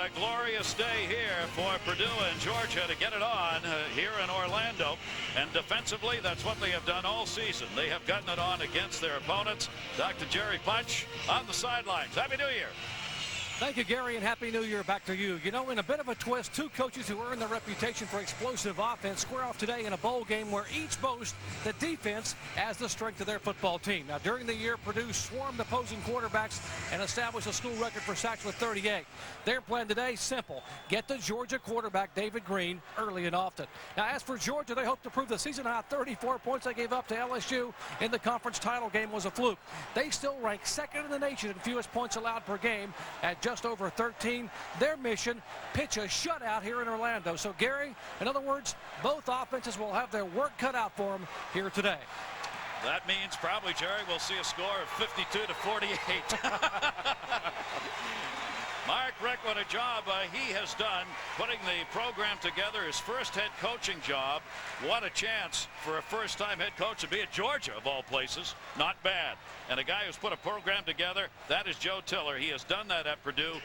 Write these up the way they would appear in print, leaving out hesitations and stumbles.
a glorious day here for Purdue and Georgia to get it on here in Orlando. And defensively, that's what they have done all season. They have gotten it on against their opponents. Dr. Jerry Punch on the sidelines. Happy New Year. Thank you, Gary, and Happy New Year back to you. You know, in a bit of a twist, two coaches who earned their reputation for explosive offense square off today in a bowl game where each boast the defense as the strength of their football team. Now, during the year, Purdue swarmed opposing quarterbacks and established a school record for sacks with 38. Their plan today, simple. Get the Georgia quarterback, David Green, early and often. Now, as for Georgia, they hope to prove the season-high 34 points they gave up to LSU in the conference title game was a fluke. They still rank second in the nation in fewest points allowed per game at just over 13. Their mission, pitch a shutout here in Orlando. So, Gary, in other words, both offenses will have their work cut out for them here today. That means probably, Jerry, we'll see a score of 52 to 48. Mark Richt, what a job he has done putting the program together, his first head coaching job. What a chance for a first-time head coach to be at Georgia, of all places. Not bad. And a guy who's put a program together, that is Joe Tiller. He has done that at Purdue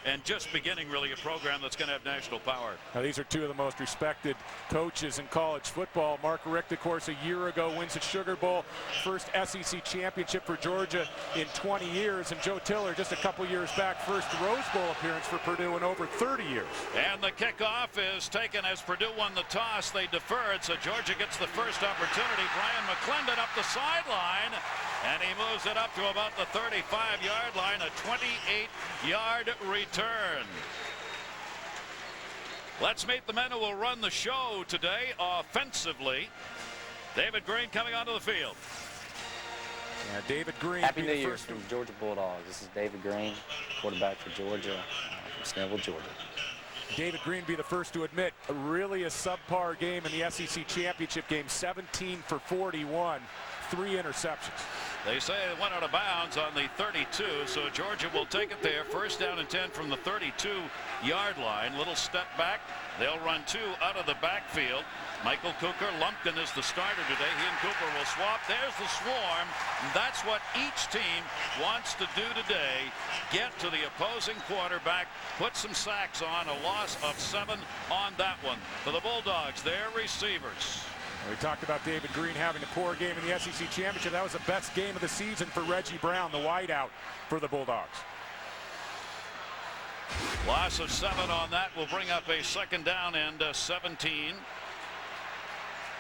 and just beginning really a program that's going to have national power. Now, these are two of the most respected coaches in college football. Mark Richt, of course, a year ago wins the Sugar Bowl, first SEC championship for Georgia in 20 years. And Joe Tiller, just a couple years back, first Rose Bowl appearance for Purdue in over 30 years. And the kickoff is taken as Purdue won the toss. They deferred, so Georgia gets the first opportunity. Brian McClendon up the sideline, and he moves it up to about the 35-yard line, a 28-yard return. Let's meet the men who will run the show today offensively. David Green coming onto the field. Yeah, David Green. Happy New Year from Georgia Bulldogs. This is David Green, quarterback for Georgia, from Snellville, Georgia. David Green be the first to admit really a subpar game in the SEC championship game. 17 for 41, 3 interceptions. They say it went out of bounds on the 32, so Georgia will take it there. First down and 10 from the 32-yard line. Little step back. They'll run 2 out of the backfield. Michael Cooker, Lumpkin is the starter today. He and Cooper will swap. There's the swarm. That's what each team wants to do today. Get to the opposing quarterback, put some sacks on. A loss of 7 on that one. For the Bulldogs, their receivers. We talked about David Green having a poor game in the SEC championship. That was the best game of the season for Reggie Brown, the wideout for the Bulldogs. Loss of 7 on that will bring up a second down and 17.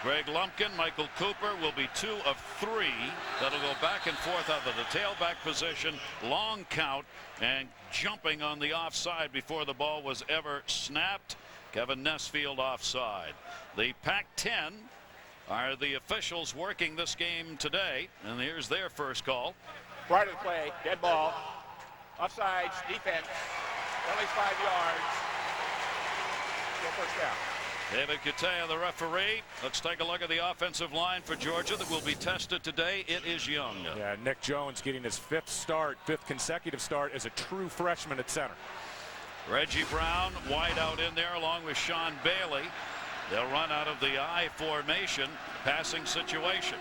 Greg Lumpkin, Michael Cooper will be 2 of 3. That'll go back and forth out of the tailback position. Long count and jumping on the offside before the ball was ever snapped. Kevin Nesfield offside. The Pac-10 are the officials working this game today, and here's their first call. Right of the play, dead ball, offsides, defense, only 5 yards, no first down. David Kutea, the referee. Let's take a look at the offensive line for Georgia that will be tested today. It is young. Yeah, Nick Jones getting his 5th consecutive start as a true freshman at center. Reggie Brown wide out in there along with Sean Bailey. They'll run out of the I formation passing situation.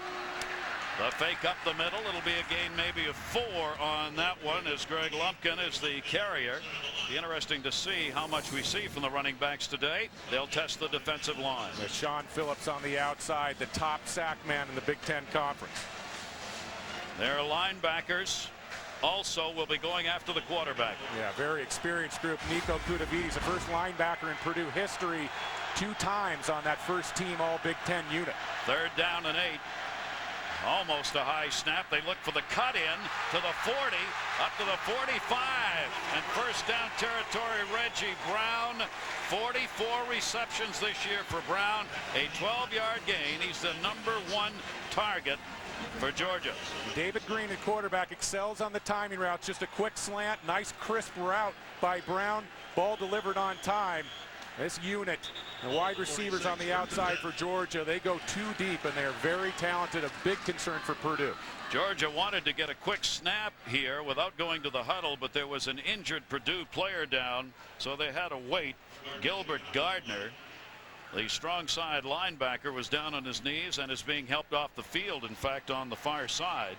The fake up the middle. It'll be a gain maybe of 4 on that one as Greg Lumpkin is the carrier. Be interesting to see how much we see from the running backs today. They'll test the defensive line. There's Sean Phillips on the outside, the top sack man in the Big Ten Conference. Their linebackers also will be going after the quarterback. Yeah, very experienced group. Nico Kudavides, the first linebacker in Purdue history, 2 times on that first team All Big Ten unit. 3rd down and 8. Almost a high snap. They look for the cut in to the 40, up to the 45, and first down territory. Reggie Brown, 44 receptions this year for Brown, a 12-yard gain. He's the #1 target for Georgia. David Green, the quarterback, excels on the timing routes. Just a quick slant, nice crisp route by Brown. Ball delivered on time. This unit, the wide receivers on the outside for Georgia, they go too deep, and they're very talented. A big concern for Purdue. Georgia wanted to get a quick snap here without going to the huddle, but there was an injured Purdue player down, so they had to wait. Gilbert Gardner, the strong side linebacker, was down on his knees and is being helped off the field, in fact, on the far side.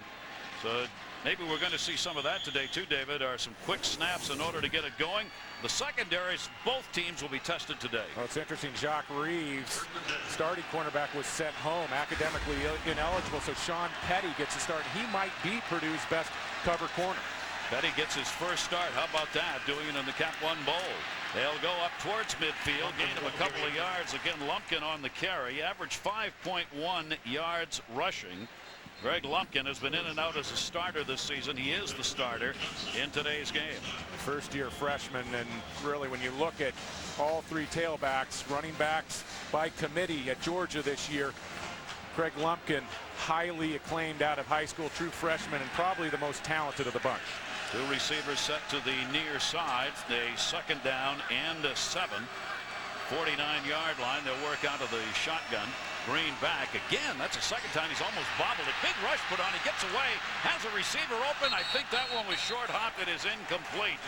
So Maybe we're going to see some of that today too, David, or some quick snaps in order to get it going. The secondaries, both teams will be tested today. Well, it's interesting. Jacques Reeves, starting cornerback, was sent home, academically ineligible, so Sean Petty gets a start. He might be Purdue's best cover corner. Petty gets his first start. How about that? Doing it in the Cap 1 Bowl. They'll go up towards midfield, gain of a couple of yards. Again, Lumpkin on the carry, average 5.1 yards rushing. Greg Lumpkin has been in and out as a starter this season. He is the starter in today's game. First-year freshman, and really when you look at all three tailbacks, running backs by committee at Georgia this year, Greg Lumpkin, highly acclaimed out of high school, true freshman, and probably the most talented of the bunch. Two receivers set to the near side. A second down and a 7. 49-yard line. They'll work out of the shotgun. Green back again. That's the second time he's almost bobbled it. Big rush put on. He gets away. Has a receiver open. I think that one was short hopped. It is incomplete.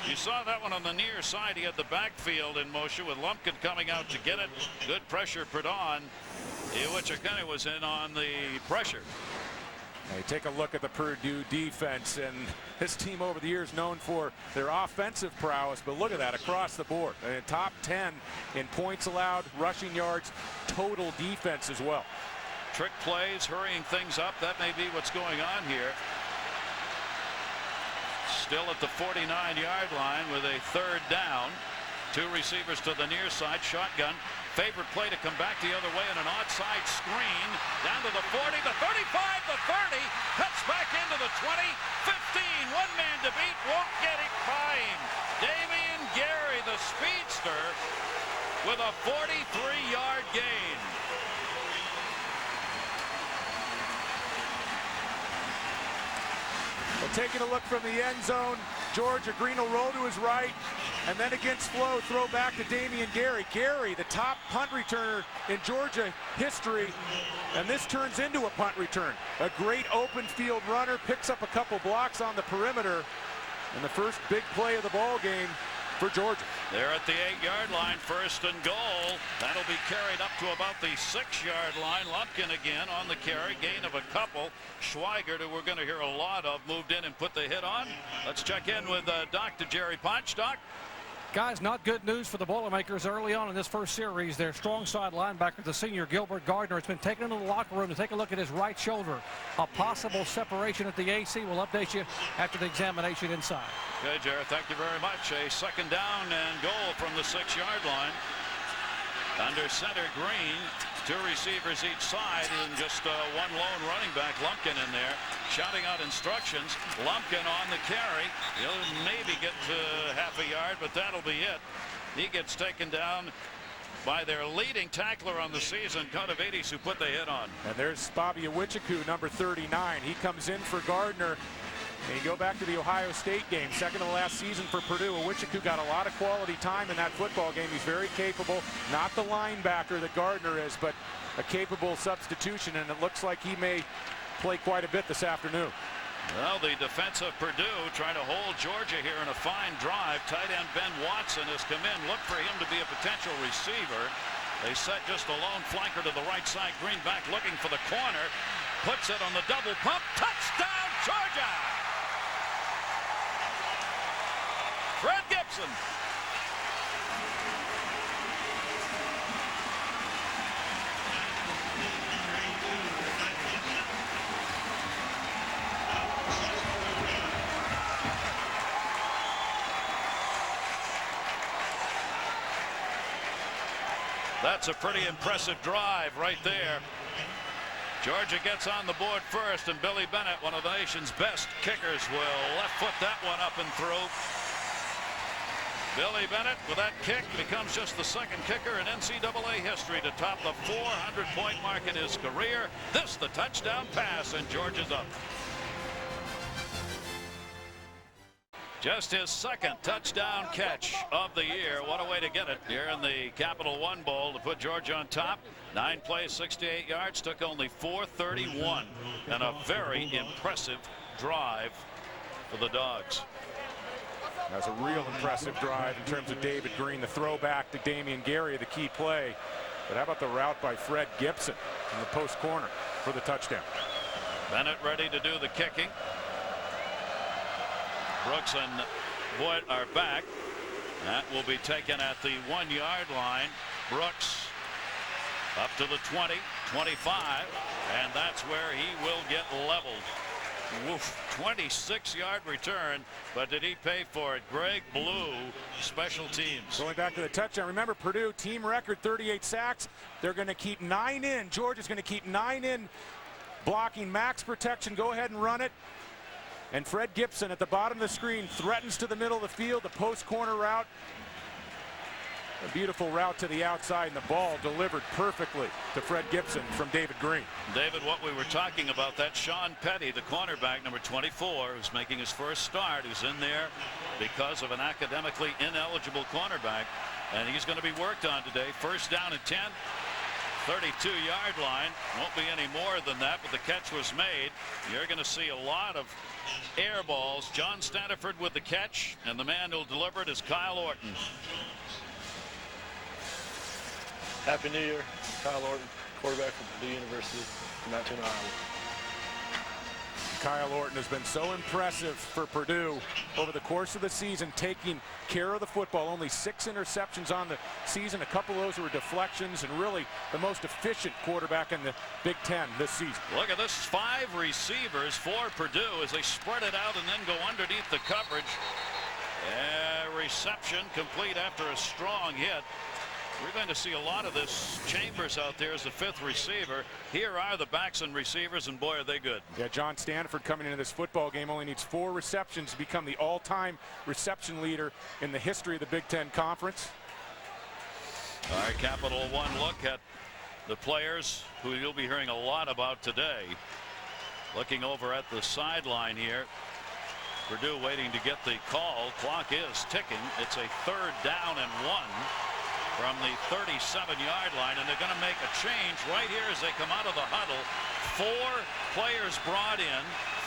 You saw that one on the near side. He had the backfield in motion with Lumpkin coming out to get it. Good pressure put on. Iwichakene was in on the pressure. Hey, take a look at the Purdue defense, and this team over the years known for their offensive prowess, but look at that across the board. Top 10 in points allowed, rushing yards, total defense as well. Trick plays, hurrying things up. That may be what's going on here. Still at the 49-yard line with a third down. Two receivers to the near side, shotgun. Favorite play to come back the other way in an outside screen. Down to the 40, the 35, the 30. Cuts back into the 20, 15. One man to beat, won't get it by him. Damian Gary, the speedster, with a 43-yard gain. Well, taking a look from the end zone, Georgia Green will roll to his right, and then against flow, throw back to Damian Gary. Gary, the top punt returner in Georgia history, and this turns into a punt return. A great open field runner, picks up a couple blocks on the perimeter, and the first big play of the ball game for Georgia. They're at the 8-yard line, first and goal. That'll be carried up to about the 6-yard line. Lumpkin again on the carry, gain of a couple. Schweigert, who we're going to hear a lot of, moved in and put the hit on. Let's check in with Dr. Jerry Punch. Doc? Guys, not good news for the Boilermakers early on in this first series. Their strong side linebacker, the senior Gilbert Gardner, has been taken into the locker room to take a look at his right shoulder. A possible separation at the AC. We'll update you after the examination inside. Okay, Jared, thank you very much. A second down and goal from the 6-yard line. Under center, Green. Two receivers each side, and just one lone running back, Lumpkin, in there, shouting out instructions. Lumpkin on the carry. He'll maybe get to half a yard, but that'll be it. He gets taken down by their leading tackler on the season, Cotavides, who put the hit on. And there's Bobby Iwichakene, number 39. He comes in for Gardner. And you go back to the Ohio State game, second to the last season for Purdue. Iwichakene got a lot of quality time in that football game. He's very capable. Not the linebacker that Gardner is, but a capable substitution, and it looks like he may play quite a bit this afternoon. Well, the defense of Purdue trying to hold Georgia here in a fine drive. Tight end Ben Watson has come in. Look for him to be a potential receiver. They set just a lone flanker to the right side. Green back looking for the corner. Puts it on the double pump. Touchdown, Georgia! Fred Gibson. That's a pretty impressive drive right there. Georgia gets on the board first, and Billy Bennett, one of the nation's best kickers, will left foot that one up and through. Billy Bennett, with that kick, becomes just the second kicker in NCAA history to top the 400-point mark in his career. This, the touchdown pass, and Georgia's up. Just his second touchdown catch of the year. What a way to get it here in the Capital One Bowl to put Georgia on top. 9 plays, 68 yards, took only 4:31, and a very impressive drive for the Dogs. That's a real impressive drive in terms of David Green. The throwback to Damian Gary, the key play. But how about the route by Fred Gibson in the post corner for the touchdown? Bennett ready to do the kicking. Brooks and Voigt are back. That will be taken at the 1-yard line. Brooks up to the 20, 25, and that's where he will get leveled. Woof, 26-yard return, but did he pay for it? Greg Blue, special teams. Going back to the touchdown, remember Purdue team record 38 sacks. They're going to keep 9 in. Georgia's going to keep 9 in, blocking max protection. Go ahead and run it. And Fred Gibson at the bottom of the screen threatens to the middle of the field, the post corner route. A beautiful route to the outside, and the ball delivered perfectly to Fred Gibson from David Green. David, what we were talking about, that Sean Petty, the cornerback, number 24, who's making his first start, who's in there because of an academically ineligible cornerback, and he's going to be worked on today. First down and 10, 32-yard line. Won't be any more than that, but the catch was made. You're going to see a lot of air balls. John Staniford with the catch, and the man who'll deliver it is Kyle Orton. Happy New Year. Kyle Orton, quarterback from Purdue University in Mountain, Iowa. Kyle Orton has been so impressive for Purdue over the course of the season, taking care of the football. Only 6 interceptions on the season. A couple of those were deflections, and really the most efficient quarterback in the Big Ten this season. Look at this, 5 receivers for Purdue as they spread it out and then go underneath the coverage. Reception complete after a strong hit. We're going to see a lot of this. Chambers out there as the 5th receiver. Here are the backs and receivers, and boy, are they good. Yeah, John Staniford coming into this football game only needs 4 receptions to become the all-time reception leader in the history of the Big Ten Conference. All right, Capital One look at the players who you'll be hearing a lot about today. Looking over at the sideline here. Purdue waiting to get the call. Clock is ticking. It's a 3rd down and 1. From the 37-yard line, and they're going to make a change right here as they come out of the huddle. 4 players brought in,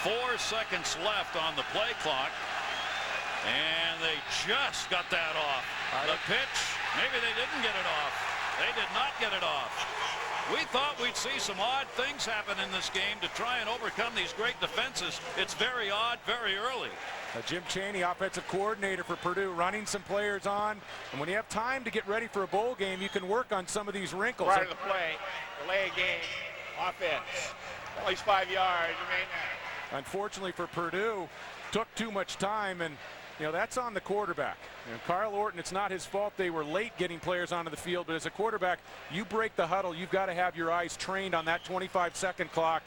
4 seconds left on the play clock, and they just got that off. The pitch, maybe they didn't get it off. They did not get it off. We thought we'd see some odd things happen in this game to try and overcome these great defenses. It's very odd, very early. Jim Chaney, offensive coordinator for Purdue, running some players on. And when you have time to get ready for a bowl game, you can work on some of these wrinkles. Right of the play, delay a game, offense. At least 5 yards. Unfortunately for Purdue, took too much time, and that's on the quarterback. Kyle Orton, it's not his fault they were late getting players onto the field, but as a quarterback, you break the huddle, you've got to have your eyes trained on that 25-second clock.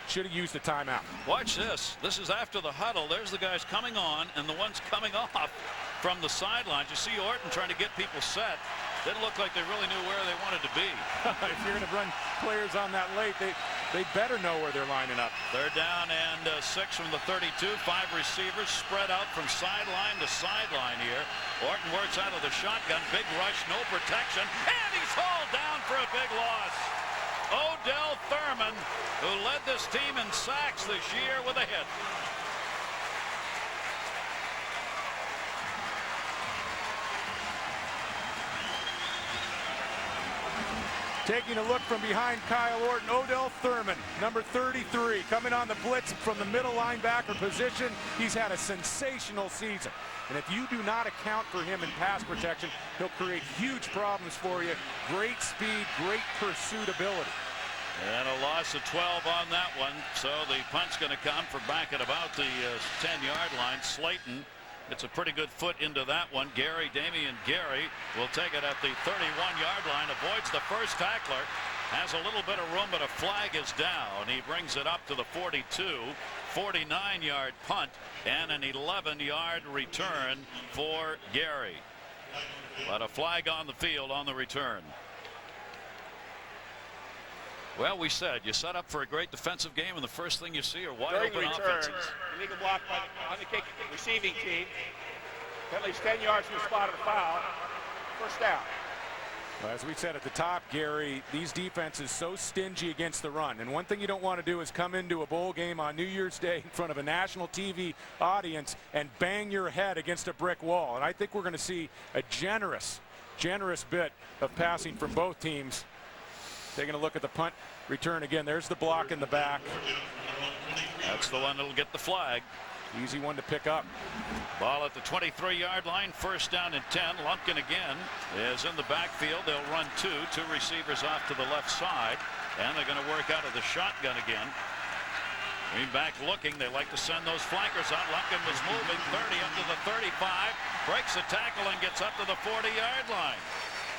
Should have used a timeout. Watch this. This is after the huddle. There's the guys coming on and the ones coming off from the sidelines. You see Orton trying to get people set. Didn't look like they really knew where they wanted to be. If you're going to run players on that late, they better know where they're lining up. 3rd down and 6 from the 32. 5 receivers spread out from sideline to sideline here. Orton works out of the shotgun. Big rush, no protection, and he's hauled down for a big loss. Odell Thurman, who led this team in sacks this year, with a hit. Taking a look from behind Kyle Orton, Odell Thurman, number 33, coming on the blitz from the middle linebacker position. He's had a sensational season. And if you do not account for him in pass protection, he'll create huge problems for you. Great speed, great pursuit ability. And a loss of 12 on that one. So the punt's going to come for back at about the 10-yard line. Slayton gets a pretty good foot into that one. Damian Gary will take it at the 31-yard line. Avoids the first tackler. Has a little bit of room, but a flag is down. He brings it up to the 42. 49-yard punt and an 11-yard return for Gary. But a flag on the field on the return. Well, we said you set up for a great defensive game, and the first thing you see are wide open offenses. Illegal block on the kick receiving team. At least 10 yards from the spot of the foul. First down. Well, as we said at the top, Gary, these defenses so stingy against the run. And one thing you don't want to do is come into a bowl game on New Year's Day in front of a national TV audience and bang your head against a brick wall. And I think we're going to see a generous bit of passing from both teams. Taking a look at the punt return again. There's the block in the back. That's the one that'll get the flag. Easy one to pick up. Ball at the 23-yard line, first down and 10. Lumpkin again is in the backfield. They'll run two receivers off to the left side, and they're going to work out of the shotgun again. Green back looking. They like to send those flankers out. Lumpkin was moving 30 up to the 35, breaks the tackle and gets up to the 40-yard line.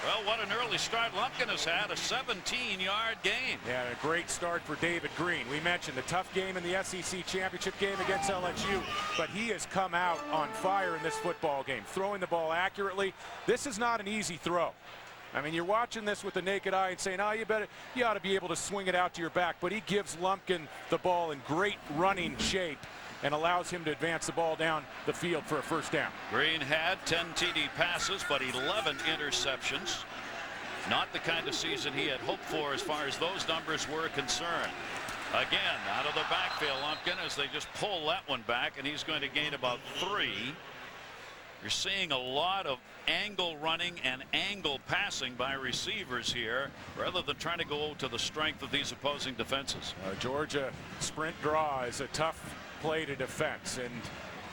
Well, what an early start Lumpkin has had, a 17-yard game. Yeah, a great start for David Green. We mentioned the tough game in the SEC championship game against LSU, but he has come out on fire in this football game, throwing the ball accurately. This is not an easy throw. I mean, you're watching this with the naked eye and saying, oh, you ought to be able to swing it out to your back, but he gives Lumpkin the ball in great running shape and allows him to advance the ball down the field for a first down. Green had 10 TD passes, but 11 interceptions. Not the kind of season he had hoped for as far as those numbers were concerned. Again, out of the backfield, Lumpkin, as they just pull that one back, and he's going to gain about 3. You're seeing a lot of angle running and angle passing by receivers here, rather than trying to go to the strength of these opposing defenses. Georgia sprint draw is a tough play to defense, and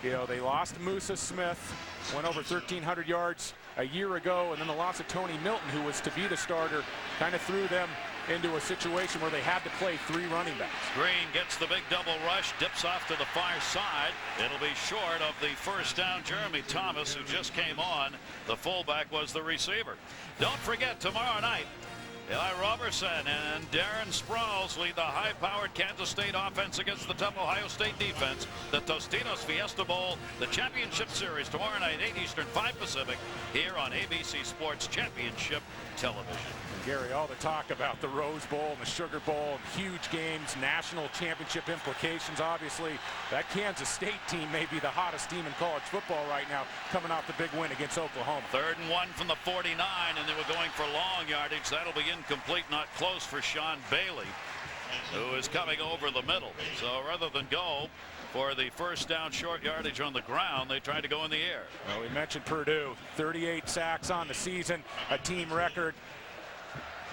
you know they lost Musa Smith, went over 1,300 yards a year ago, and then the loss of Tony Milton, who was to be the starter, kind of threw them into a situation where they had to play 3 running backs. Green gets the big double rush, dips off to the far side. It'll be short of the first down. Jeremy Thomas, who just came on, the fullback, was the receiver. Don't forget, tomorrow night, Eli Robertson and Darren Sproles lead the high-powered Kansas State offense against the tough Ohio State defense. The Tostitos Fiesta Bowl, the championship series, tomorrow night, 8 Eastern, 5 Pacific, here on ABC Sports Championship Television. And Gary, all the talk about the Rose Bowl and the Sugar Bowl, and huge games, national championship implications. Obviously, that Kansas State team may be the hottest team in college football right now, coming off the big win against Oklahoma. 3rd and 1 from the 49, and they were going for long yardage. That'll be incomplete, not close for Sean Bailey, who is coming over the middle. So rather than go for the first down short yardage on the ground, they tried to go in the air. Well, we mentioned Purdue, 38 sacks on the season, a team record.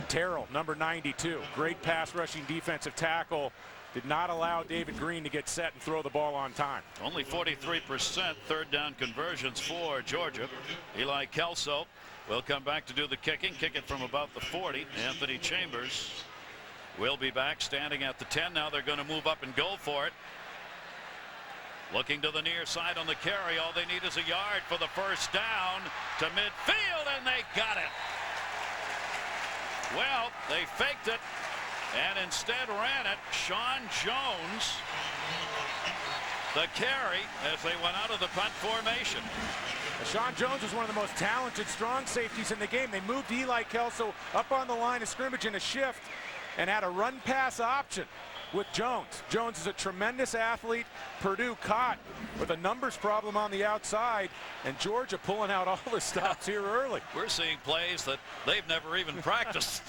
Terrell, number 92, great pass rushing defensive tackle, did not allow David Green to get set and throw the ball on time. Only 43% third down conversions for Georgia. Eli Kelso will come back to do the kicking, kick it from about the 40. Anthony Chambers will be back standing at the 10. Now they're going to move up and go for it. Looking to the near side on the carry. All they need is a yard for the first down to midfield, and they got it. Well, they faked it and instead ran it. Sean Jones, the carry as they went out of the punt formation. Sean Jones was one of the most talented strong safeties in the game. They moved Eli Kelso up on the line of scrimmage in a shift and had a run pass option with Jones. Jones is a tremendous athlete. Purdue caught with a numbers problem on the outside, and Georgia pulling out all the stops here early. We're seeing plays that they've never even practiced.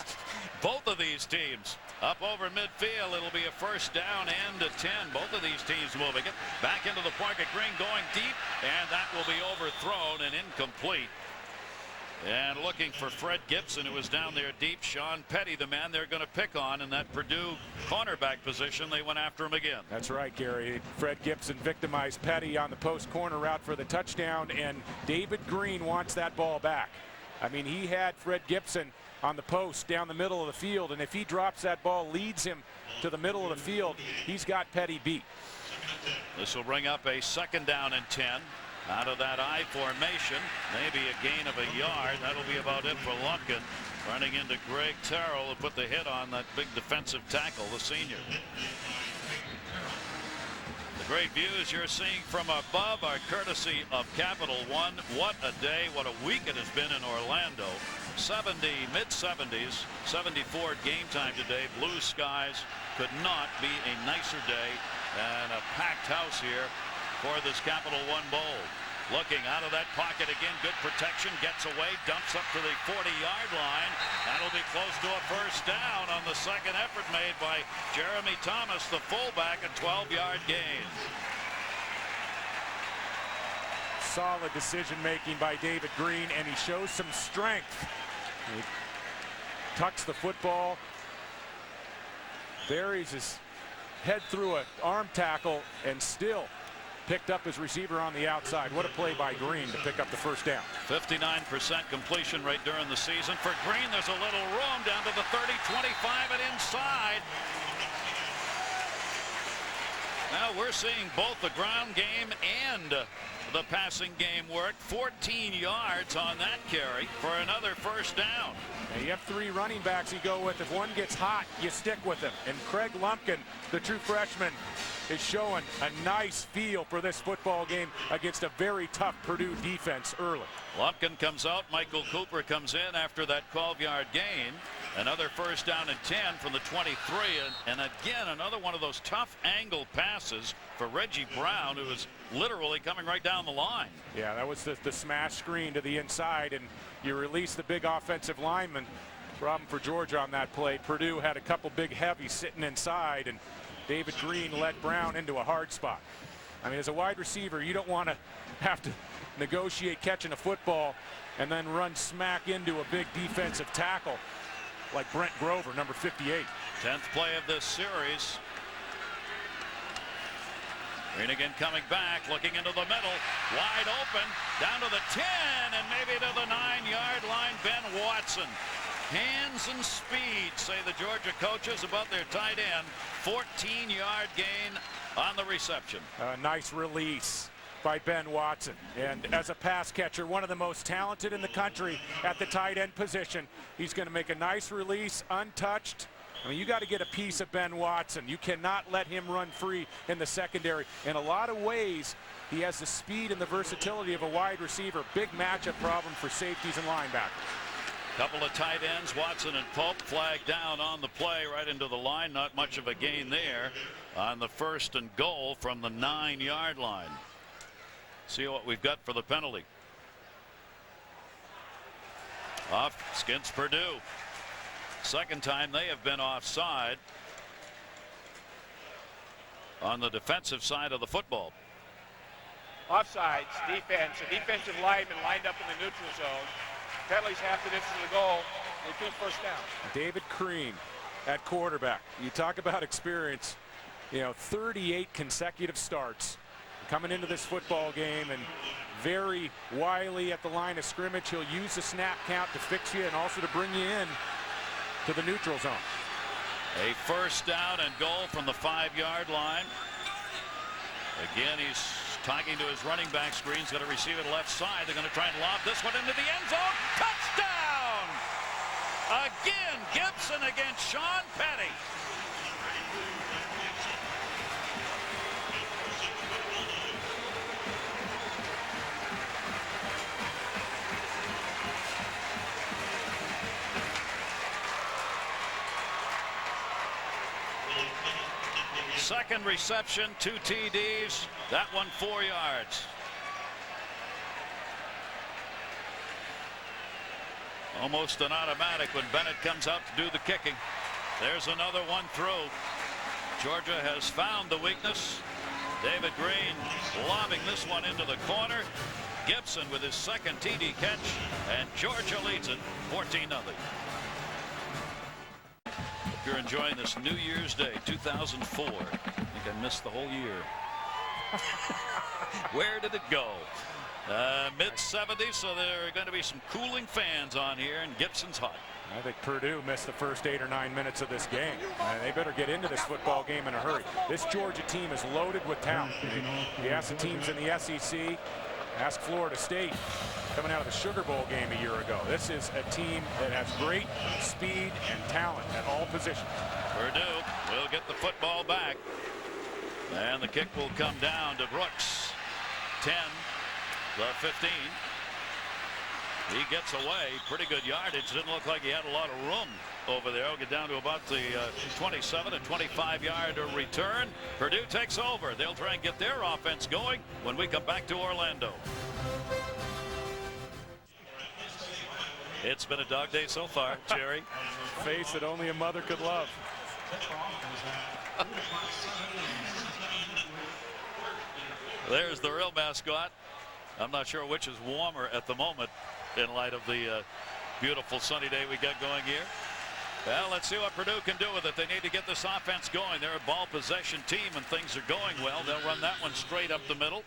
Both of these teams up over midfield. It'll be a first down and a 10. Both of these teams moving it back into the pocket. Green going deep, and that will be overthrown and incomplete. And looking for Fred Gibson, who was down there deep. Sean Petty, the man they're going to pick on in that Purdue cornerback position. They went after him again. That's right, Gary. Fred Gibson victimized Petty on the post corner route for the touchdown, and David Green wants that ball back. I mean, he had Fred Gibson on the post down the middle of the field, and if he drops that ball, leads him to the middle of the field, he's got Petty beat. This will bring up a second down and 10. Out of that I formation, maybe a gain of a yard. That'll be about it for Lumpkin. Running into Greg Terrell, who put the hit on that big defensive tackle, the senior. The great views you're seeing from above are courtesy of Capital One. What a day, what a week it has been in Orlando. 70, mid-70s, 74 game time today. Blue skies. Could not be a nicer day, and a packed house here for this Capital One Bowl. Looking out of that pocket again, good protection, gets away, dumps up to the 40-yard line. That'll be close to a first down on the second effort made by Jeremy Thomas, the fullback, a 12-yard gain. Solid decision-making by David Green, and he shows some strength. He tucks the football, buries his head through an arm tackle, and still picked up his receiver on the outside. What a play by Green to pick up the first down. 59% completion rate during the season. For Green, there's a little room down to the 30, 25 and inside. Now we're seeing both the ground game and the passing game work. 14 yards on that carry for another first down. And you have 3 running backs you go with. If one gets hot, you stick with him. And Craig Lumpkin, the true freshman, is showing a nice feel for this football game against a very tough Purdue defense early. Lumpkin comes out. Michael Cooper comes in after that 12-yard gain. Another first down and 10 from the 23. And again, another one of those tough angle passes for Reggie Brown, who is literally coming right down the line. Yeah, that was the smash screen to the inside, and you release the big offensive lineman. Problem for Georgia on that play. Purdue had a couple big heavies sitting inside, and David Green led Brown into a hard spot. I mean, as a wide receiver, you don't want to have to negotiate catching a football and then run smack into a big defensive tackle like Brent Grover, number 58. 10th play of this series. Green again coming back, looking into the middle, wide open, down to the 10 and maybe to the 9-yard line. Ben Watson. Hands and speed, say the Georgia coaches about their tight end. 14-yard gain on the reception. A nice release by Ben Watson. And as a pass catcher, one of the most talented in the country at the tight end position. He's going to make a nice release, untouched. I mean, you got to get a piece of Ben Watson. You cannot let him run free in the secondary. In a lot of ways, he has the speed and the versatility of a wide receiver. Big matchup problem for safeties and linebackers. Couple of tight ends, Watson and Pope, flagged down on the play right into the line. Not much of a gain there on the 1st and goal from the 9-yard line. See what we've got for the penalty. Off skins Purdue. Second time they have been offside on the defensive side of the football. Offsides, defense, a defensive lineman lined up in the neutral zone. Penalties half the distance of the goal. They keep first down. David Green at quarterback. You talk about experience. You know, 38 consecutive starts coming into this football game, and very wily at the line of scrimmage. He'll use the snap count to fix you and also to bring you in to the neutral zone. A first down and goal from the 5-yard line. Again, he's talking to his running back screen. He's going to receive it left side. They're going to try and lob this one into the end zone. Touchdown! Again, Gibson against Sean Petty. Second reception, 2 TDs. That one 4 yards. Almost an automatic when Bennett comes out to do the kicking. There's another one through. Georgia has found the weakness. David Green lobbing this one into the corner. Gibson with his second TD catch, and Georgia leads it 14-0. If you're enjoying this New Year's Day 2004, I think I missed the whole year. Where did it go? Mid-70s, so there are going to be some cooling fans on here, and Gibson's hot. I think Purdue missed the first 8 or 9 minutes of this game. They better get into this football game in a hurry. This Georgia team is loaded with talent. You ask the teams in the SEC, ask Florida State, coming out of the Sugar Bowl game a year ago. This is a team that has great speed and talent at all positions. Purdue will get the football back, and the kick will come down to Brooks. 10, the 15. He gets away. Pretty good yardage. Didn't look like he had a lot of room over there. We'll get down to about the 27 and 25-yard return. Purdue takes over. They'll try and get their offense going when we come back to Orlando. It's been a dog day so far, Jerry. Face that only a mother could love. There's the real mascot. I'm not sure which is warmer at the moment in light of the beautiful sunny day we got going here. Well, let's see what Purdue can do with it. They need to get this offense going. They're a ball possession team, and things are going well. They'll run that one straight up the middle.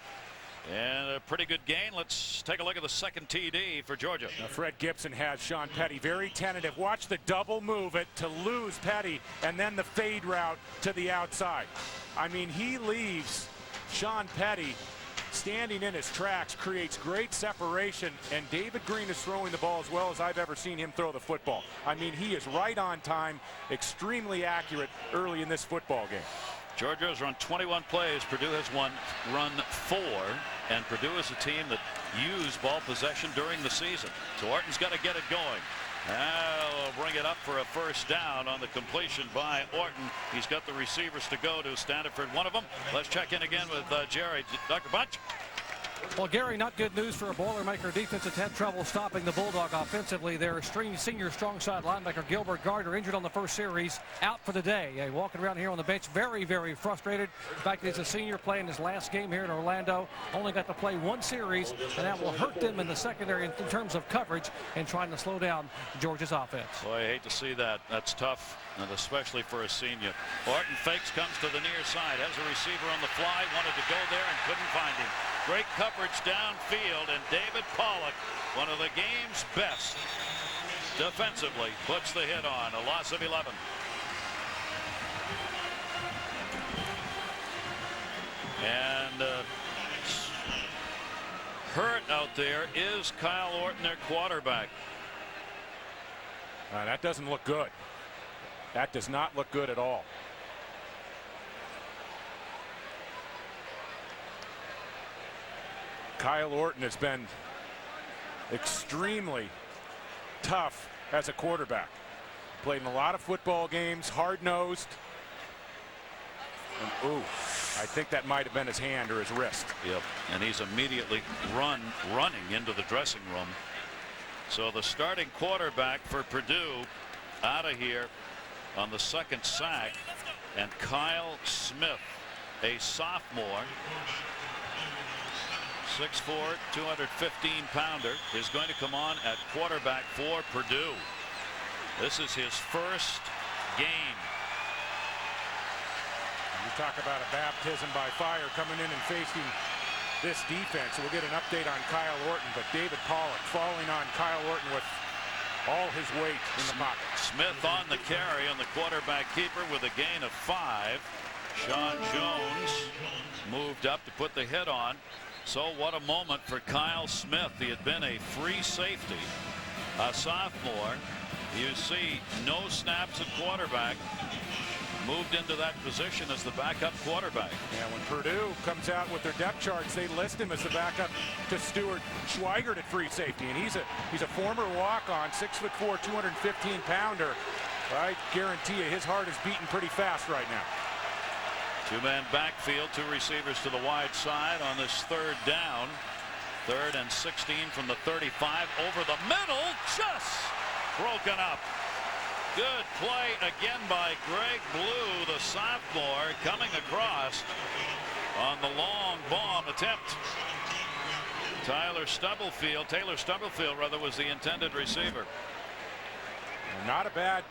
And a pretty good gain. Let's take a look at the second TD for Georgia. Now Fred Gibson has Sean Petty very tentative. Watch the double move it to lose Petty, and then the fade route to the outside. I mean, he leaves Sean Petty standing in his tracks, creates great separation, and David Green is throwing the ball as well as I've ever seen him throw the football. I mean, he is right on time, extremely accurate early in this football game. Georgia has run 21 plays. Purdue has run 4, and Purdue is a team that used ball possession during the season. So Orton's got to get it going. Now bring it up for a first down on the completion by Orton. He's got the receivers to go to Standiford, one of them. Let's check in again with Jerry. Dr. Bunch. Well, Gary, not good news for a Boilermaker defense that's had trouble stopping the Bulldog offensively. Their senior strong side linebacker Gilbert Gardner, injured on the first series, out for the day. Walking around here on the bench, very, very frustrated. In fact, he's a senior playing his last game here in Orlando. Only got to play 1 series, and that will hurt them in the secondary in terms of coverage and trying to slow down Georgia's offense. Boy, I hate to see that. That's tough, and especially for a senior. Orton fakes, comes to the near side, has a receiver on the fly, wanted to go there and couldn't find him. Great coverage downfield, and David Pollock, one of the game's best defensively, puts the hit on. A loss of 11. And hurt out there is Kyle Orton, their quarterback. That doesn't look good. That does not look good at all. Kyle Orton has been extremely tough as a quarterback. Played in a lot of football games, hard-nosed. And, ooh, I think that might have been his hand or his wrist. Yep, and he's immediately running into the dressing room. So the starting quarterback for Purdue out of here on the second sack, and Kyle Smith, a sophomore, 6'4", 215-pounder, is going to come on at quarterback for Purdue. This is his first game. You talk about a baptism by fire coming in and facing this defense. We'll get an update on Kyle Orton, but David Pollock falling on Kyle Orton with all his weight in the pocket. Smith on the carry on the quarterback keeper with a gain of 5. Sean Jones moved up to put the hit on. So what a moment for Kyle Smith. He had been a free safety, a sophomore. You see no snaps at quarterback. Moved into that position as the backup quarterback. Yeah, when Purdue comes out with their depth charts, they list him as the backup to Stuart Schweigert at free safety, and he's a former walk-on, 6'4", 215-pounder. I guarantee you his heart is beating pretty fast right now. Two-man backfield, 2 receivers to the wide side on this third down. 3rd and 16 from the 35, over the middle, just broken up. Good play again by Greg Blue, the sophomore, coming across on the long bomb attempt. Taylor Stubblefield rather, was the intended receiver. Not a bad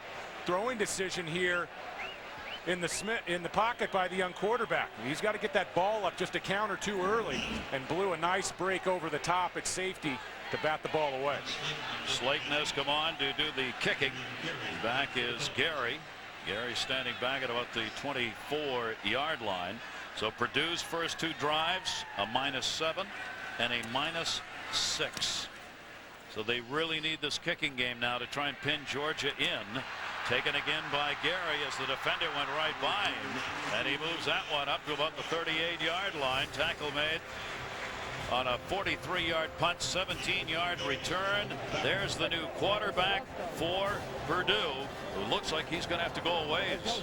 throwing decision here in the pocket by the young quarterback. He's got to get that ball up just a count or 2 early, and blew a nice break over the top at safety to bat the ball away. Slayton has come on to do the kicking. Back is Gary. Gary standing back at about the 24-yard line. So Purdue's first 2 drives, a -7 and a -6. So they really need this kicking game now to try and pin Georgia in. Taken again by Gary as the defender went right by him, and he moves that one up to about the 38-yard line. Tackle made on a 43-yard punt, 17-yard return. There's the new quarterback for Purdue, who looks like he's going to have to go a ways.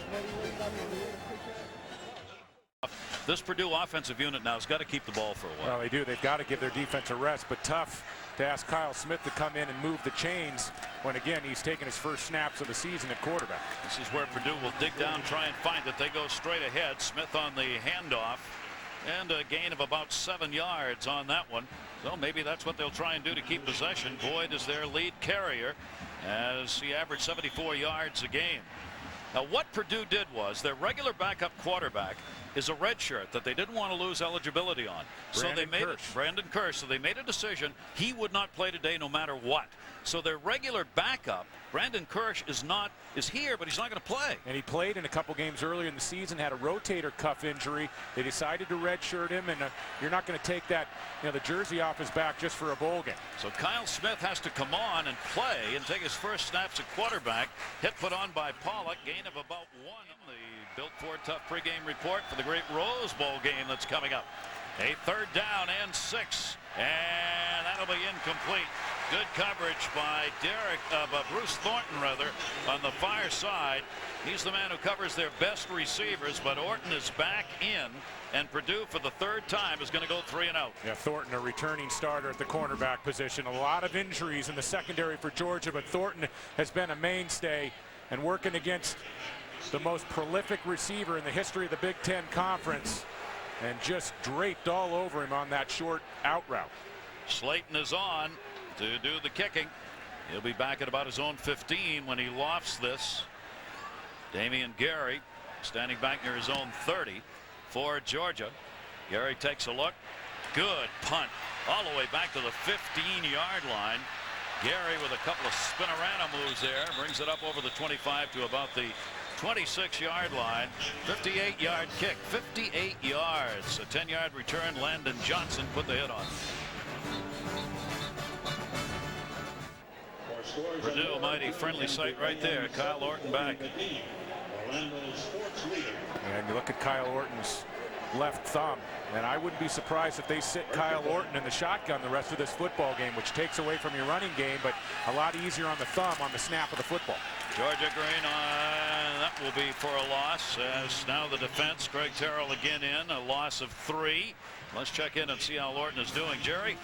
This Purdue offensive unit now has got to keep the ball for a while. Well, they do. They've got to give their defense a rest, but tough to ask Kyle Smith to come in and move the chains when, again, he's taking his first snaps of the season at quarterback. This is where Purdue will dig down, try and find it. They go straight ahead. Smith on the handoff, and a gain of about 7 yards on that one. So maybe that's what they'll try and do to keep possession. Boyd is their lead carrier, as he averaged 74 yards a game. Now what Purdue did was their regular backup quarterback is a redshirt that they didn't want to lose eligibility on. Brandon Kirsch. So they made a decision he would not play today no matter what. So their regular backup, Brandon Kirsch, is here, but he's not going to play. And he played in a couple games earlier in the season, had a rotator cuff injury. They decided to redshirt him, and you're not going to take that, the jersey off his back just for a bowl game. So Kyle Smith has to come on and play and take his first snaps at quarterback. Hit put on by Pollock, gain of about 1. The Built Ford Tough pregame report for the great Rose Bowl game that's coming up. A 3rd down and 6, and that'll be incomplete. Good coverage by Bruce Thornton on the far side. He's the man who covers their best receivers, but Orton is back in, and Purdue for the 3rd time is going to go 3 and out. Yeah, Thornton, a returning starter at the cornerback position. A lot of injuries in the secondary for Georgia, but Thornton has been a mainstay and working against the most prolific receiver in the history of the Big Ten Conference, and just draped all over him on that short out route. Slayton is on to do the kicking. He'll be back at about his own 15 when he lofts this. Damian Gary standing back near his own 30 for Georgia. Gary takes a look. Good punt all the way back to the 15-yard line. Gary with a couple of spinorama moves there, brings it up over the 25 to about the 26-yard line. 58-yard kick, 58 yards. A 10-yard return. Landon Johnson put the hit on. Purdue, a mighty friendly sight right there. Kyle Orton back. And you look at Kyle Orton's left thumb, and I wouldn't be surprised if they sit Kyle Orton in the shotgun the rest of this football game, which takes away from your running game, but a lot easier on the thumb on the snap of the football. Georgia Green, that will be for a loss, as now the defense. Greg Terrell again in, a loss of 3. Let's check in and see how Orton is doing. Jerry?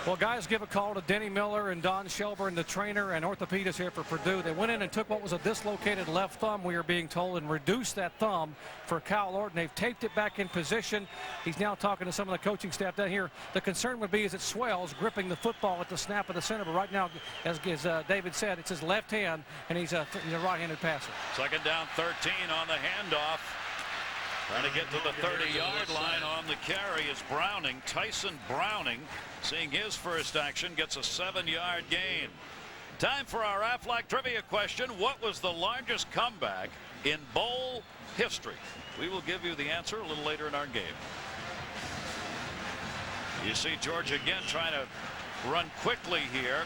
Well, guys, give a call to Denny Miller and Don Shelburne, the trainer and orthopedist here for Purdue. They went in and took what was a dislocated left thumb, we are being told, and reduced that thumb for Kyle Orton. They've taped it back in position. He's now talking to some of the coaching staff down here. The concern would be as it swells, gripping the football at the snap of the center. But right now, as David said, it's his left hand, and he's a right-handed passer. 2nd down, 13 on the handoff. Trying to get to the 30-yard line on the carry is Browning. Tyson Browning, seeing his first action, gets a 7-yard gain. Time for our Aflac trivia question. What was the largest comeback in bowl history? We will give you the answer a little later in our game. You see Georgia again trying to run quickly here.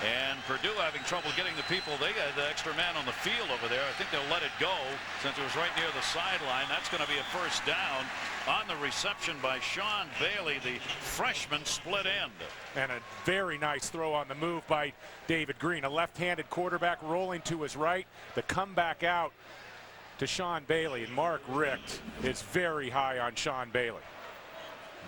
And Purdue having trouble getting the people. They had the extra man on the field over there. I think they'll let it go since it was right near the sideline. That's going to be a 1st down on the reception by Sean Bailey, the freshman split end. And a very nice throw on the move by David Green. A left-handed quarterback rolling to his right. The comeback out to Sean Bailey. And Mark Richt is very high on Sean Bailey.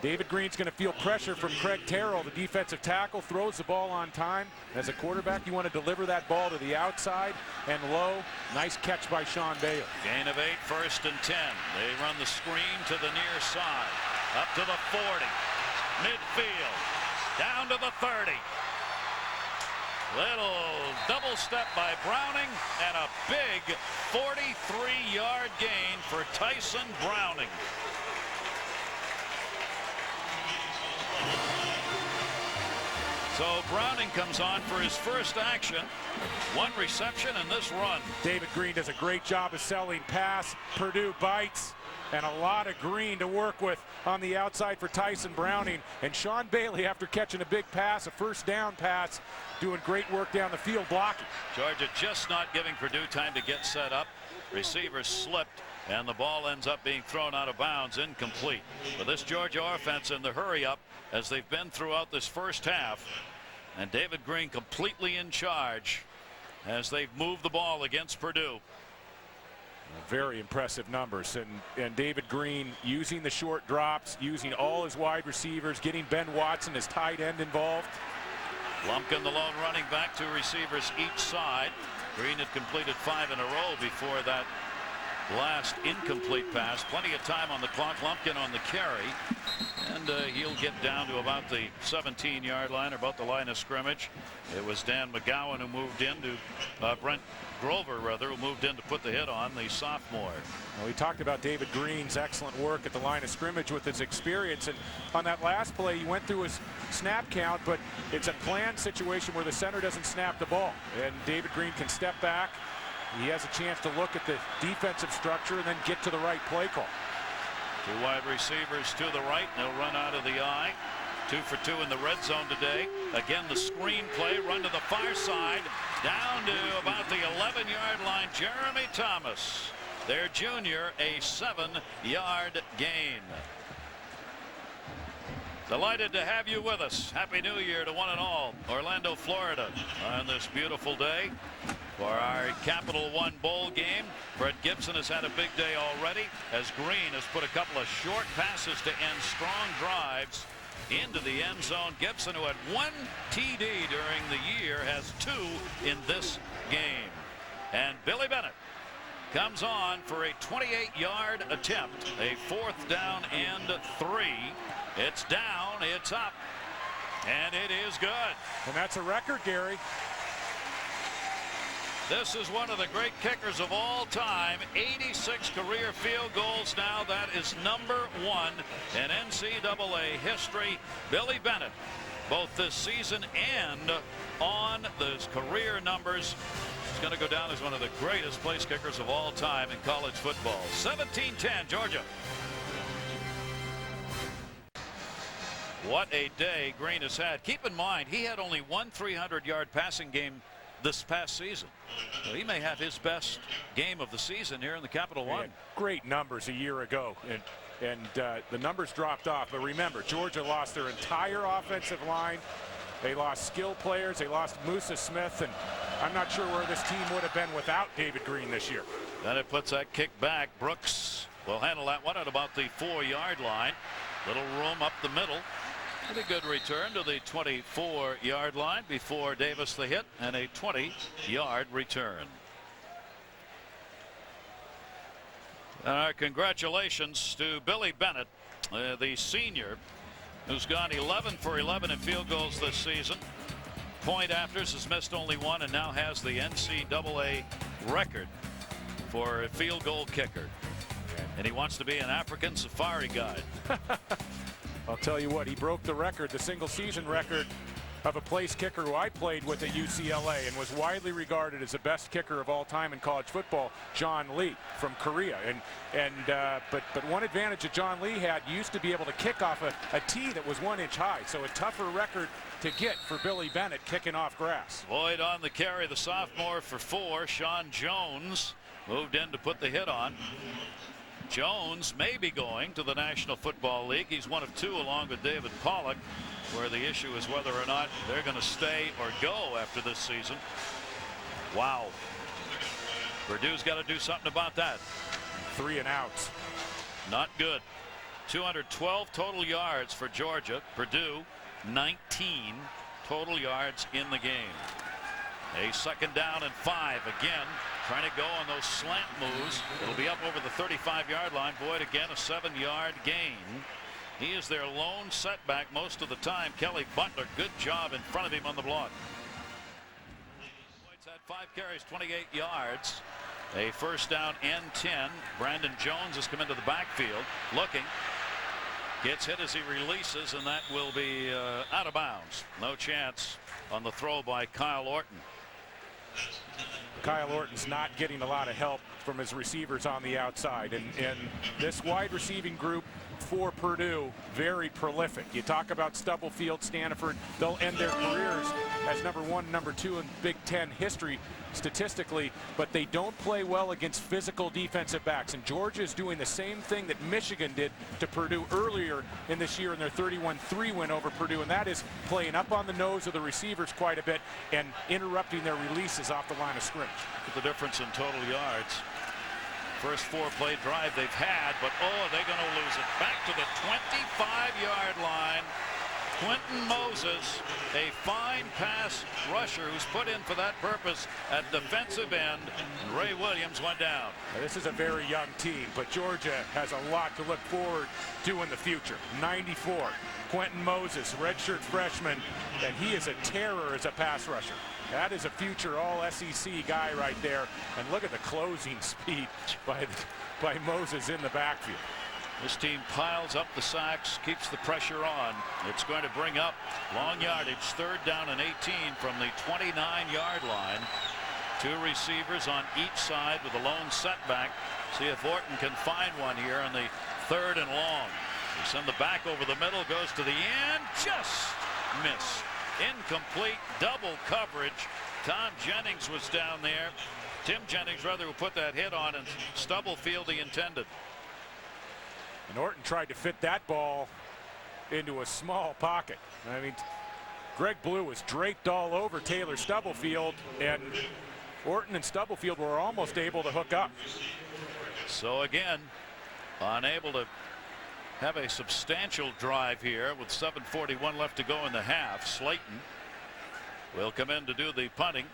David Green's going to feel pressure from Craig Terrell, the defensive tackle, throws the ball on time. As a quarterback, you want to deliver that ball to the outside and low. Nice catch by Sean Bailey. Gain of 8, 1st and 10. They run the screen to the near side. Up to the 40. Midfield. Down to the 30. Little double step by Browning and a big 43-yard gain for Tyson Browning. So Browning comes on for his first action. 1 reception in this run. David Green does a great job of selling pass. Purdue bites, and a lot of Green to work with on the outside for Tyson Browning. And Sean Bailey, after catching a big pass, a 1st down pass, doing great work down the field blocking. Georgia just not giving Purdue time to get set up. Receivers slipped, and the ball ends up being thrown out of bounds, incomplete. But this Georgia offense in the hurry-up, as they've been throughout this first half, and David Green completely in charge as they've moved the ball against Purdue. Very impressive numbers, and David Green using the short drops, using all his wide receivers, getting Ben Watson, his tight end, involved. Lumpkin, the lone running back, 2 receivers each side. Green had completed 5 in a row before that last incomplete pass. Plenty of time on the clock. Lumpkin on the carry. And he'll get down to about the 17-yard line, or about the line of scrimmage. It was Dan McGowan who moved in to Brent Grover, rather, who moved in to put the hit on, the sophomore. Well, we talked about David Green's excellent work at the line of scrimmage with his experience. And on that last play, he went through his snap count, but it's a planned situation where the center doesn't snap the ball. And David Green can step back. He has a chance to look at the defensive structure and then get to the right play call. Two wide receivers to the right. They'll run out of the eye. 2 for 2 in the red zone today. Again, the screen play, run to the far side, down to about the 11-yard line. Jeremy Thomas, their junior, a 7-yard gain. Delighted to have you with us. Happy New Year to one and all. Orlando, Florida, on this beautiful day for our Capital One Bowl game. Brett Gibson has had a big day already, as Green has put a couple of short passes to end strong drives into the end zone. Gibson, who had 1 TD during the year, has 2 in this game. And Billy Bennett comes on for a 28-yard attempt, a 4th down and 3. It's down, it's up, and it is good. And that's a record, Gary. This is one of the great kickers of all time. 86 career field goals now. That is number 1 in NCAA history. Billy Bennett, both this season and on those career numbers, is going to go down as one of the greatest place kickers of all time in college football. 17-10, Georgia. What a day Green has had. Keep in mind, he had only 1 300-yard passing game this past season. So he may have his best game of the season here in the Capital One. Great numbers a year ago, and the numbers dropped off. But remember, Georgia lost their entire offensive line. They lost skill players. They lost Musa Smith, and I'm not sure where this team would have been without David Green this year. Then it puts that kick back. Brooks will handle that one at about the 4-yard line. Little room up the middle. And a good return to the 24-yard line before Davis the hit, and a 20-yard return. Our congratulations to Billy Bennett, the senior, who's gone 11 for 11 in field goals this season. Point afters, has missed only 1, and now has the NCAA record for a field goal kicker. And he wants to be an African safari guide. I'll tell you what, he broke the record, the single season record of a place kicker who I played with at UCLA and was widely regarded as the best kicker of all time in college football, John Lee from Korea. But one advantage that John Lee had, used to be able to kick off a tee that was 1 inch high. So a tougher record to get for Billy Bennett kicking off grass. Boyd on the carry, the sophomore for 4. Sean Jones moved in to put the hit on. Jones may be going to the National Football League. He's one of 2 along with David Pollock, where the issue is whether or not they're going to stay or go after this season. Wow. Purdue's got to do something about that. 3 and outs. Not good. 212 total yards for Georgia. Purdue 19 total yards in the game. A 2nd down and 5 again. Trying to go on those slant moves. It'll be up over the 35-yard line. Boyd again, a 7-yard gain. He is their lone setback most of the time. Kelly Butler, good job in front of him on the block. Boyd's had 5 carries, 28 yards. A 1st down and 10. Brandon Jones has come into the backfield looking. Gets hit as he releases, and that will be out of bounds. No chance on the throw by Kyle Orton. Kyle Orton's not getting a lot of help from his receivers on the outside, and this wide receiving group for Purdue, very prolific. You talk about Stubblefield, Stanford, they'll end their careers as number 1, number 2 in Big Ten history statistically, but they don't play well against physical defensive backs. And Georgia is doing the same thing that Michigan did to Purdue earlier in this year in their 31-3 win over Purdue, and that is playing up on the nose of the receivers quite a bit and interrupting their releases off the line of scrimmage. Look at the difference in total yards. First 4-play drive they've had, but oh, they're going to lose it. Back to the 25-yard line. Quentin Moses, a fine pass rusher who's put in for that purpose at defensive end. And Ray Williams went down. Now, this is a very young team, but Georgia has a lot to look forward to in the future. 94, Quentin Moses, redshirt freshman, and he is a terror as a pass rusher. That is a future all-SEC guy right there. And look at the closing speed by Moses in the backfield. This team piles up the sacks, keeps the pressure on. It's going to bring up long yardage, 3rd down and 18 from the 29-yard line. 2 receivers on each side with a lone setback. See if Orton can find one here on the 3rd and long. They send the back over the middle, goes to the end, just missed. Incomplete, double coverage. Tom Jennings was down there. Tim Jennings, rather, who put that hit on, and Stubblefield he intended. And Orton tried to fit that ball into a small pocket. I mean, Greg Blue was draped all over Taylor Stubblefield, and Orton and Stubblefield were almost able to hook up. So again, unable to have a substantial drive here with 7:41 left to go in the half. Slayton will come in to do the punting.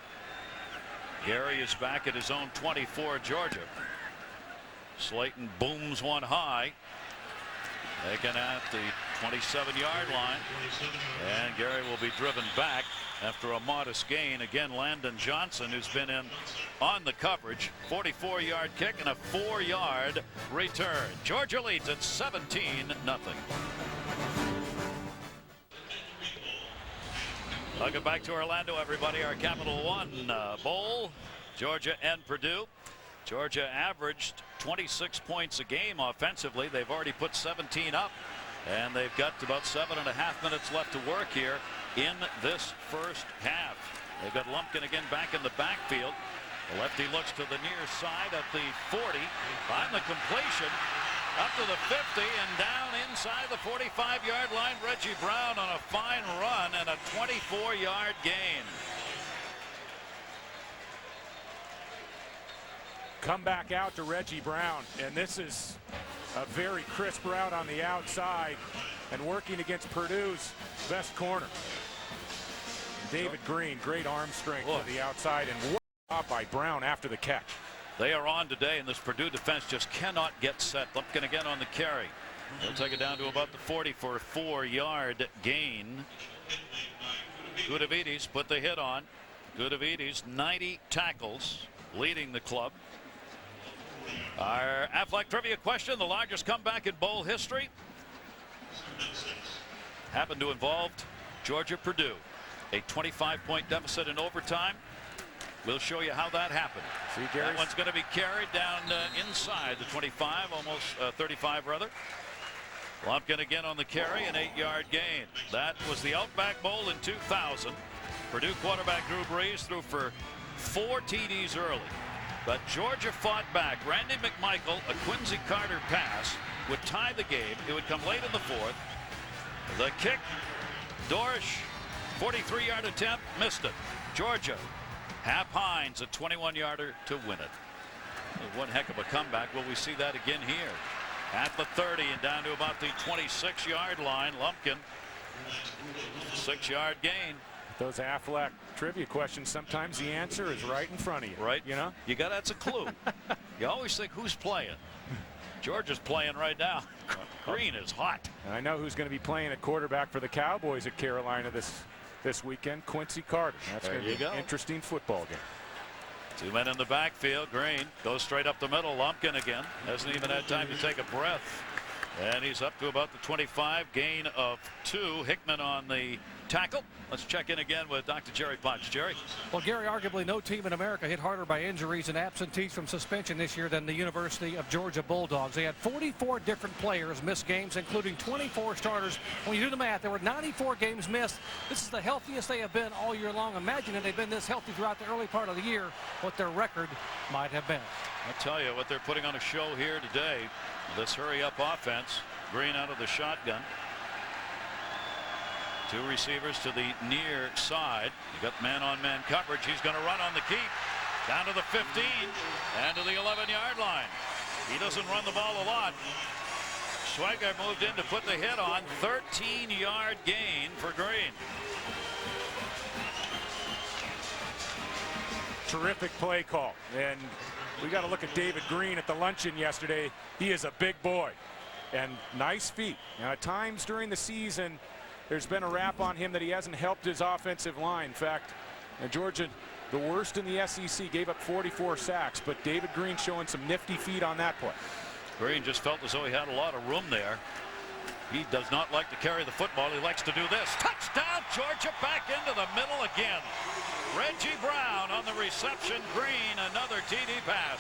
Gary is back at his own 24, Georgia. Slayton booms one high. Taken at the 27-yard line. And Gary will be driven back after a modest gain. Again, Landon Johnson, who's been in on the coverage. 44-yard kick and a 4-yard return. Georgia leads at 17-0. Welcome back to Orlando, everybody. Our Capital One Bowl. Georgia and Purdue. Georgia averaged 26 points a game offensively. They've already put 17 up, and they've got about 7.5 minutes left to work here in this first half. They've got Lumpkin again back in the backfield. The lefty looks to the near side at the 40. On the completion, up to the 50 and down inside the 45-yard line. Reggie Brown on a fine run and a 24-yard gain. Come back out to Reggie Brown, and this is a very crisp route on the outside and working against Purdue's best corner. David Green, great arm strength to the outside, and what a job by Brown after the catch. They are on today, and this Purdue defense just cannot get set. Lumpkin again on the carry. They'll take it down to about the 40 for a 4-yard gain. Gudavides put the hit on. Gudavides, 90 tackles, leading the club. Our Aflac trivia question: the largest comeback in bowl history happened to involve Georgia-Purdue. A 25-point deficit in overtime. We'll show you how that happened. See, that one's going to be carried down inside the 25, almost 35 rather. Lumpkin again on the carry, an 8-yard gain. That was the Outback Bowl in 2000. Purdue quarterback Drew Brees threw for 4 TDs early. But Georgia fought back. Randy McMichael, a Quincy Carter pass, would tie the game. It would come late in the 4th. The kick, Dorsch, 43-yard attempt, missed it. Georgia, Hap Hines, a 21-yarder to win it. One heck of a comeback. Will we see that again here? At the 30 and down to about the 26-yard line. Lumpkin, 6-yard gain. Those Aflac trivia questions, sometimes the answer is right in front of you. Right. You know? You got, that's a clue. You always think, who's playing? Georgia's playing right now. Green is hot. And I know who's going to be playing at quarterback for the Cowboys at Carolina this weekend, Quincy Carter. That's going to be an interesting football game. 2 men in the backfield. Green goes straight up the middle. Lumpkin again. Hasn't even had time to take a breath. And he's up to about the 25. Gain of 2. Hickman on the tackle. Let's check in again with Dr. Jerry Potts. Jerry. Well, Gary, arguably no team in America hit harder by injuries and absentees from suspension this year than the University of Georgia Bulldogs. They had 44 different players miss games, including 24 starters. When you do the math, there were 94 games missed. This is the healthiest they have been all year long. Imagine if they've been this healthy throughout the early part of the year, what their record might have been. I'll tell you what they're putting on a show here today. This hurry-up offense. Green out of the shotgun. 2 receivers to the near side. You got man-on-man coverage. He's going to run on the keep. Down to the 15 and to the 11-yard line. He doesn't run the ball a lot. Schweiger moved in to put the hit on. 13-yard gain for Green. Terrific play call. And we got to look at David Green at the luncheon yesterday. He is a big boy and nice feet. Now, at times during the season, there's been a rap on him that he hasn't helped his offensive line. In fact, Georgia, the worst in the SEC, gave up 44 sacks, but David Green showing some nifty feet on that play. Green just felt as though he had a lot of room there. He does not like to carry the football. He likes to do this. Touchdown, Georgia, back into the middle again. Reggie Brown on the reception. Green, another TD pass.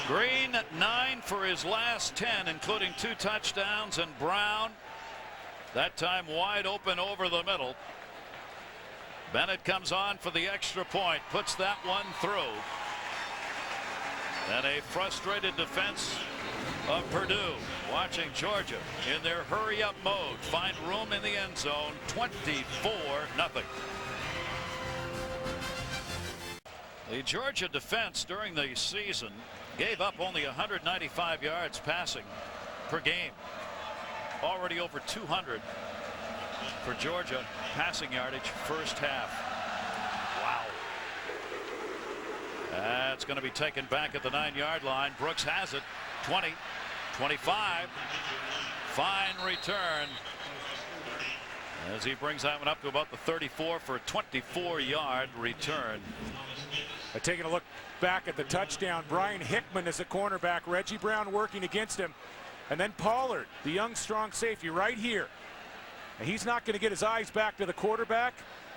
Green 9 for his last 10, including 2 touchdowns, and Brown that time wide open over the middle. Bennett comes on for the extra point, puts that one through. And a frustrated defense of Purdue, watching Georgia in their hurry up mode find room in the end zone. 24-0. The Georgia defense during the season gave up only 195 yards passing per game. Already over 200 for Georgia passing yardage first half. Wow. That's going to be taken back at the 9-yard line. Brooks has it. 20, 25. Fine return as he brings that one up to about the 34 for a 24-yard return. Taking a look back at the touchdown, Brian Hickman is a cornerback. Reggie Brown working against him. And then Pollard, the young, strong safety, right here. And he's not going to get his eyes back to the quarterback,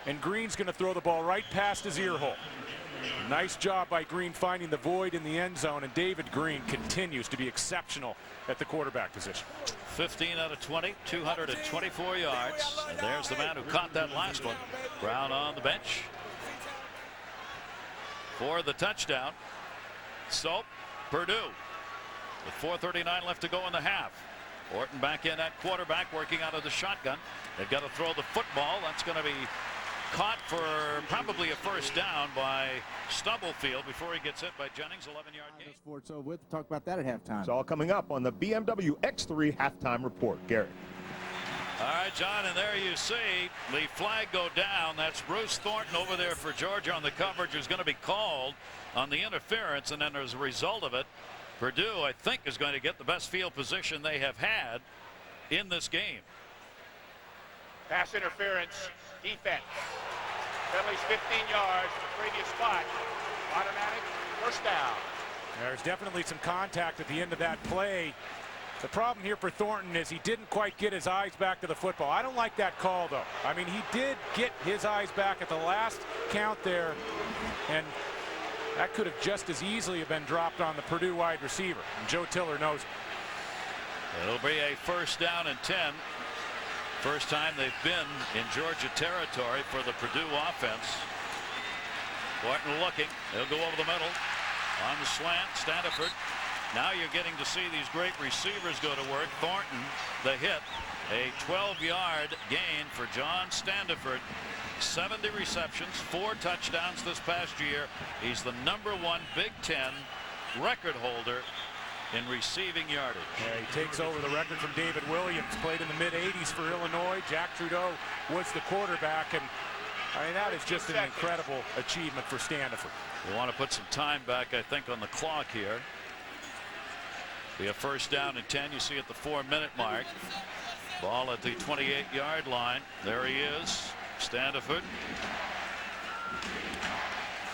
and Green's going to throw the ball right past his ear hole. Nice job by Green finding the void in the end zone, and David Green continues to be exceptional at the quarterback position. 15 out of 20, 224 yards. And there's the man who caught that last one. Brown on the bench for the touchdown. So Purdue with 4:39 left to go in the half. Orton back in at quarterback, working out of the shotgun. They've got to throw the football. That's going to be caught for probably a first down by Stubblefield before he gets hit by Jennings. 11-yard gain. Sports over with. Talk about that at halftime. It's all coming up on the BMW X3 halftime report. Gary. All right, John, and there you see the flag go down. That's Bruce Thornton over there for Georgia on the coverage, who's going to be called on the interference, and then as a result of it, Purdue, I think, is going to get the best field position they have had in this game. Pass interference, defense. Penalties 15 yards from the previous spot. Automatic first down. There's definitely some contact at the end of that play. The problem here for Thornton is he didn't quite get his eyes back to the football. I don't like that call, though. I mean, he did get his eyes back at the last count there, and that could have just as easily have been dropped on the Purdue wide receiver. And Joe Tiller knows it. It'll be a first down and 10. First time they've been in Georgia territory for the Purdue offense. Thornton looking. He'll go over the middle. On the slant, Standiford. Now you're getting to see these great receivers go to work. Thornton, the hit. A 12-yard gain for John Standiford. 70 receptions, 4 touchdowns this past year. He's the #1 Big Ten record holder in receiving yardage. Yeah, he takes over the record from David Williams. Played in the mid-'80s for Illinois. Jack Trudeau was the quarterback, and I mean, that is just an incredible achievement for Standiford. We want to put some time back, I think, on the clock here. Be a first down and 10. You see at the 4-minute mark. Ball at the 28-yard line. There he is. Standiford.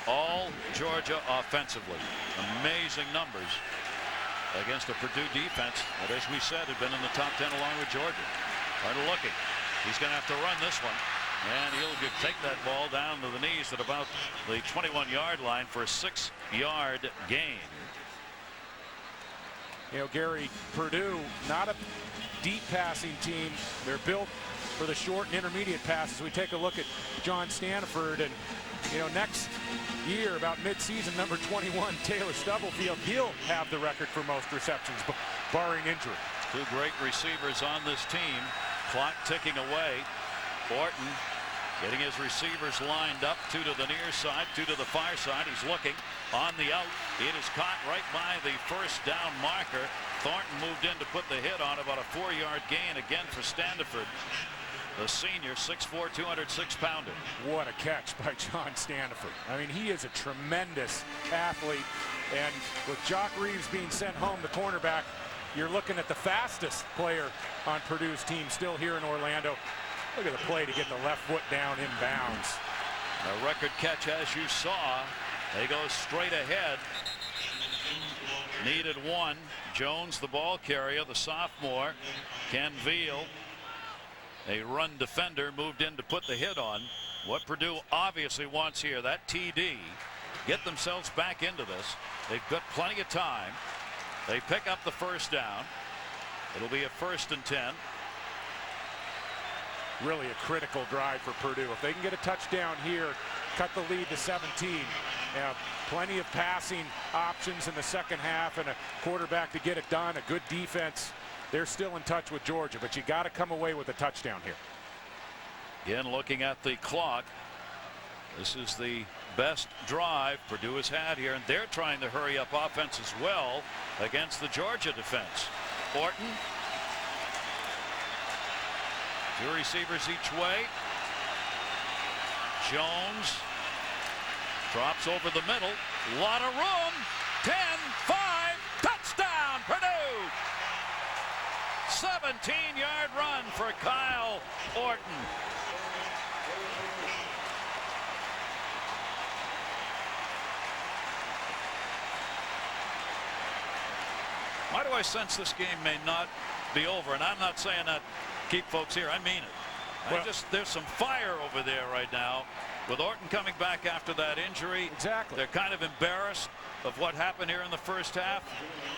All Georgia offensively. Amazing numbers against a Purdue defense that, as we said, had been in the top 10 along with Georgia. Carter looking. He's going to have to run this one. And he'll take that ball down to the knees at about the 21-yard line for a 6-yard gain. You know, Gary, Purdue, not a deep passing team. They're built for the short and intermediate passes. We take a look at John Standiford, and, you know, next year, about mid-season, number 21, Taylor Stubblefield, he'll have the record for most receptions. barring injury. Two great receivers on this team. Clock ticking away. Orton getting his receivers lined up, two to the near side, two to the far side. He's looking on the out. It is caught right by the first down marker. Thornton moved in to put the hit on, about a 4-yard gain again for Standiford. The senior, 6'4", 206-pounder. What a catch by John Standiford. I mean, he is a tremendous athlete. And with Jock Reeves being sent home, the cornerback, you're looking at the fastest player on Purdue's team still here in Orlando. Look at the play to get the left foot down in bounds. A record catch, as you saw. They go straight ahead. Needed one. Jones, the ball carrier, the sophomore. Ken Veal, a run defender, moved in to put the hit on. What Purdue obviously wants here, that TD, get themselves back into this. They've got plenty of time. They pick up the first down. It'll be a 1st and 10. Really a critical drive for Purdue. If they can get a touchdown here, cut the lead to 17. Plenty of passing options in the second half and a quarterback to get it done, a good defense. They're still in touch with Georgia, but you got to come away with a touchdown here. Again, looking at the clock, this is the best drive Purdue has had here, and they're trying to hurry up offense as well against the Georgia defense. Orton, two receivers each way. Jones drops over the middle. Lot of room. 10-5. Touchdown, Purdue. 17-yard run for Kyle Orton. Why do I sense this game may not be over? And I'm not saying that keep folks here. I mean it. Well, there's some fire over there right now with Orton coming back after that injury. Exactly. They're kind of embarrassed of what happened here in the first half,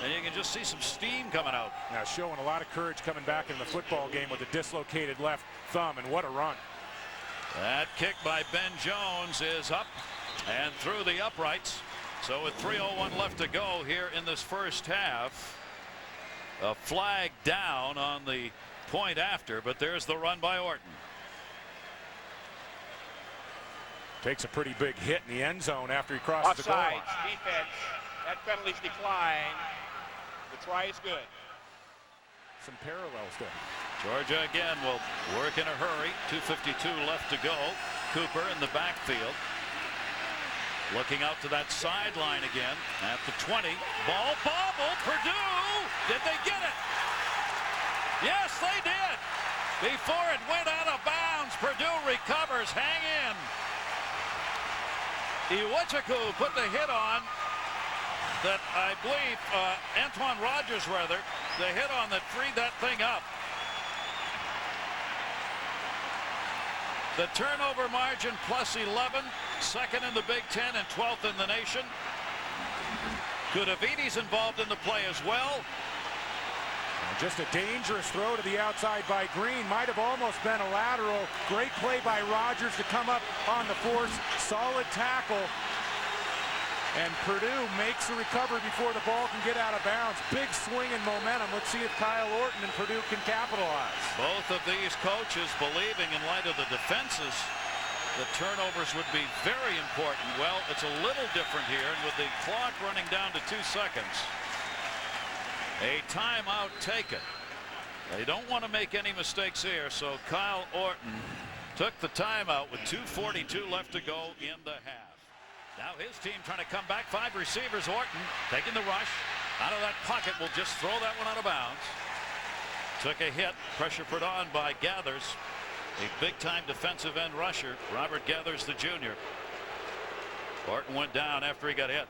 and you can just see some steam coming out. Now showing a lot of courage coming back in the football game with a dislocated left thumb, and what a run. That kick by Ben Jones is up and through the uprights. So with 3:01 left to go here in this first half, a flag down on the point after, but there's the run by Orton. Takes a pretty big hit in the end zone after he crosses the goal line. Offsides, defense. That penalty's declined. The try is good. Some parallels there. Georgia again will work in a hurry. 2:52 left to go. Cooper in the backfield. Looking out to that sideline again at the 20. Ball bobbled. Purdue. Did they get it? Yes, they did. Before it went out of bounds, Purdue recovers. Hang in. Iwachuku put the hit on that, I believe, Antoine Rogers, rather, the hit on that freed that thing up. The turnover margin plus 11, second in the Big Ten and 12th in the nation. Kudavides involved in the play as well. Just a dangerous throw to the outside by Green. Might have almost been a lateral. Great play by Rogers to come up on the force. Solid tackle. And Purdue makes the recovery before the ball can get out of bounds. Big swing and momentum. Let's see if Kyle Orton and Purdue can capitalize. Both of these coaches believing, in light of the defenses, the turnovers would be very important. Well, it's a little different here, and with the clock running down to 2 seconds, a timeout taken. They don't want to make any mistakes here, so Kyle Orton took the timeout with 2:42 left to go in the half. Now his team trying to come back. 5 receivers. Orton taking the rush out of that pocket. Will just throw that one out of bounds. Took a hit. Pressure put on by Gathers, a big-time defensive end rusher, Robert Gathers, the junior. Orton went down after he got hit.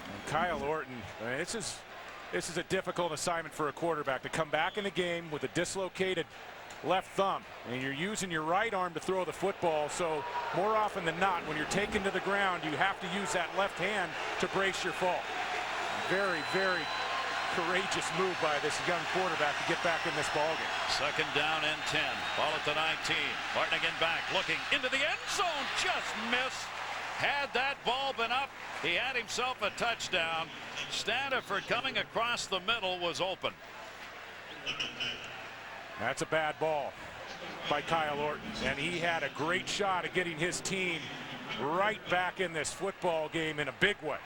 And Kyle Orton, this is a difficult assignment for a quarterback, to come back in the game with a dislocated left thumb, and you're using your right arm to throw the football. So more often than not, when you're taken to the ground, you have to use that left hand to brace your fall. Very, very courageous move by this young quarterback to get back in this ballgame. Second down and 10. Ball at the 19. Orton again back, looking into the end zone. Just missed. Had that ball been up, he had himself a touchdown. Standiford coming across the middle was open. That's a bad ball by Kyle Orton, and he had a great shot at getting his team right back in this football game in a big way.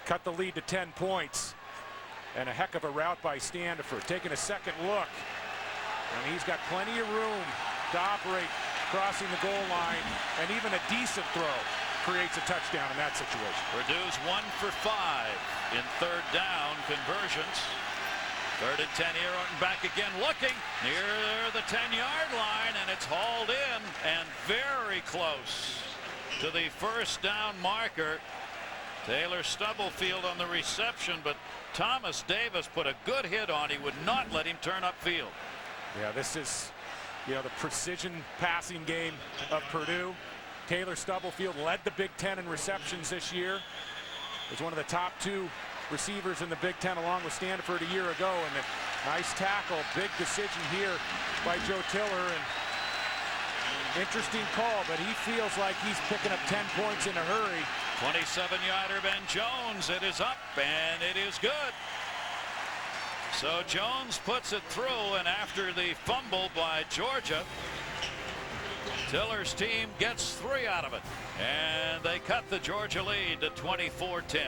Cut the lead to 10 points, and a heck of a route by Standiford. Taking a second look, and he's got plenty of room to operate crossing the goal line, and even a decent throw creates a touchdown in that situation. Purdue's 1 for 5 in third down conversions. 3rd and 10 here. Orton back again, looking near the 10-yard line, and it's hauled in and very close to the first down marker. Taylor Stubblefield on the reception, but Thomas Davis put a good hit on. He would not let him turn upfield. Yeah, this is, the precision passing game of Purdue. Taylor Stubblefield led the Big Ten in receptions this year. Was one of the top 2 receivers in the Big Ten along with Standiford a year ago, and a nice tackle, big decision here by Joe Tiller, and interesting call, but he feels like he's picking up 10 points in a hurry. 27-yarder Ben Jones, it is up and it is good. So Jones puts it through, and after the fumble by Georgia, Tiller's team gets 3 out of it, and they cut the Georgia lead to 24-10.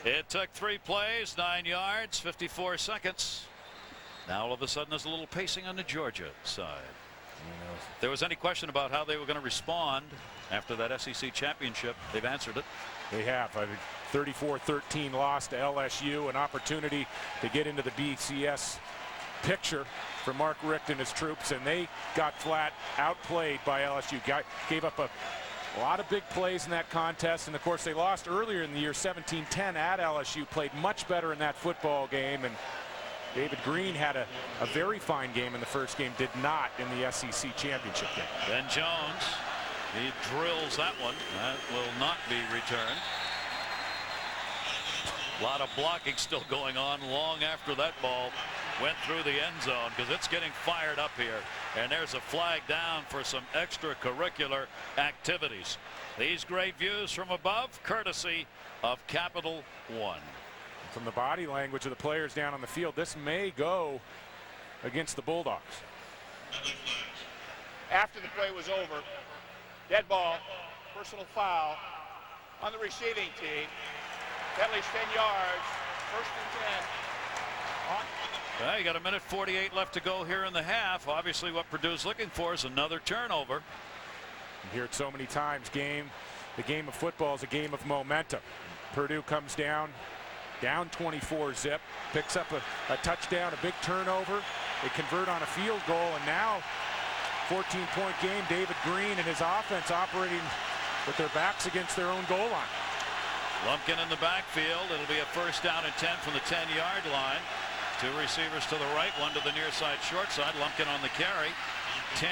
It took 3 plays, 9 yards, 54 seconds. Now all of a sudden there's a little pacing on the Georgia side. If there was any question about how they were going to respond after that SEC championship, they've answered it. They have. I mean, 34-13 loss to LSU, an opportunity to get into the BCS picture for Mark Richt and his troops, and they got flat outplayed by LSU. Gave up a lot of big plays in that contest, and of course they lost earlier in the year 17-10 at LSU. Played much better in that football game, and David Green had a very fine game in the first game, did not in the SEC championship game. Ben Jones, he drills that one. That will not be returned. A lot of blocking still going on long after that ball went through the end zone, because it's getting fired up here, and there's a flag down for some extracurricular activities. These great views from above, courtesy of Capital One. From the body language of the players down on the field, this may go against the Bulldogs. After the play was over, dead ball, personal foul on the receiving team. Penalty's 10 yards, 1st and 10. Well, you got 1:48 left to go here in the half. Obviously what Purdue's looking for is another turnover. You hear it so many times, the game of football is a game of momentum. Purdue comes down 24 zip, picks up a touchdown, a big turnover. They convert on a field goal, and now 14-point game. David Green and his offense operating with their backs against their own goal line. Lumpkin in the backfield. It'll be a 1st down and 10 from the 10-yard line. 2 receivers to the right, 1 to the near side, short side. Lumpkin on the carry. 10,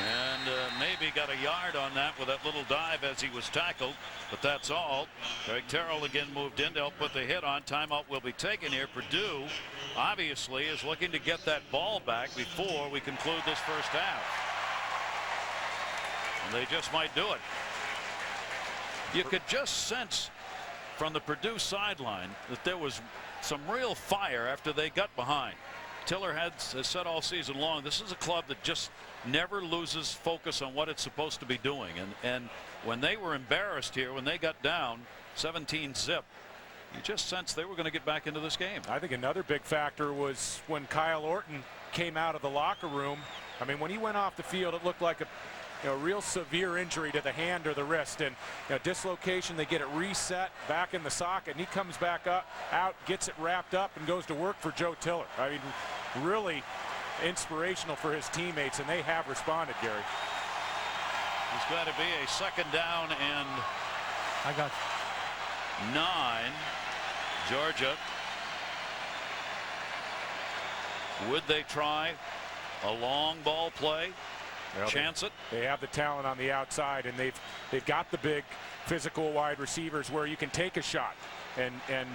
and maybe got a yard on that with that little dive as he was tackled, but that's all. Greg Terrell again moved in to help put the hit on. Timeout will be taken here. Purdue obviously is looking to get that ball back before we conclude this first half, and they just might do it. You could just sense from the Purdue sideline that there was some real fire after they got behind. Tiller has said all season long, this is a club that just never loses focus on what it's supposed to be doing. And when they were embarrassed here, when they got down 17 zip, you just sensed they were going to get back into this game. I think another big factor was when Kyle Orton came out of the locker room. I mean, when he went off the field, it looked like a real severe injury to the hand or the wrist, and dislocation. They get it reset back in the socket, and he comes back out, gets it wrapped up, and goes to work for Joe Tiller. I mean, really inspirational for his teammates, and they have responded, Gary. It's got to be a 2nd down and I got 9. Georgia. Would they try a long ball play? Well, chance it? They have the talent on the outside, and they've got the big physical wide receivers where you can take a shot and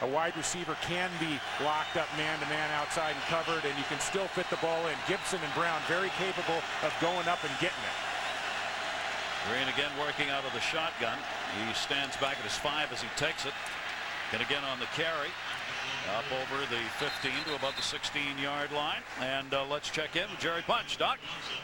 a wide receiver can be locked up man-to-man outside and covered, and you can still fit the ball in. Gibson and Brown very capable of going up and getting it. Green again working out of the shotgun. He stands back at his 5 as he takes it. And again on the carry. Up over the 15 to about the 16-yard line. And let's check in with Jerry Punch. Doc?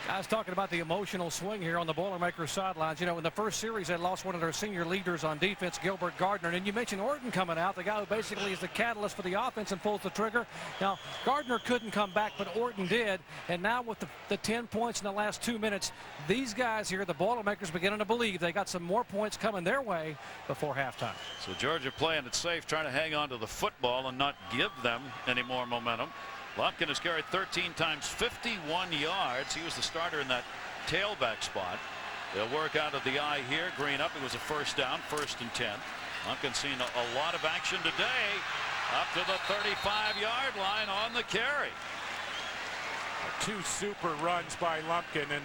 I was talking about the emotional swing here on the Boilermakers sidelines. You know, in the first series, they lost one of their senior leaders on defense, Gilbert Gardner. And you mentioned Orton coming out, the guy who basically is the catalyst for the offense and pulls the trigger. Now, Gardner couldn't come back, but Orton did. And now with the 10 points in the last 2 minutes, these guys here, the Boilermakers, beginning to believe they got some more points coming their way before halftime. So Georgia playing it safe, trying to hang on to the football and not give them any more momentum. Lumpkin has carried 13 times, 51 yards. He was the starter in that tailback spot. They'll work out of the eye here. Green up. It was a first down, 1st and 10. Lumpkin's seen a lot of action today. Up to the 35-yard line on the carry. 2 super runs by Lumpkin, and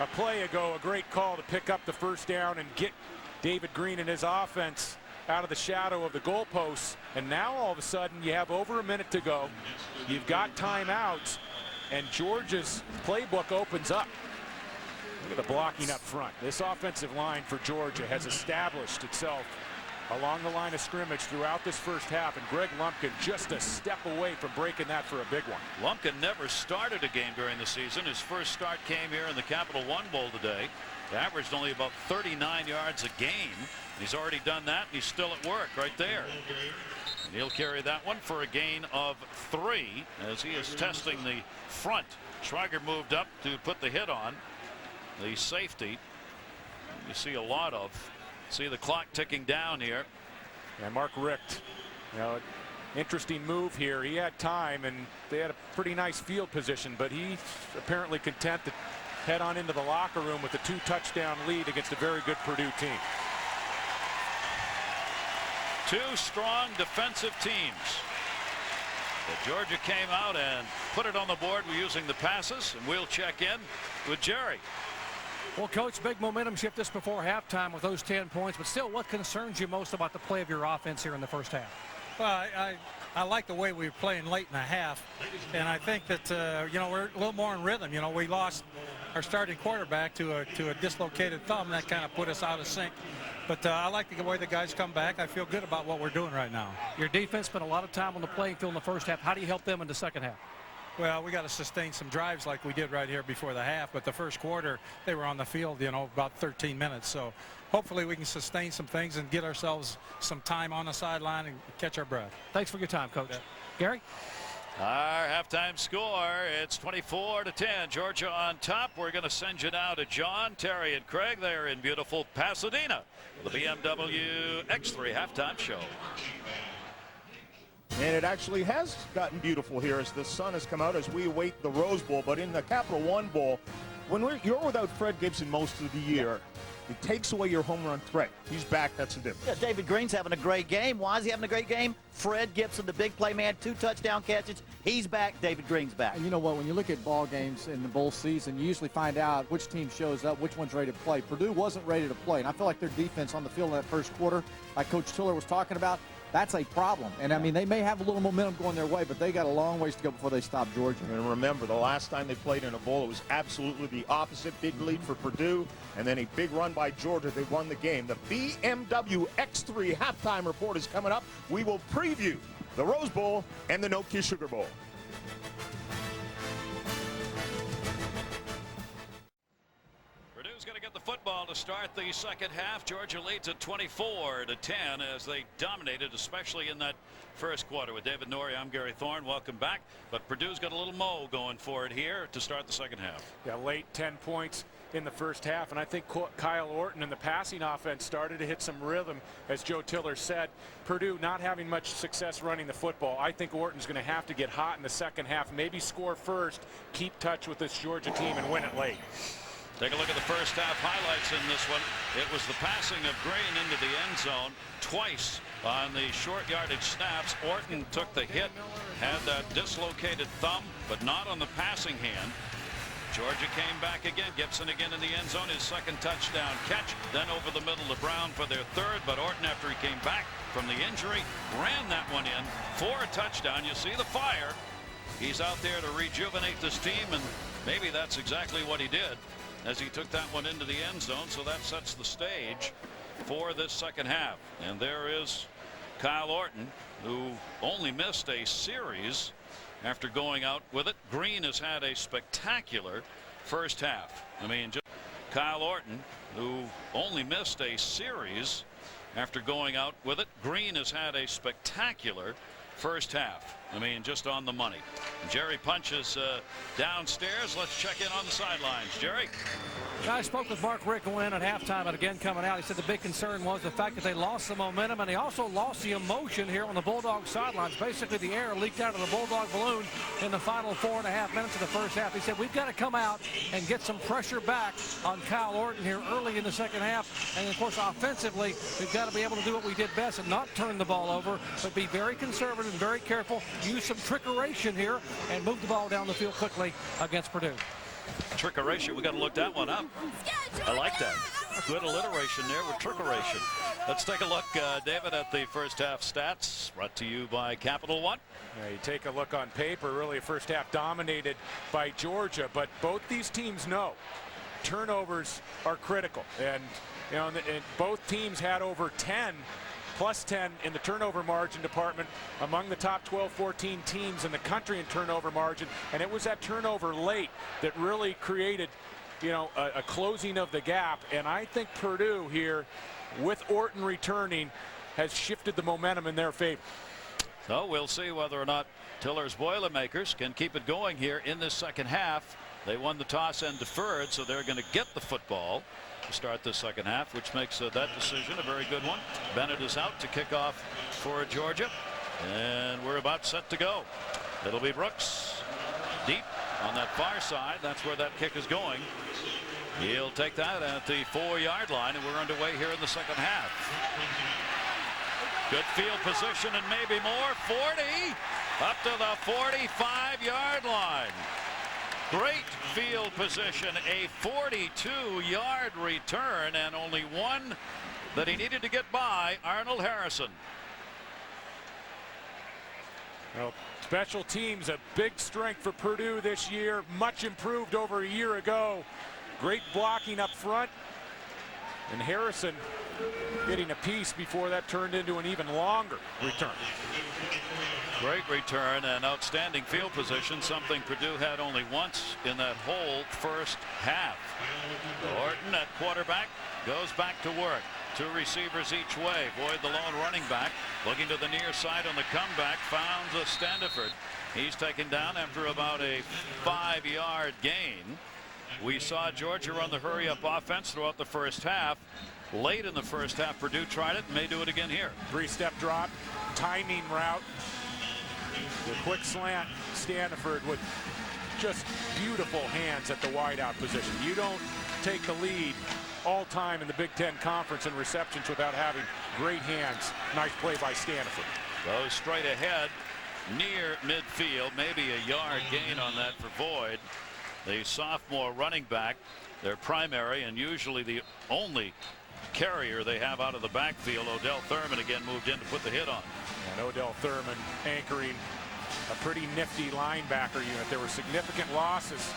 a play ago, a great call to pick up the first down and get David Green and his offense out of the shadow of the goalposts. And now all of a sudden you have over a minute to go. You've got timeouts, and Georgia's playbook opens up. Look at the blocking up front. This offensive line for Georgia has established itself along the line of scrimmage throughout this first half, and Greg Lumpkin just a step away from breaking that for a big one. Lumpkin never started a game during the season. His first start came here in the Capital One Bowl today. He averaged only about 39 yards a game. He's already done that, and he's still at work right there. And he'll carry that one for a gain of 3 as he is testing the front. Schreiger moved up to put the hit on the safety. You see a lot of. See the clock ticking down here. And Mark Richt, you know, interesting move here. He had time, and they had a pretty nice field position, but he's apparently content to head on into the locker room with a 2-touchdown lead against a very good Purdue team. 2 strong defensive teams. But Georgia came out and put it on the board using the passes, and we'll check in with Jerry. Well, Coach, big momentum shift this before halftime with those 10 points, but still, what concerns you most about the play of your offense here in the first half? Well, I like the way we were playing late in the half, and I think that you know, we're a little more in rhythm. You know, we lost our starting quarterback to a dislocated thumb. That kind of put us out of sync. But I like the way the guys come back. I feel good about what we're doing right now. Your defense spent a lot of time on the playing field in the first half. How do you help them in the second half? Well, we got to sustain some drives like we did right here before the half, but the first quarter they were on the field, you know, about 13 minutes. So hopefully we can sustain some things and get ourselves some time on the sideline and catch our breath. Thanks for your time, Coach. Yeah. Gary? Our halftime score, it's 24-10. Georgia on top. We're going to send you now to John, Terry, and Craig. They're in beautiful Pasadena. The BMW X3 halftime show. And it actually has gotten beautiful here as the sun has come out as we await the Rose Bowl. But in the Capital One Bowl, when you're without Fred Gibson most of the year, it takes away your home run threat. He's back. That's the difference. Yeah, David Green's having a great game. Why is he having a great game? Fred Gibson, the big play man, 2 touchdown catches. He's back. David Green's back. And you know what? When you look at ball games in the bowl season, you usually find out which team shows up, which one's ready to play. Purdue wasn't ready to play, and I feel like their defense on the field in that first quarter, like Coach Tiller was talking about, that's a problem. And, I mean, they may have a little momentum going their way, but they got a long ways to go before they stop Georgia. And remember, the last time they played in a bowl, it was absolutely the opposite. Big lead for Purdue, and then a big run by Georgia. They won the game. The BMW X3 halftime report is coming up. We will preview the Rose Bowl and the No-Kiss Sugar Bowl. Purdue's going to get the football to start the second half. Georgia leads at 24-10 as they dominated, especially in that first quarter. With David Norrie, I'm Gary Thorne. Welcome back. But Purdue's got a little mo going for it here to start the second half. Yeah, late 10 points in the first half, and I think Kyle Orton and the passing offense started to hit some rhythm, as Joe Tiller said. Purdue not having much success running the football. I think Orton's going to have to get hot in the second half, maybe score first, keep touch with this Georgia team, and win it late. Take a look at the first half highlights in this one. It was the passing of Green into the end zone twice on the short yardage snaps. Orton took the hit, had that dislocated thumb, but not on the passing hand. Georgia came back again. Gibson again in the end zone. His second touchdown catch. Then over the middle to Brown for their third. But Orton, after he came back from the injury, ran that one in for a touchdown. You see the fire. He's out there to rejuvenate this team, and maybe that's exactly what he did as he took that one into the end zone. So that sets the stage for this second half. And there is Kyle Orton, who only missed a series after going out with it. Green has had a spectacular first half. I mean, just Kyle Orton, who only missed a series after going out with it. Green has had a spectacular first half. I mean, just on the money. Jerry punches downstairs. Let's check in on the sidelines. Jerry. I spoke with Mark Rick going in at halftime, and again coming out, he said the big concern was the fact that they lost the momentum, and he also lost the emotion here on the Bulldog sidelines. Basically, the air leaked out of the Bulldog balloon in the final 4.5 minutes of the first half. He said we've got to come out and get some pressure back on Kyle Orton here early in the second half, and of course offensively we've got to be able to do what we did best and not turn the ball over, but be very conservative and very careful, use some trickeration here, and move the ball down the field quickly against Purdue. Trickeration, we got to look that one up. I like that. Good alliteration there with trickeration. Let's take a look, David, at the first half stats brought to you by Capital One. You take a look on paper, really first half dominated by Georgia, but both these teams know turnovers are critical, and you know, and both teams had over 10 plus 10 in the turnover margin department, among the top 12-14 teams in the country in turnover margin, and it was that turnover late that really created, you know, a closing of the gap. And I think Purdue here, with Orton returning, has shifted the momentum in their favor. So we'll see whether or not Tiller's Boilermakers can keep it going here in this second half. They won the toss and deferred, so they're going to get the football to start the second half, which makes that decision a very good one. Bennett is out to kick off for Georgia, and we're about set to go. It'll be Brooks deep on that far side. That's where that kick is going. He'll take that at the 4-yard line, and we're underway here in the second half. Good field position and maybe more. 40 up to the 45-yard line. Great field position, a 42-yard return, and only one that he needed to get by, Arnold Harrison. Well, special teams, a big strength for Purdue this year, much improved over a year ago. Great blocking up front, and Harrison getting a piece before that turned into an even longer return. Great return and outstanding field position, something Purdue had only once in that whole first half. Orton at quarterback goes back to work. 2 receivers each way. Boyd, the lone running back, looking to the near side on the comeback, found Standiford. He's taken down after about a 5-yard gain. We saw Georgia run the hurry-up offense throughout the first half. Late in the first half, Purdue tried it and may do it again here. 3-step drop, timing route. The quick slant, Standiford with just beautiful hands at the wideout position. You don't take the lead all time in the Big Ten Conference in receptions without having great hands. Nice play by Standiford. Goes straight ahead near midfield, maybe a yard gain on that for Boyd. The sophomore running back, their primary and usually the only carrier they have out of the backfield. Odell Thurman again moved in to put the hit on. And Odell Thurman anchoring a pretty nifty linebacker unit. There were significant losses.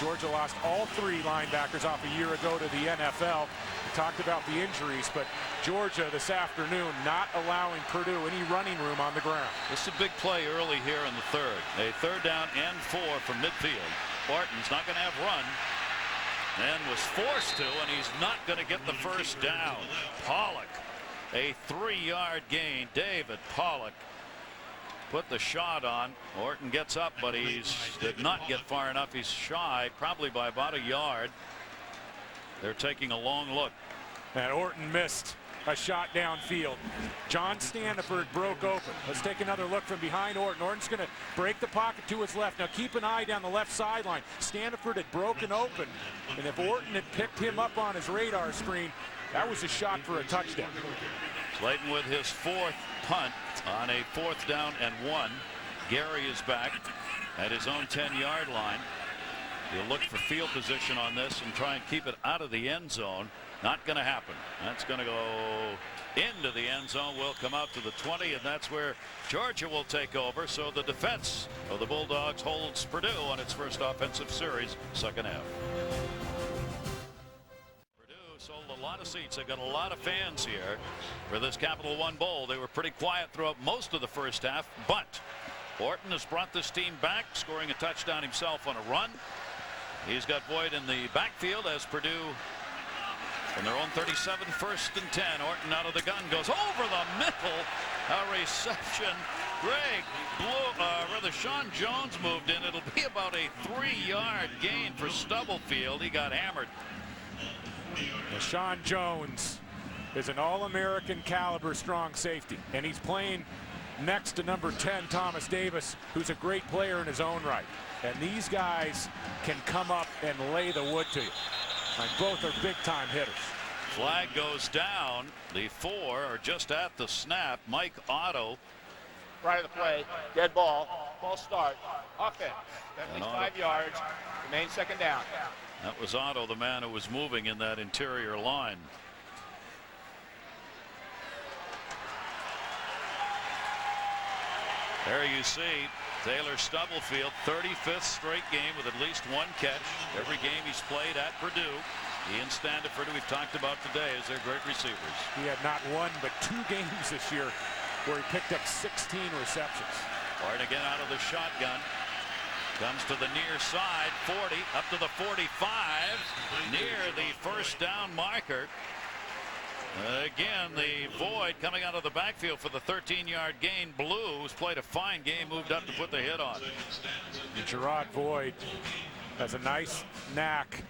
Georgia lost all 3 linebackers off a year ago to the NFL. We talked about the injuries, but Georgia this afternoon not allowing Purdue any running room on the ground. This is a big play early here in the third. A 3rd down and 4 from midfield. Barton's not going to have run, and was forced to, and he's not going to get the first down. Pollock, a 3-yard gain. David Pollock put the shot on. Orton gets up, but he did not get far enough. He's shy, probably by about a yard. They're taking a long look. And Orton missed a shot downfield. John Standiford broke open. Let's take another look from behind Orton. Orton's going to break the pocket to his left. Now keep an eye down the left sideline. Standiford had broken open, and if Orton had picked him up on his radar screen, that was a shot for a touchdown. Slayton with his 4th punt on a 4th down and 1. Gary is back at his own 10-yard line. You look for field position on this and try and keep it out of the end zone. Not going to happen. That's going to go into the end zone. Will come out to the 20, and that's where Georgia will take over. So the defense of the Bulldogs holds Purdue on its first offensive series, second half. Purdue sold a lot of seats. They've got a lot of fans here for this Capital One Bowl. They were pretty quiet throughout most of the first half, but Orton has brought this team back, scoring a touchdown himself on a run. He's got Voigt in the backfield as Purdue from their own 37, 1st and 10. Orton out of the gun, goes over the middle. A reception. Sean Jones moved in. It'll be about a 3-yard gain for Stubblefield. He got hammered. Sean Jones is an All-American caliber strong safety, and he's playing next to number 10, Thomas Davis, who's a great player in his own right. And these guys can come up and lay the wood to you. And both are big-time hitters. Flag goes down. The 4 are just at the snap. Mike Otto. Right of the play. Dead ball. Ball start. Offense. 75 yards. Remain second down. That was Otto, the man who was moving in that interior line. There you see Taylor Stubblefield, 35th straight game with at least 1 catch. Every game he's played at Purdue. Ian Standiford, who we've talked about today, is their great receivers. He had not 1 but 2 games this year where he picked up 16 receptions. Hard again out of the shotgun. Comes to the near side, 40, up to the 45, near the first down marker. Again, the Void coming out of the backfield for the 13-yard gain. Blue, who's played a fine game, moved up to put the hit on. And Gerard Void has a nice knack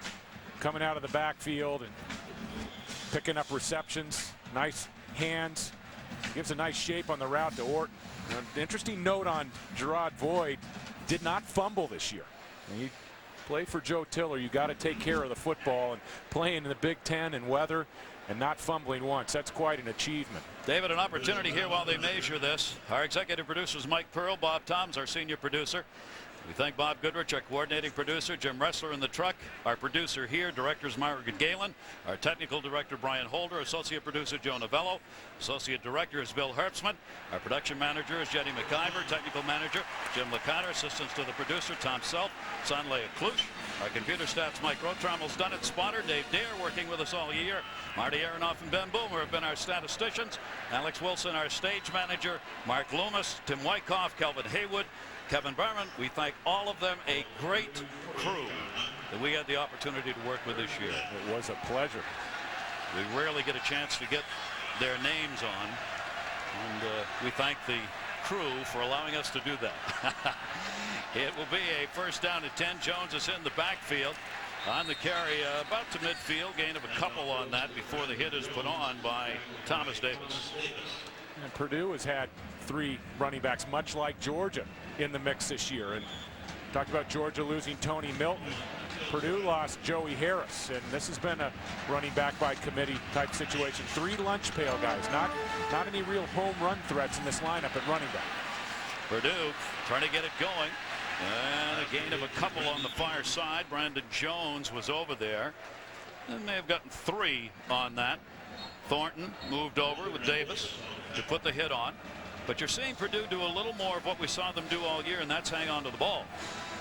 coming out of the backfield and picking up receptions. Nice hands. Gives a nice shape on the route to Orton. An interesting note on Gerard Void, did not fumble this year. He played for Joe Tiller. You got to take care of the football, and playing in the Big Ten and weather and not fumbling once. That's quite an achievement. David, an opportunity here while they measure this. Our executive producer is Mike Pearl. Bob Toms, our senior producer. We thank Bob Goodrich, our coordinating producer, Jim Ressler in the truck, our producer here, directors Margaret Galen, our technical director Brian Holder, associate producer Joe Novello, associate director is Bill Herbstman, our production manager is Jenny McIver, technical manager Jim Licata, assistants to the producer Tom Self, son Leah Klusch, our computer staff's Mike Rotrommel's done it, spotter Dave Dare working with us all year, Marty Aronoff and Ben Boomer have been our statisticians, Alex Wilson our stage manager, Mark Loomis, Tim Wyckoff, Kelvin Haywood, Kevin Berman. We thank all of them, a great crew that we had the opportunity to work with this year. It was a pleasure. We rarely get a chance to get their names on, and we thank the crew for allowing us to do that. It will be a first down at 10. Jones is in the backfield on the carry about to midfield, gain of a couple on that before the hit is put on by Thomas Davis. And Purdue has had 3 running backs, much like Georgia, in the mix this year. And talked about Georgia losing Tony Milton. Purdue lost Joey Harris, and this has been a running back by committee type situation. 3 lunch pail guys, not any real home run threats in this lineup at running back. Purdue trying to get it going, and a gain of a couple on the far side. Brandon Jones was over there, and they have gotten 3 on that. Thornton moved over with Davis to put the hit on. But you're seeing Purdue do a little more of what we saw them do all year, and that's hang on to the ball.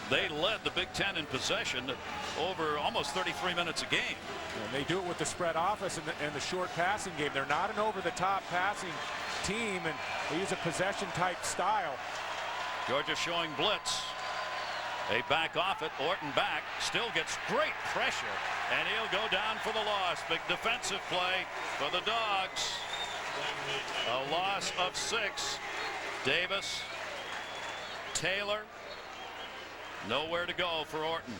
They led the Big Ten in possession over almost 33 minutes a game. And they do it with the spread offense and the short passing game. They're not an over-the-top passing team, and they use a possession-type style. Georgia showing blitz. They back off it. Orton back. Still gets great pressure, and he'll go down for the loss. Big defensive play for the Dogs. A loss of 6. Davis, Taylor, nowhere to go for Orton.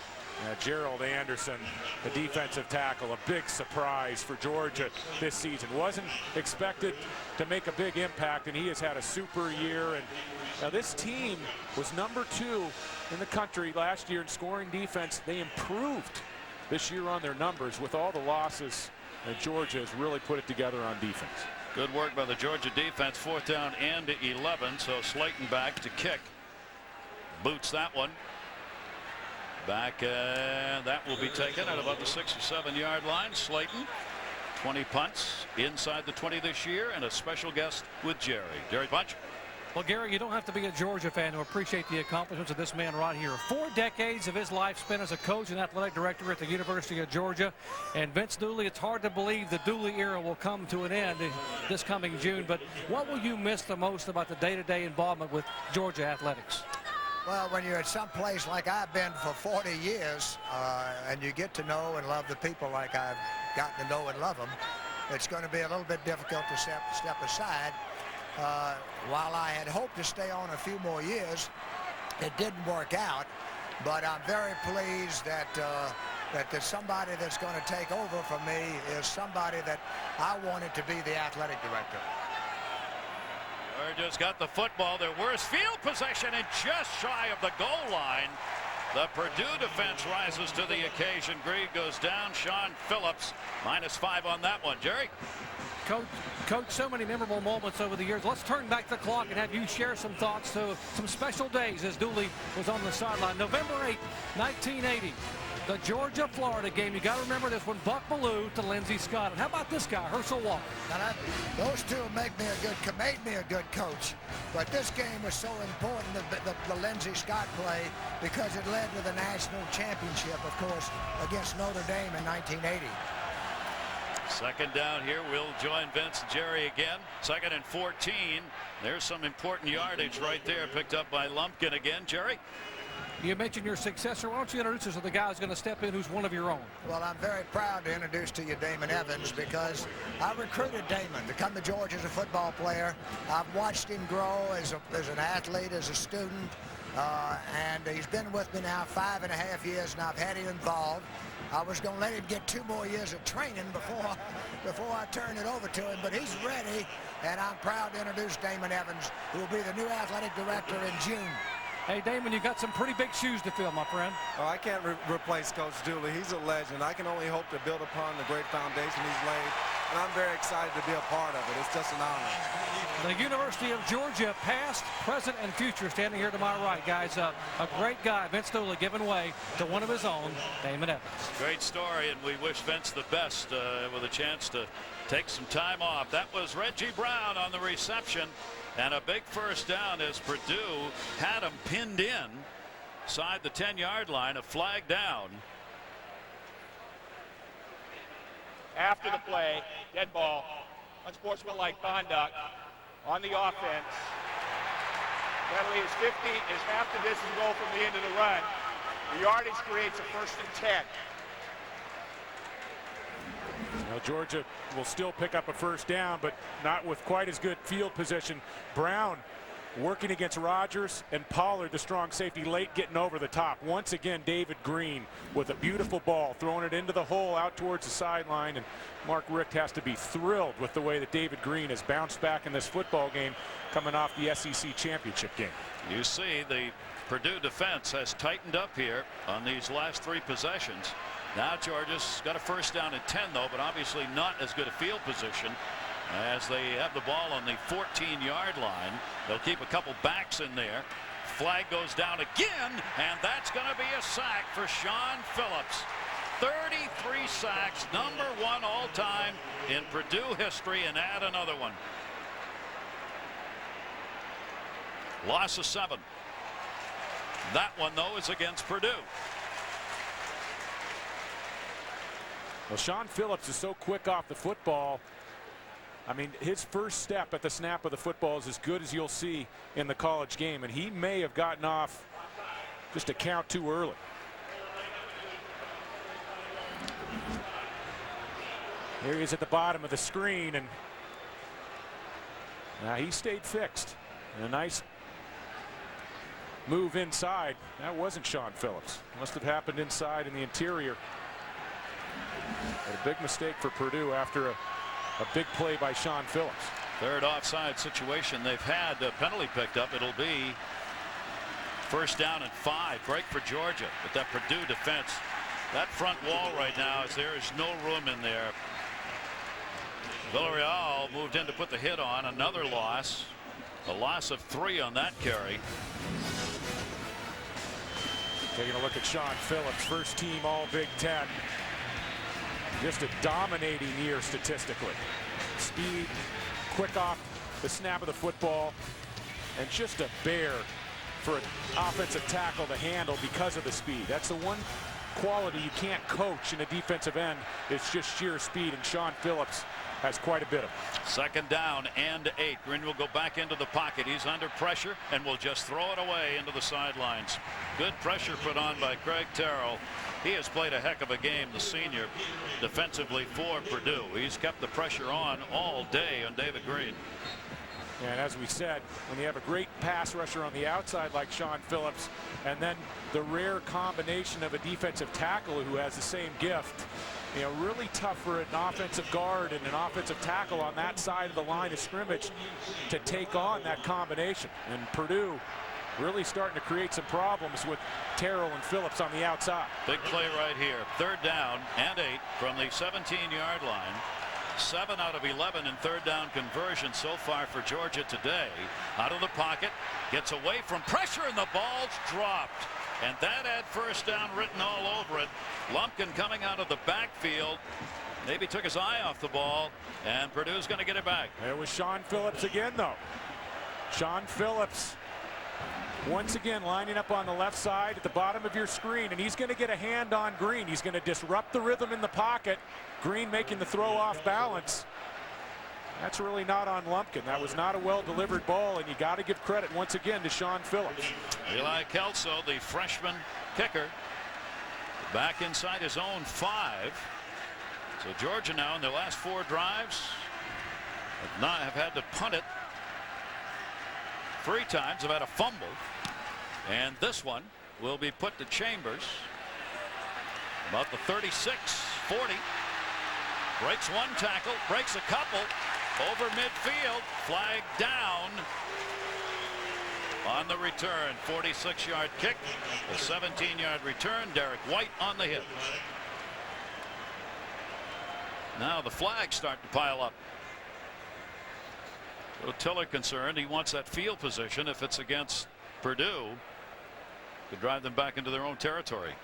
Gerald Anderson, the defensive tackle, a big surprise for Georgia this season. Wasn't expected to make a big impact, and he has had a super year. And now this team was number 2 in the country last year in scoring defense. They improved this year on their numbers with all the losses. Georgia has really put it together on defense. Good work by the Georgia defense. 4th down and 11. So Slayton back to kick. Boots that one. Back, that will be taken at about the 6 or 7 yard line. Slayton, 20 punts inside the 20 this year, and a special guest with Jerry. Jerry Bunch. Well, Gary, you don't have to be a Georgia fan to appreciate the accomplishments of this man right here. 4 decades of his life spent as a coach and athletic director at the University of Georgia. And Vince Dooley, it's hard to believe the Dooley era will come to an end this coming June. But what will you miss the most about the day-to-day involvement with Georgia athletics? Well, when you're at some place like I've been for 40 years, and you get to know and love the people like I've gotten to know and love them, it's going to be a little bit difficult to step aside. While I had hoped to stay on a few more years, it didn't work out. But I'm very pleased that that somebody that's going to take over for me is somebody that I wanted to be the athletic director. Georgia's got the football, their worst field possession, and just shy of the goal line. The Purdue defense rises to the occasion. Greig goes down. Sean Phillips -5 on that one. Jerry? Coach, so many memorable moments over the years. Let's turn back the clock and have you share some thoughts to some special days as Dooley was on the sideline. November 8, 1980, the Georgia-Florida game. You got to remember this one, Buck Bellew to Lindsey Scott. And how about this guy, Herschel Walker? Now those two made me a good coach. But this game was so important, the Lindsey Scott play, because it led to the national championship, of course, against Notre Dame in 1980. Second down here. We'll join Vince and Jerry again. 2nd and 14. There's some important yardage right there picked up by Lumpkin again. Jerry? You mentioned your successor. Why don't you introduce us to the guy who's going to step in who's one of your own? Well, I'm very proud to introduce to you Damon Evans, because I recruited Damon to come to Georgia as a football player. I've watched him grow as an athlete, as a student, and he's been with me now 5.5 years, and I've had him involved. I was going to let him get 2 more years of training before I turn it over to him, but he's ready, and I'm proud to introduce Damon Evans, who will be the new athletic director in June. Hey, Damon, you got some pretty big shoes to fill, my friend. Oh, I can't replace Coach Dooley. He's a legend. I can only hope to build upon the great foundation he's laid, and I'm very excited to be a part of it. It's just an honor. The University of Georgia, past, present, and future, standing here to my right, guys. A great guy, Vince Dooley, giving way to one of his own, Damon Evans. Great story, and we wish Vince the best with a chance to take some time off. That was Reggie Brown on the reception. And a big first down as Purdue had him pinned in inside the 10-yard line, a flag down. After the play, dead ball, unsportsmanlike conduct on the offense. Penalty is 50, is half the distance goal from the end of the run. The yardage creates a 1st and 10. Now Georgia will still pick up a first down, but not with quite as good field position. Brown working against Rogers, and Pollard, the strong safety, late getting over the top. Once again, David Green with a beautiful ball, throwing it into the hole out towards the sideline, and Mark Richt has to be thrilled with the way that David Green has bounced back in this football game coming off the SEC championship game. You see the Purdue defense has tightened up here on these last 3 possessions. Now Georgia's got a first down and 10, though, but obviously not as good a field position as they have the ball on the 14-yard line. They'll keep a couple backs in there. Flag goes down again, and that's going to be a sack for Sean Phillips. 33 sacks, #1 all-time in Purdue history, and add another one. Loss of 7. That one, though, is against Purdue. Well, Sean Phillips is so quick off the football. I mean, his first step at the snap of the football is as good as you'll see in the college game, and he may have gotten off just a count too early. Here he is at the bottom of the screen, and he stayed fixed. And a nice move inside. That wasn't Sean Phillips. Must have happened inside in the interior. But a big mistake for Purdue after a big play by Sean Phillips. Third offside situation. They've had a penalty picked up. It'll be first down and 5. Break for Georgia. But that Purdue defense, that front wall right now, is there is no room in there. Villarreal moved in to put the hit on. Another loss. A loss of 3 on that carry. Taking a look at Sean Phillips, first team All Big Ten. Just a dominating year statistically. Speed, quick off the snap of the football, and just a bear for an offensive tackle to handle because of the speed. That's the one quality you can't coach in a defensive end. It's just sheer speed, and Sean Phillips has quite a bit of it. Second down and 8. Green will go back into the pocket. He's under pressure and will just throw it away into the sidelines. Good pressure put on by Craig Terrell. He has played a heck of a game, the senior, defensively for Purdue. He's kept the pressure on all day on David Green. And as we said, when you have a great pass rusher on the outside like Sean Phillips, and then the rare combination of a defensive tackle who has the same gift, you know, really tough for an offensive guard and an offensive tackle on that side of the line of scrimmage to take on that combination. And Purdue really starting to create some problems with Terrell and Phillips on the outside. Big play right here. Third down and 8 from the 17-yard line. 7 out of 11 in third down conversion so far for Georgia today. Out of the pocket, gets away from pressure, and the ball's dropped. And that had first down written all over it. Lumpkin coming out of the backfield. Maybe took his eye off the ball, and Purdue's going to get it back. It was Sean Phillips again, though. Sean Phillips once again lining up on the left side at the bottom of your screen, and he's going to get a hand on Green. He's going to disrupt the rhythm in the pocket. Green making the throw off balance. That's really not on Lumpkin. That was not a well-delivered ball, and you got to give credit once again to Sean Phillips. Eli Kelso, the freshman kicker, back inside his own 5. So Georgia now in their last 4 drives have had to punt it 3 times, have had a fumble, and this one will be put to Chambers about the 36, 40. Breaks one tackle, breaks a couple, over midfield, flag down on the return. 46-yard kick, a 17-yard return. Derek White on the hit. Now the flags start to pile up. So Tiller concerned, he wants that field position if it's against Purdue to drive them back into their own territory.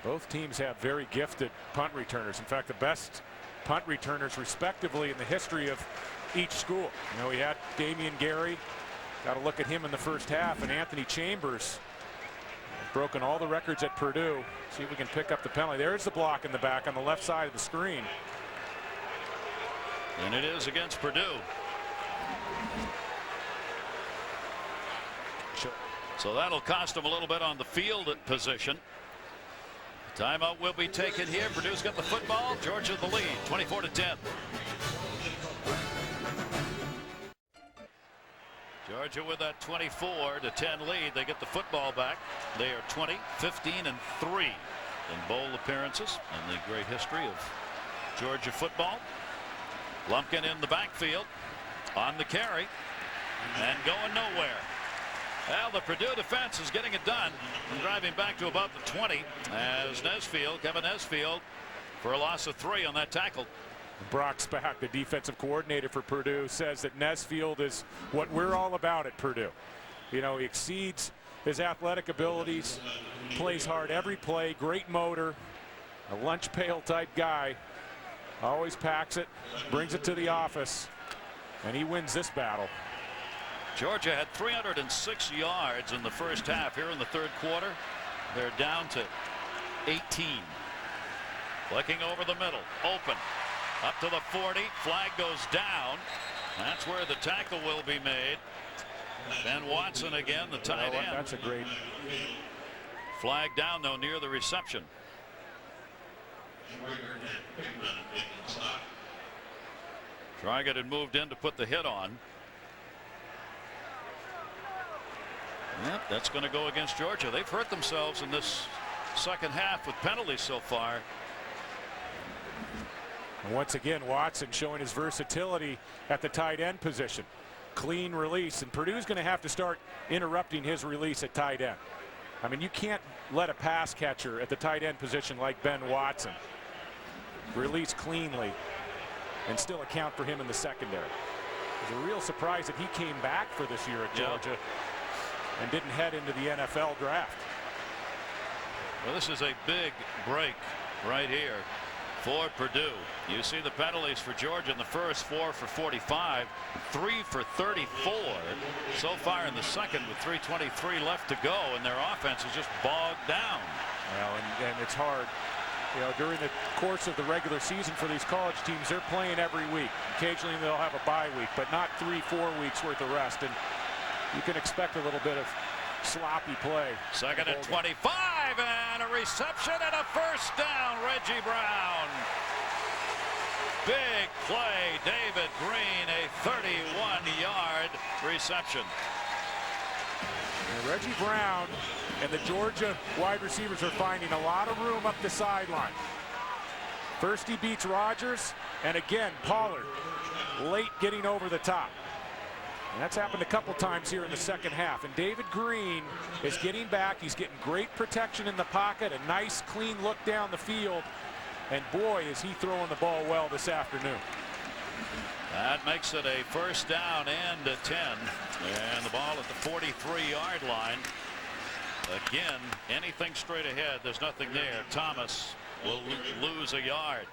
Both teams have very gifted punt returners. In fact, the best punt returners respectively in the history of each school. You know, we had Damian Gary, got to look at him in the first half, and Anthony Chambers broken all the records at Purdue. See if we can pick up the penalty. There's the block in the back on the left side of the screen. And it is against Purdue. So that'll cost them a little bit on the field position. Timeout will be taken here. Purdue's got the football. Georgia the lead, 24-10. Georgia with that 24-10 lead. They get the football back. They are 20, 15, and 3 in bowl appearances in the great history of Georgia football. Lumpkin in the backfield on the carry and going nowhere. Well, the Purdue defense is getting it done and driving back to about the 20 as Kevin Nesfield, for a loss of 3 on that tackle. Brock Spack, the defensive coordinator for Purdue, says that Nesfield is what we're all about at Purdue. You know, he exceeds his athletic abilities, plays hard every play, great motor, a lunch pail type guy, always packs it, brings it to the office, and he wins this battle. Georgia had 306 yards in the first half. Here in the third quarter, they're down to 18. Flicking over the middle, open, up to the 40. Flag goes down. That's where the tackle will be made. Ben Watson again, the tight end. That's a great flag down, though, near the reception. Trigett had moved in to put the hit on. Yep, that's going to go against Georgia. They've hurt themselves in this second half with penalties so far. And once again, Watson showing his versatility at the tight end position. Clean release, and Purdue's going to have to start interrupting his release at tight end. I mean, you can't let a pass catcher at the tight end position like Ben Watson release cleanly and still account for him in the secondary. It was a real surprise that he came back for this year at Georgia and didn't head into the NFL draft. Well, this is a big break right here for Purdue. You see the penalties for Georgia in the first, 4 for 45, 3 for 34 so far in the second with 3:23 left to go, and their offense is just bogged down. Well, and it's hard. You know, during the course of the regular season for these college teams, they're playing every week. Occasionally they'll have a bye week, but not 3-4 weeks worth of rest, and you can expect a little bit of sloppy play. Second and 25, and a reception and a first down. Reggie Brown. Big play. David Green, a 31-yard reception. And Reggie Brown and the Georgia wide receivers are finding a lot of room up the sideline. First he beats Rogers, and again Pollard late getting over the top. And that's happened a couple times here in the second half. And David Green is getting back. He's getting great protection in the pocket, a nice clean look down the field. And boy, is he throwing the ball well this afternoon. That makes it a first down and a 10. And the ball at the 43-yard line. Again, anything straight ahead, there's nothing there. Thomas will lose a yard.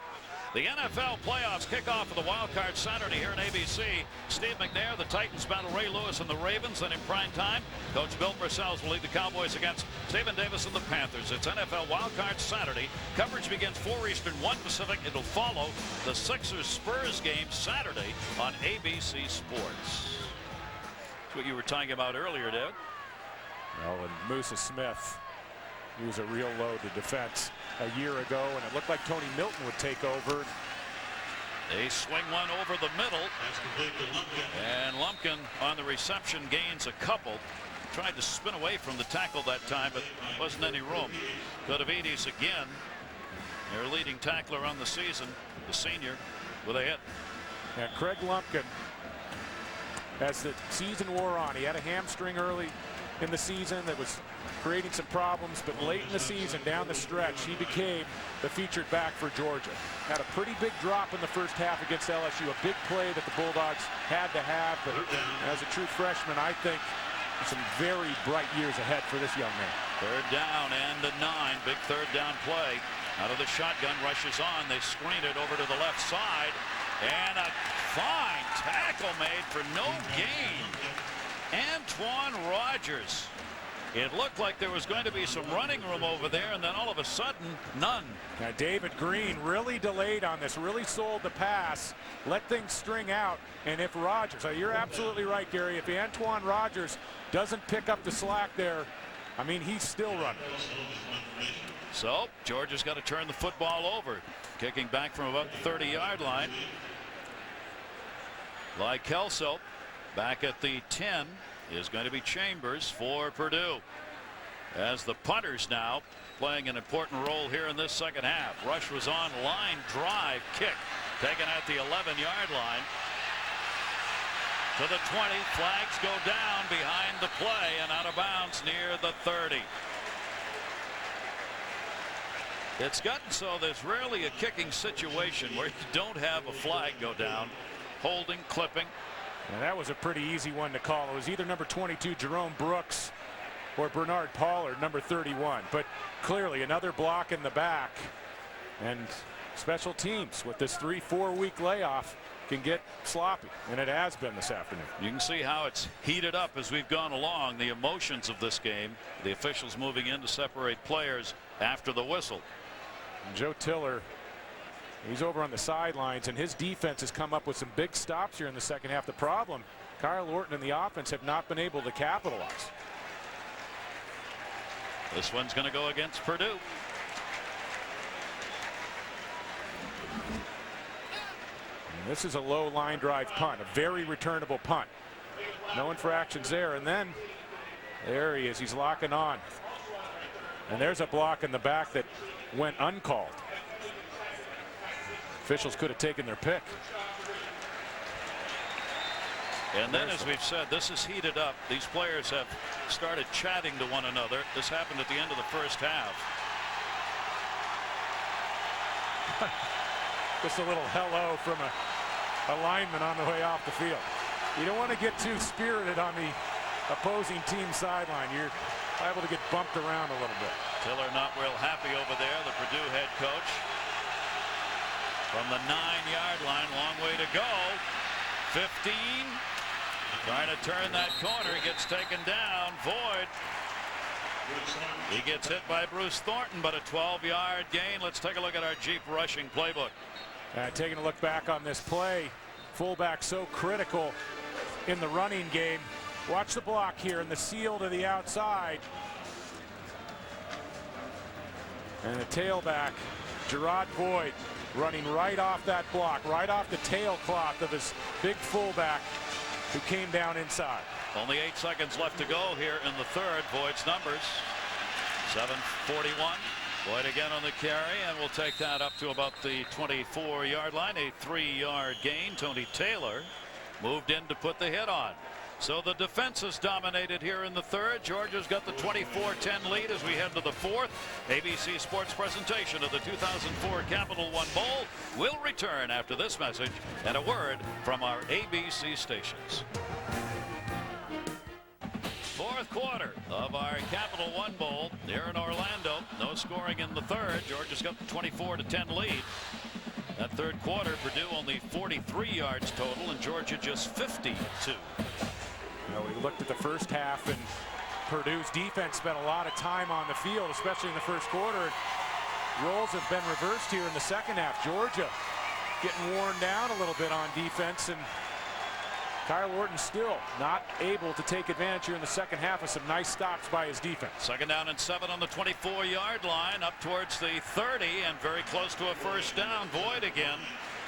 The NFL playoffs kick off with the wild card Saturday here in ABC. Steve McNair, the Titans battle Ray Lewis and the Ravens. Then in prime time, Coach Bill Parcells will lead the Cowboys against Stephen Davis and the Panthers. It's NFL wild card Saturday. Coverage begins 4 Eastern, 1 Pacific. It'll follow the Sixers-Spurs game Saturday on ABC Sports. That's what you were talking about earlier, David. Well, and Musa Smith, he was a real load to defense a year ago, and it looked like Tony Milton would take over. They swing one over the middle, and Lumpkin on the reception gains a couple. Tried to spin away from the tackle that time, but wasn't any room. Godavides again, their leading tackler on the season, the senior, with a hit. Yeah, Craig Lumpkin, as the season wore on, he had a hamstring early in the season that was creating some problems, but late in the season down the stretch he became the featured back for Georgia. Had a pretty big drop in the first half against LSU, a big play that the Bulldogs had to have, but as a true freshman, I think some very bright years ahead for this young man. Third down and a 9. Big third down play. Out of the shotgun, rushes on. They screen it over to the left side, and a fine tackle made for no gain. Antoine Rogers. It looked like there was going to be some running room over there, and then all of a sudden, none. Now David Green really delayed on this, really sold the pass, let things string out, and if Rogers, you're absolutely right, Gary, if Antoine Rogers doesn't pick up the slack there, I memean, he's still running. So Georgia's got to turn the football over, kicking back from about the 30-yard line. Like Kelso. Back at the 10 is going to be Chambers for Purdue, as the punters now playing an important role here in this second half. Rush was on, line drive kick taken at the 11-yard line to the 20. Flags go down behind the play and out of bounds near the 30. It's gotten so there's rarely a kicking situation where you don't have a flag go down. Holding, clipping. And that was a pretty easy one to call. It was either number 22 Jerome Brooks or Bernard Pollard, number 31. But clearly another block in the back, and special teams with this 3-4 week layoff can get sloppy, and it has been this afternoon. You can see how it's heated up as we've gone along, the emotions of this game, the officials moving in to separate players after the whistle. And Joe Tiller, he's over on the sidelines, and his defense has come up with some big stops here in the second half. The problem, Kyle Orton and the offense have not been able to capitalize. This one's going to go against Purdue. And this is a low line drive punt, a very returnable punt. No infractions there, and then there he is. He's locking on. And there's a block in the back that went uncalled. Officials could have taken their pick. And then, as we've said, this is heated up. These players have started chatting to one another. This happened at the end of the first half. Just a little hello from a lineman on the way off the field. You don't want to get too spirited on the opposing team sideline. You're liable to get bumped around a little bit. Tiller not real happy over there, the Purdue head coach. From the 9-yard line, long way to go. 15. Trying to turn that corner, gets taken down. Void. He gets hit by Bruce Thornton, but a 12-yard gain. Let's take a look at our Jeep rushing playbook. Taking a look back on this play, fullback so critical in the running game. Watch the block here in the seal to the outside. And the tailback, Gerard Void, running right off that block, right off the tail cloth of his big fullback who came down inside. Only 8 seconds left to go here in the third. Void's numbers, 7:41. Void again on the carry, and we'll take that up to about the 24-yard line. A 3-yard gain. Tony Taylor moved in to put the hit on. So the defense is dominated here in the third. Georgia's got the 24-10 lead as we head to the fourth. ABC Sports presentation of the 2004 Capital One Bowl will return after this message and a word from our ABC stations. Fourth quarter of our Capital One Bowl here in Orlando. No scoring in the third. Georgia's got the 24-10 lead. That third quarter, Purdue only 43 yards total, and Georgia just 52. We looked at the first half, and Purdue's defense spent a lot of time on the field, especially in the first quarter. Roles have been reversed here in the second half. Georgia getting worn down a little bit on defense, and Kyle Orton still not able to take advantage here in the second half of some nice stops by his defense. Second down and 7 on the 24-yard line, up towards the 30, and very close to a first down. Void again.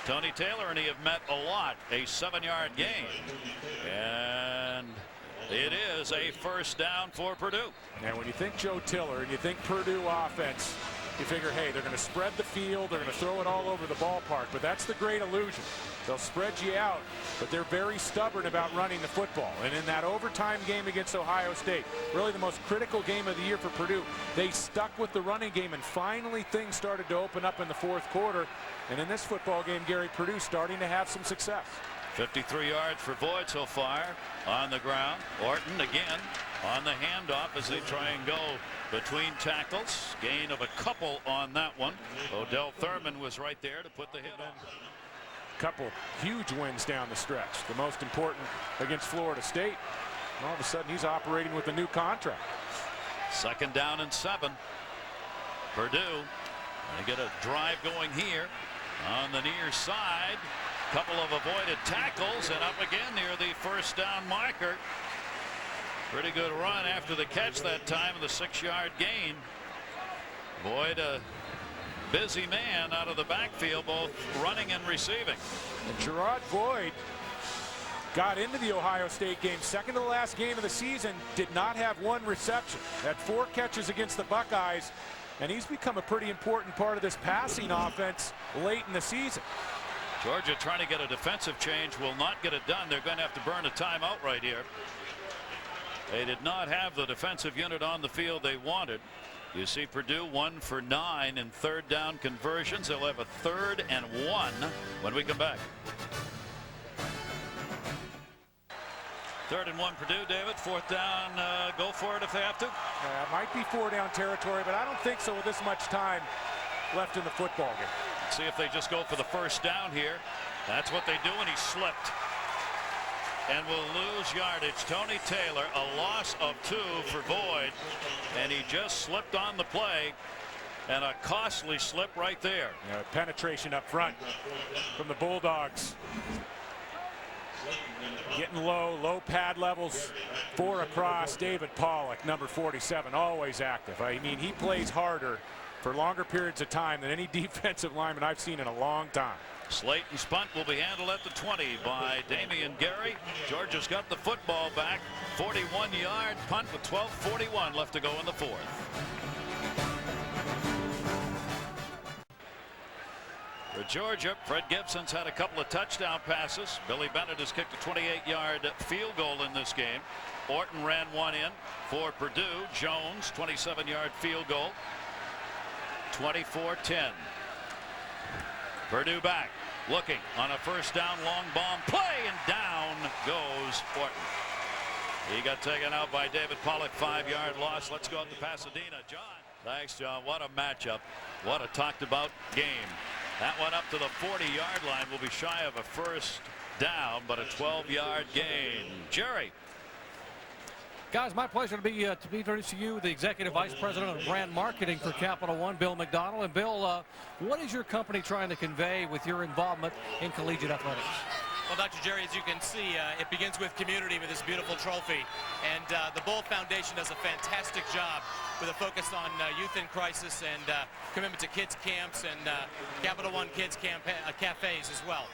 Tony Taylor and he have met a lot. A 7-yard gain. And it is a first down for Purdue. And when you think Joe Tiller and you think Purdue offense, you figure, hey, they're going to spread the field, they're going to throw it all over the ballpark. But that's the great illusion. They'll spread you out, but they're very stubborn about running the football. And in that overtime game against Ohio State, really the most critical game of the year for Purdue, they stuck with the running game, and finally things started to open up in the fourth quarter. And in this football game, Gary, Purdue starting to have some success. 53 yards for Void so far on the ground. Orton again on the handoff as they try and go between tackles. Gain of a couple on that one. Odell Thurman was right there to put the hit on. Couple huge wins down the stretch. The most important against Florida State. And all of a sudden he's operating with a new contract. Second down and 7. Purdue. They get a drive going here on the near side. Couple of avoided tackles, and up again near the first down marker. Pretty good run after the catch that time, the 6-yard gain. Boyd, a busy man out of the backfield, both running and receiving. And Gerard Void got into the Ohio State game, second to the last game of the season, did not have one reception. Had 4 catches against the Buckeyes, and he's become a pretty important part of this passing offense late in the season. Georgia trying to get a defensive change, will not get it done. They're going to have to burn a timeout right here. They did not have the defensive unit on the field they wanted. You see Purdue 1 for 9 in third down conversions. They'll have a 3rd and 1 when we come back. 3rd and 1 Purdue, David. 4th down, go for it if they have to. Might be 4-down territory, but I don't think so with this much time left in the football game. Let's see if they just go for the first down here. That's what they do, and he slipped. And will lose yardage. Tony Taylor, a loss of 2 for Void, and he just slipped on the play, and a costly slip right there. Penetration up front from the Bulldogs. Getting low pad levels, 4 across. David Pollock, number 47, always active. I mean, he plays harder for longer periods of time than any defensive lineman I've seen in a long time. Slayton's punt will be handled at the 20 by Damian Gary. Georgia's got the football back. 41-yard punt with 12:41 left to go in the 4th. For Georgia, Fred Gibson's had a couple of touchdown passes. Billy Bennett has kicked a 28-yard field goal in this game. Orton ran one in for Purdue. Jones, 27-yard field goal. 24-10. Purdue back, looking on a first down long bomb play, and down goes Orton. He got taken out by David Pollock, 5-yard loss. Let's go up to Pasadena. John. Thanks, John. What a matchup. What a talked about game. That one up to the 40-yard line will be shy of a first down, but a 12-yard gain. Jerry. Guys, my pleasure to be introducing you the Executive Vice President of Brand Marketing for Capital One, Bill McDonald. And Bill, what is your company trying to convey with your involvement in collegiate athletics? Well, Dr. Jerry, as you can see, it begins with community with this beautiful trophy. And the Bull Foundation does a fantastic job with a focus on youth in crisis and commitment to kids camps and Capital One Kids cafes as well.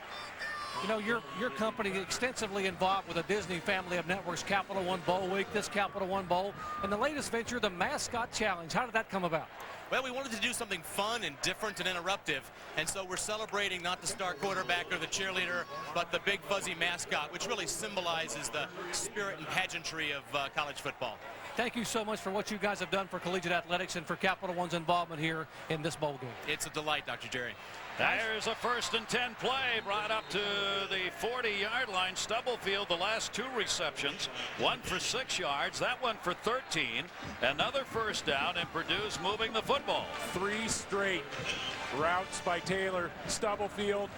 You know, your company extensively involved with the Disney family of networks, Capital One Bowl Week, this Capital One Bowl, and the latest venture, the Mascot Challenge. How did that come about? Well, we wanted to do something fun and different and interruptive, and so we're celebrating not the star quarterback or the cheerleader, but the big fuzzy mascot, which really symbolizes the spirit and pageantry of college football. Thank you so much for what you guys have done for collegiate athletics and for Capital One's involvement here in this bowl game. It's a delight, Dr. Jerry. There's a 1st and 10 play brought up to the 40-yard line. Stubblefield, the last 2 receptions, one for 6 yards, that one for 13. Another first down, and Purdue's moving the football. 3 straight routes by Taylor Stubblefield,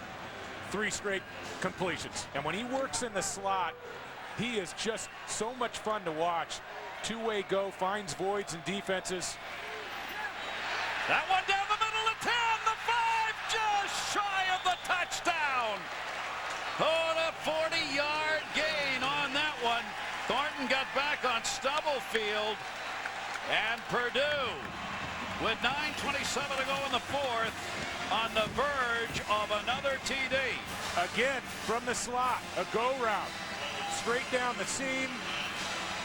3 straight completions. And when he works in the slot, he is just so much fun to watch. Two-way go, finds voids and defenses. That one down the middle of 10, the 5, just shy of the touchdown. Oh, the 40-yard gain on that one. Thornton got back on Stubblefield, and Purdue, with 9:27 to go in the 4th, on the verge of another TD. Again, from the slot, a go route, straight down the seam.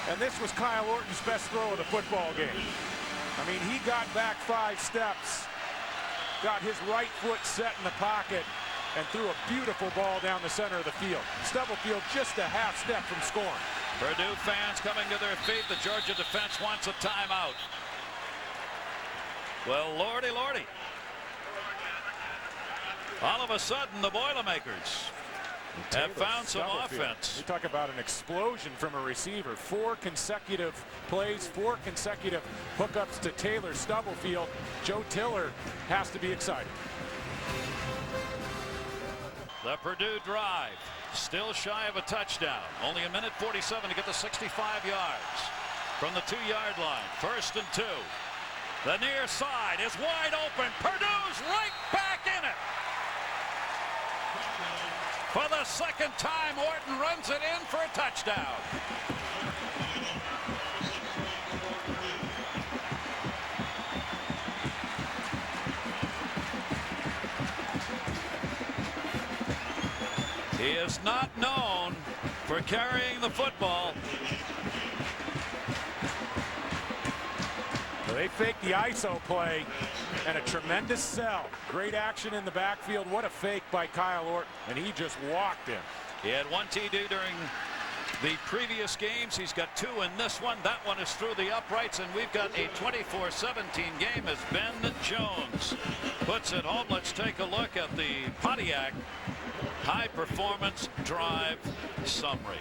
And this was Kyle Orton's best throw of the football game. I mean, he got back 5 steps, got his right foot set in the pocket, and threw a beautiful ball down the center of the field. Stubblefield just a half step from scoring. Purdue fans coming to their feet. The Georgia defense wants a timeout. Well, lordy, lordy. All of a sudden, the Boilermakers have found some offense. We talk about an explosion from a receiver. 4 consecutive plays, 4 consecutive hookups to Taylor Stubblefield. Joe Tiller has to be excited. The Purdue drive, still shy of a touchdown. Only a minute 47 to get to 65 yards from the 2-yard line. 1st and 2. The near side is wide open. Purdue's right back in it. For the 2nd time, Orton runs it in for a touchdown. He is not known for carrying the football. They faked the ISO play and a tremendous sell. Great action in the backfield. What a fake by Kyle Orton. And he just walked in. He had 1 TD during the previous games. He's got 2 in this one. That one is through the uprights, and we've got a 24-17 game as Ben Jones puts it home. Let's take a look at the Pontiac high performance drive summary.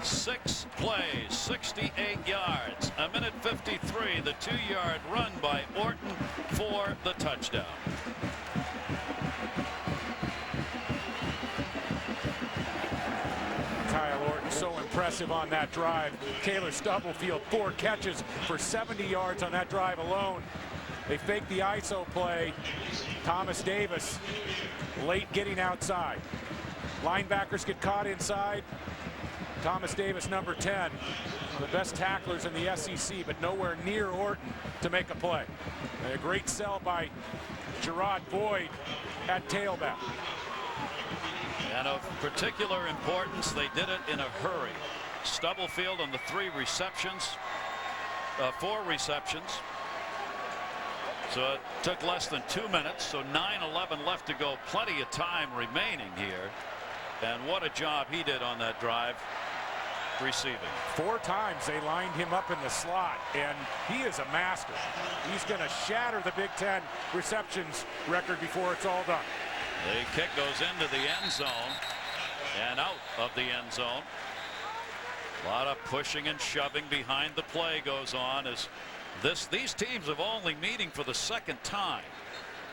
6 plays, 68 yards, a minute 53, the 2-yard run by Orton for the touchdown. Kyle Orton so impressive on that drive. Taylor Stubblefield 4 catches for 70 yards on that drive alone. They fake the ISO play. Thomas Davis late getting outside. Linebackers get caught inside. Thomas Davis, number 10, one of the best tacklers in the SEC, but nowhere near Orton to make a play. And a great sell by Gerard Boyd at tailback. And of particular importance, they did it in a hurry. Stubblefield on the 4 receptions. So it took less than 2 minutes, so 9:11 left to go. Plenty of time remaining here. And what a job he did on that drive receiving. 4 times they lined him up in the slot, and he is a master. He's going to shatter the Big Ten receptions record before it's all done. The kick goes into the end zone and out of the end zone. A lot of pushing and shoving behind the play goes on as These teams have only meeting for the second time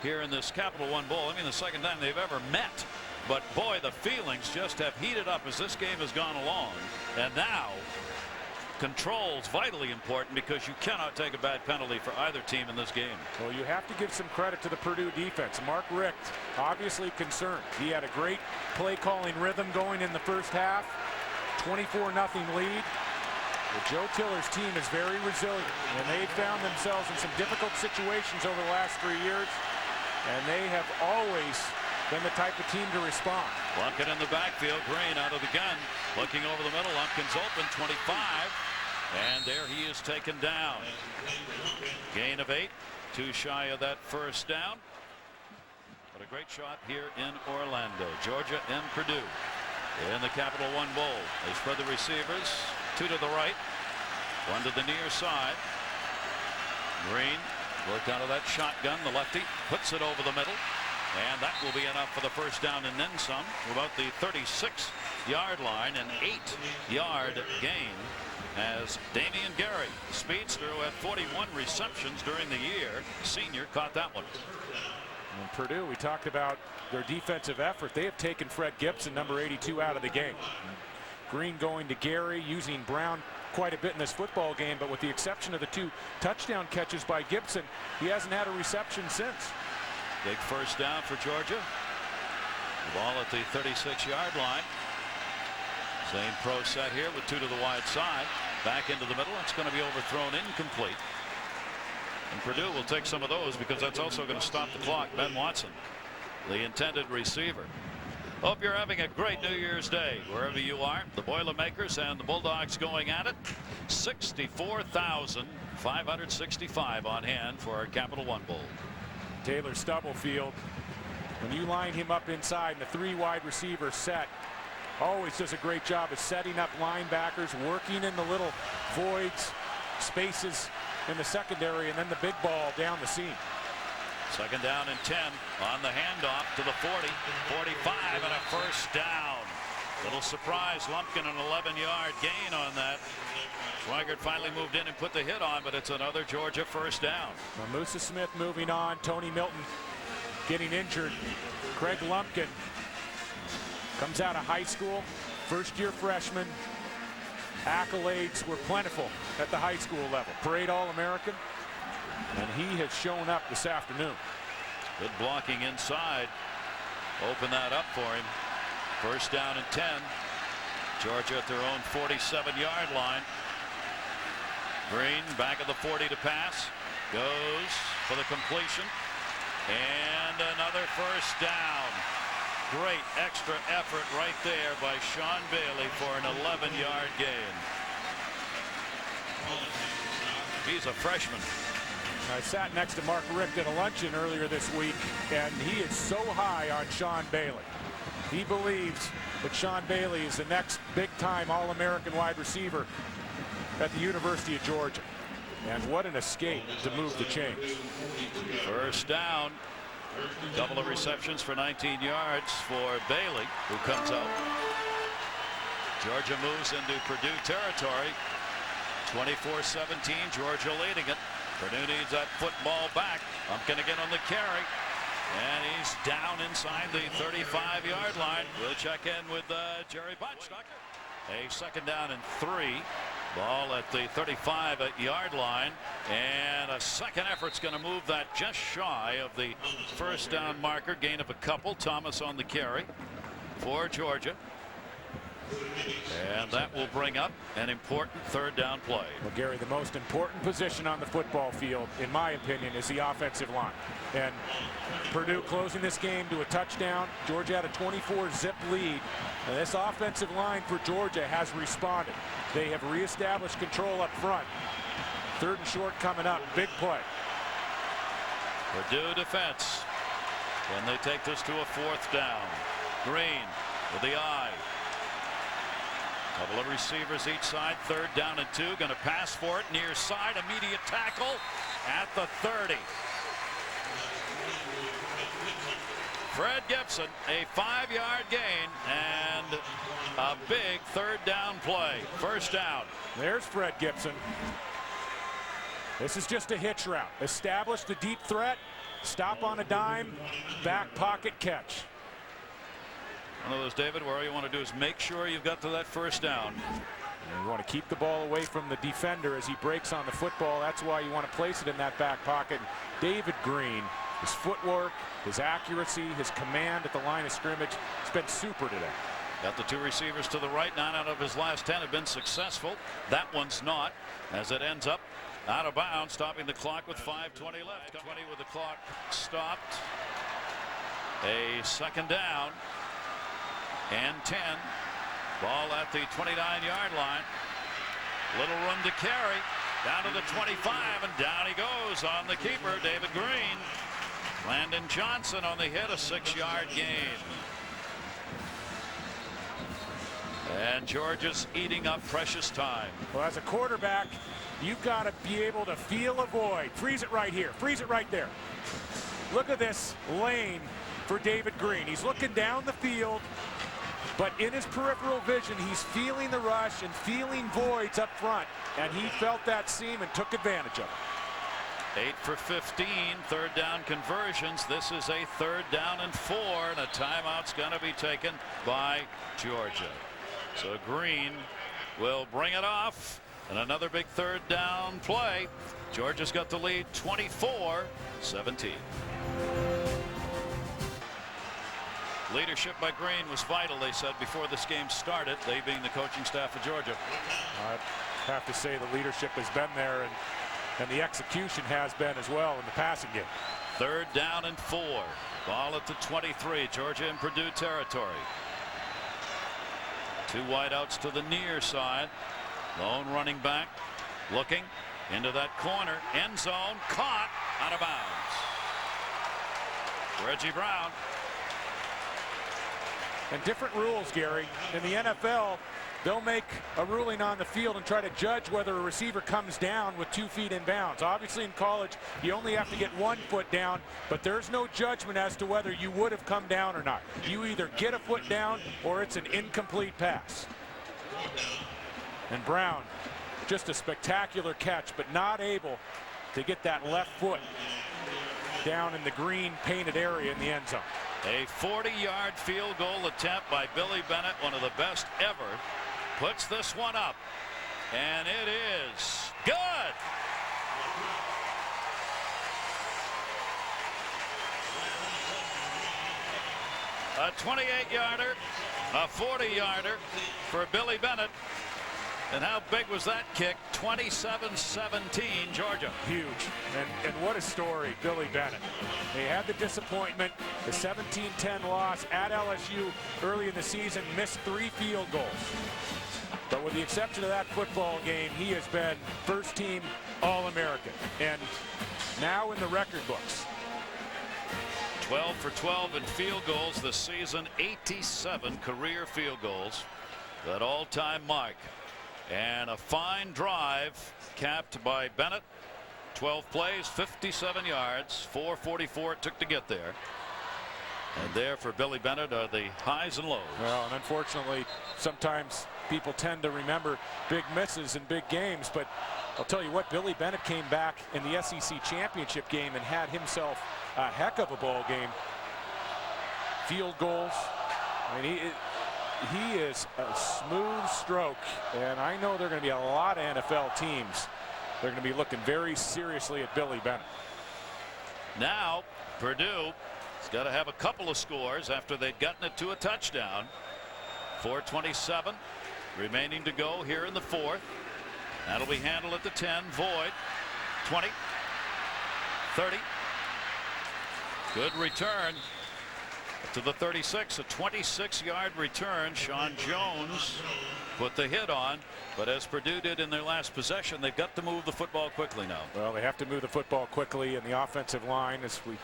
here in this Capital One Bowl. I mean, the second time they've ever met. But boy, the feelings just have heated up as this game has gone along. And now control's vitally important because you cannot take a bad penalty for either team in this game. Well, you have to give some credit to the Purdue defense. Mark Richt obviously concerned. He had a great play calling rhythm going in the first half. 24-0 lead. But Joe Tiller's team is very resilient, and they've found themselves in some difficult situations over the last 3 years, and they have always been the type of team to respond. Lumpkin in the backfield. Green out of the gun, looking over the middle. Lumpkin's open, 25, and there he is taken down. Gain of 8, too shy of that first down. But a great shot here in Orlando. Georgia and Purdue in the Capital One Bowl. They spread the receivers, 2 to the right, 1 to the near side. Green worked out of that shotgun. The lefty puts it over the middle, and that will be enough for the first down and then some. About the 36-yard line, an 8-yard gain as Damian Gary, the speedster who had 41 receptions during the year, senior, caught that one. And Purdue, we talked about their defensive effort. They have taken Fred Gibson, number 82, out of the game. Green going to Gary, using Brown quite a bit in this football game, but with the exception of the 2 touchdown catches by Gibson, he hasn't had a reception since. Big first down for Georgia. The ball at the 36-yard line. Same pro set here with 2 to the wide side. Back into the middle. It's going to be overthrown, incomplete. And Purdue will take some of those because that's also going to stop the clock. Ben Watson, the intended receiver. Hope you're having a great New Year's Day wherever you are. The Boilermakers and the Bulldogs going at it. 64,565 on hand for our Capital One Bowl. Taylor Stubblefield, when you line him up inside in a 3 wide receiver set, always does a great job of setting up linebackers, working in the little voids, spaces in the secondary, and then the big ball down the seam. Second down and 10 on the handoff to the 40, 45, and a first down. Little surprise, Lumpkin, an 11-yard gain on that. Swigert finally moved in and put the hit on, but it's another Georgia first down. Well, Musa Smith moving on. Tony Milton getting injured. Craig Lumpkin comes out of high school, first-year freshman. Accolades were plentiful at the high school level. Parade All-American, and he has shown up this afternoon. Good blocking inside. Open that up for him. First down and 10. Georgia at their own 47-yard line. Green back of the 40 to pass. Goes for the completion. And another first down. Great extra effort right there by Sean Bailey for an 11-yard gain. He's a freshman. I sat next to Mark Richt at a luncheon earlier this week, and he is so high on Sean Bailey. He believes that Sean Bailey is the next big-time All-American wide receiver at the University of Georgia. And what an escape to move the chains. First down. Double of receptions for 19 yards for Bailey, who comes out. Georgia moves into Purdue territory. 24-17, Georgia leading it. Purdue needs that football back. Lumpkin again on the carry. And he's down inside the 35-yard line. We'll check in with Jerry Bunch, Doctor. A second down and 3. Ball at the 35-yard line, and a second effort's going to move that just shy of the first down marker. Gain of a couple. Thomas on the carry for Georgia, and that will bring up an important third down play. Well, Gary, the most important position on the football field, in my opinion, is the offensive line. And Purdue closing this game to a touchdown. Georgia had a 24-zip lead. And this offensive line for Georgia has responded. They have reestablished control up front. Third and short coming up. Big play. Purdue defense. Can they take this to a fourth down? Green with the eye. Couple of receivers each side. Third down and 2. Going to pass for it near side. Immediate tackle at the 30. Fred Gibson, a 5-yard gain and a big third down play. First down. There's Fred Gibson. This is just a hitch route. Establish the deep threat, stop on a dime, back pocket catch. One of those, David, where all you want to do is make sure you've got to that first down. And you want to keep the ball away from the defender as he breaks on the football. That's why you want to place it in that back pocket. David Green, his footwork, his accuracy, his command at the line of scrimmage, it's been super today. Got the 2 receivers to the right. 9 out of his last 10 have been successful. That one's not, as it ends up out of bounds, stopping the clock with 5:20 left. 20 with the clock stopped. A second down and 10. Ball at the 29-yard line. Little room to carry. Down to the 25, and down he goes on the keeper, David Green. Landon Johnson on the hit, a 6-yard gain. And Georgia's eating up precious time. Well, as a quarterback, you've got to be able to feel a void. Freeze it right here. Freeze it right there. Look at this lane for David Green. He's looking down the field, but in his peripheral vision, he's feeling the rush and feeling voids up front. And he felt that seam and took advantage of it. 8 for 15, third down conversions. This is a 3rd down and 4, and a timeout's going to be taken by Georgia. So Green will bring it off, and another big 3rd down play. Georgia's got the lead 24-17. Leadership by Green was vital, they said, before this game started, they being the coaching staff of Georgia. I have to say the leadership has been there, and the execution has been as well in the passing game. 3rd down and 4. Ball at the 23. Georgia in Purdue territory. 2 wideouts to the near side. Lone running back looking into that corner. End zone. Caught out of bounds. Reggie Brown. And different rules, Gary. In the NFL, they'll make a ruling on the field and try to judge whether a receiver comes down with 2 feet in bounds. Obviously in college, you only have to get 1 foot down, but there's no judgment as to whether you would have come down or not. You either get a foot down or it's an incomplete pass. And Brown, just a spectacular catch, but not able to get that left foot down in the green painted area in the end zone. A 40-yard field goal attempt by Billy Bennett, one of the best ever, puts this one up, and it is good. A 28-yarder, a 40-yarder for Billy Bennett. And how big was that kick? 27-17 Georgia. Huge. And what a story, Billy Bennett. They had the disappointment, the 17-10 loss at LSU early in the season, missed 3 field goals. But with the exception of that football game, he has been first team All-American. And now in the record books. 12 for 12 in field goals this season, 87 career field goals. That all-time mark. And a fine drive capped by Bennett. 12 plays, 57 yards, 4:44 it took to get there. And there for Billy Bennett are the highs and lows. Well, and unfortunately, sometimes people tend to remember big misses in big games. But I'll tell you what, Billy Bennett came back in the SEC championship game and had himself a heck of a ball game. Field goals. I mean, he is a smooth stroke, and I know there are going to be a lot of NFL teams. They're going to be looking very seriously at Billy Bennett. Now Purdue has got to have a couple of scores after they'd gotten it to a touchdown. 4:27 remaining to go here in the 4th. That'll be handled at the 10. Void. 20. 30. Good return to the 36, a 26-yard return. Sean Jones put the hit on, but as Purdue did in their last possession, they've got to move the football quickly now. Well, they have to move the football quickly, and the offensive line, as we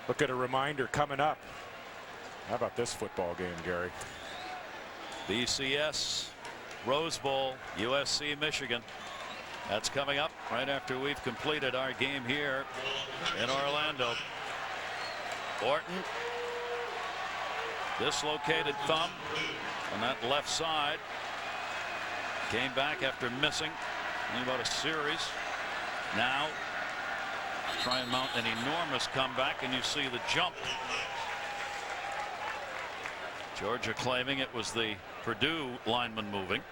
look at a reminder coming up. How about this football game, Gary? BCS Rose Bowl, USC Michigan. That's coming up right after we've completed our game here in Orlando. Orton, dislocated thumb on that left side. Came back after missing about a series. Now try and mount an enormous comeback, and you see the jump. Georgia claiming it was the Purdue lineman moving,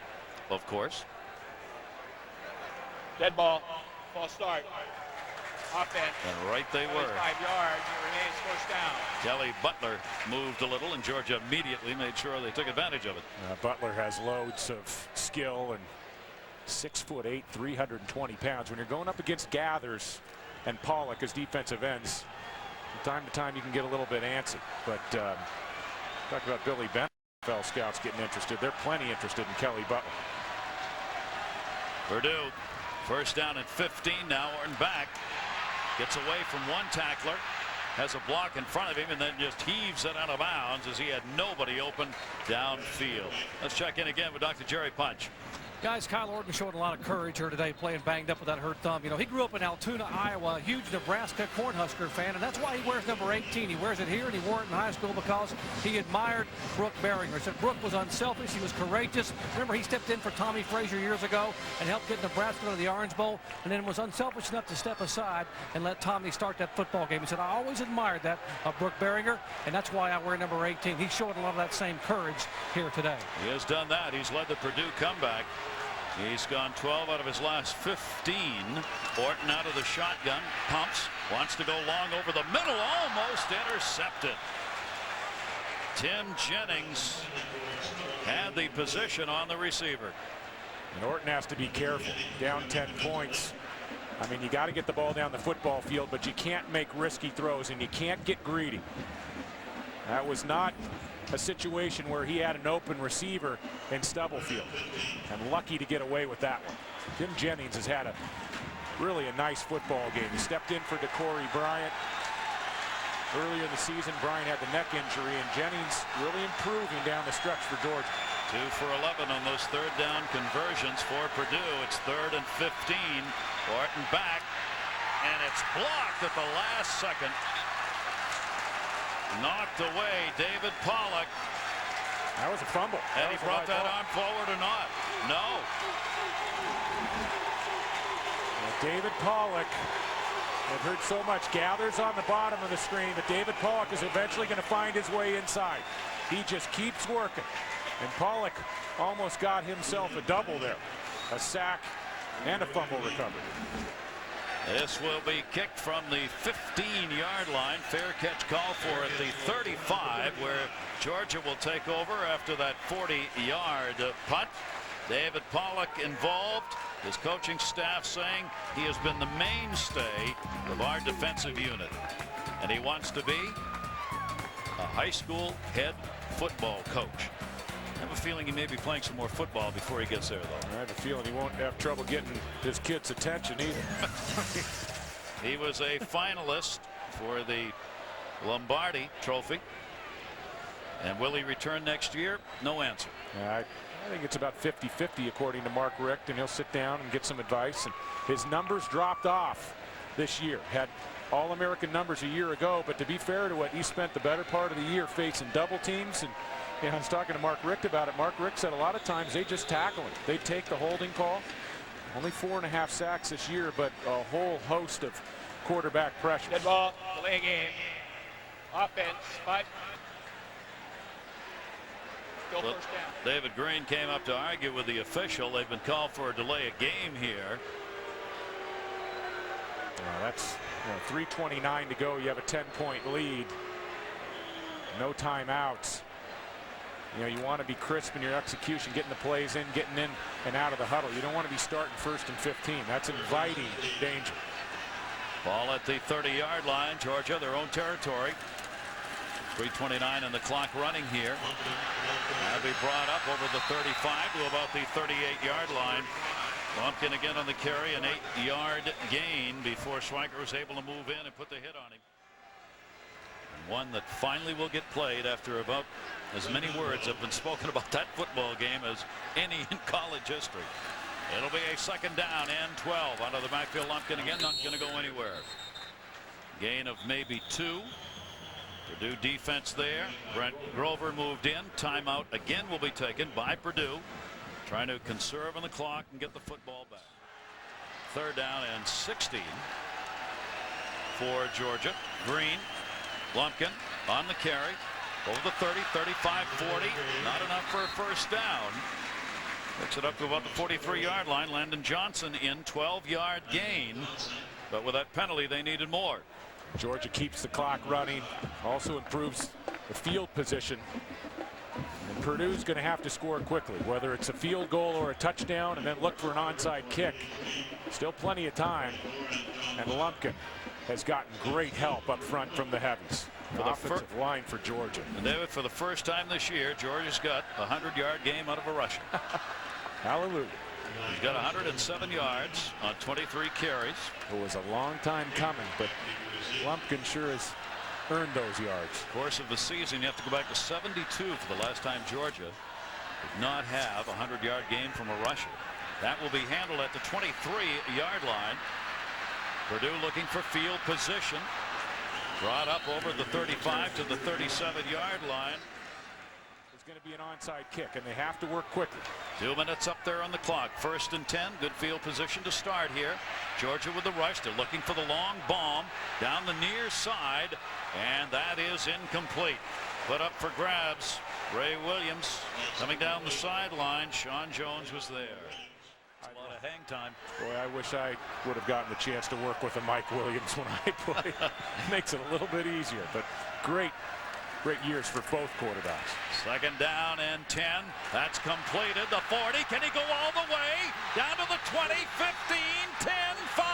of course. Dead ball. False start. Offense. And right they were. 5 yards. It remains first down. Kelly Butler moved a little, and Georgia immediately made sure they took advantage of it. Butler has loads of skill and 6'8", 320 pounds. When you're going up against Gathers and Pollock as defensive ends, from time to time you can get a little bit antsy. But talk about Billy Bennett, NFL scouts getting interested. They're plenty interested in Kelly Butler. Purdue first down and 15 now. Orton back, gets away from one tackler, has a block in front of him, and then just heaves it out of bounds as he had nobody open downfield. Let's check in again with Dr. Jerry Punch. Guys, Kyle Orton showed a lot of courage here today, playing banged up with that hurt thumb. You know, he grew up in Altoona, Iowa, a huge Nebraska Cornhusker fan, and that's why he wears number 18. He wears it here, and he wore it in high school because he admired Brooke Berringer. He said Brooke was unselfish, he was courageous. Remember, he stepped in for Tommy Frazier years ago and helped get Nebraska to the Orange Bowl, and then was unselfish enough to step aside and let Tommy start that football game. He said, I always admired that of Brooke Berringer, and that's why I wear number 18. He showed a lot of that same courage here today. He has done that. He's led the Purdue comeback. He's gone 12 out of his last 15. Orton out of the shotgun, pumps, wants to go long over the middle, almost intercepted. Tim Jennings had the position on the receiver. And Orton has to be careful. Down 10 points. I mean, you got to get the ball down the football field, but you can't make risky throws, and you can't get greedy. That was not a situation where he had an open receiver in Stubblefield, and lucky to get away with that one. Tim Jennings has had really a nice football game. He stepped in for DeCorey Bryant earlier in the season. Bryant had the neck injury, and Jennings really improving down the stretch for Georgia. 2 for 11 on those third down conversions for Purdue. It's 3rd and 15. Orton back, and it's blocked at the last second. Knocked away. David Pollock. That was a fumble. And he brought that arm forward or not? No. David Pollock. I've heard so much. Gathers on the bottom of the screen, but David Pollock is eventually going to find his way inside. He just keeps working. And Pollock almost got himself a double there. A sack and a fumble recovery. This will be kicked from the 15-yard line. Fair catch call for at the 35, where Georgia will take over after that 40-yard punt. David Pollock involved. His coaching staff saying he has been the mainstay of our defensive unit. And he wants to be a high school head football coach. I have a feeling he may be playing some more football before he gets there, though. I have a feeling he won't have trouble getting his kids' attention either. He was a finalist for the Lombardi Trophy. And will he return next year? No answer. I think it's about 50-50 according to Mark Richt, and he'll sit down and get some advice. And his numbers dropped off this year. Had All-American numbers a year ago, but to be fair to it, he spent the better part of the year facing double teams. And I was talking to Mark Richt about it. Mark Richt said a lot of times they just tackle him. They take the holding call. Only 4.5 sacks this year, but a whole host of quarterback pressures. Dead ball, delay game. Offense, 5. Still Well, first down. David Green came up to argue with the official. They've been called for a delay of game here. That's 3:29 to go. You have a 10-point lead. No timeouts. You want to be crisp in your execution, getting the plays in, getting in and out of the huddle. You don't want to be starting 1st and 15. That's inviting danger. Ball at the 30-yard line. Georgia, their own territory. 3:29 on the clock running here. That'll be brought up over the 35 to about the 38-yard line. Lumpkin again on the carry, an 8-yard gain before Schweiker was able to move in and put the hit on him. One that finally will get played after about as many words have been spoken about that football game as any in college history. It'll be a 2nd down and 12 out of the backfield. Lumpkin again, not going to go anywhere. Gain of maybe 2. Purdue defense there. Brent Grover moved in. Timeout again will be taken by Purdue, trying to conserve on the clock and get the football back. 3rd down and 16 for Georgia. Green, Lumpkin on the carry. Over the 30, 35, 40. Not enough for a first down. Picks it up to about the 43-yard line. Landon Johnson in 12-yard gain. But with that penalty, they needed more. Georgia keeps the clock running. Also improves the field position. And Purdue's going to have to score quickly, whether it's a field goal or a touchdown, and then look for an onside kick. Still plenty of time. And Lumpkin has gotten great help up front from the heavies. The offensive line for Georgia. And David, for the first time this year, Georgia's got a 100-yard game out of a rusher. Hallelujah. He's got 107 yards on 23 carries. It was a long time coming, but Lumpkin sure has earned those yards. Course of the season, you have to go back to 72 for the last time Georgia did not have a 100-yard game from a rusher. That will be handled at the 23-yard line. Purdue looking for field position. Brought up over the 35 to the 37-yard line. There's going to be an onside kick, and they have to work quickly. 2 minutes up there on the clock. 1st and 10. Good field position to start here. Georgia with the rush. They're looking for the long bomb down the near side, and that is incomplete. Put up for grabs. Ray Williams coming down the sideline. Sean Jones was there. That's a lot of hang time. Boy, I wish I would have gotten the chance to work with a Mike Williams when I played. Makes it a little bit easier, but great years for both quarterbacks. 2nd down and 10. That's completed. The 40. Can he go all the way? Down to the 20, 15, 10, 5.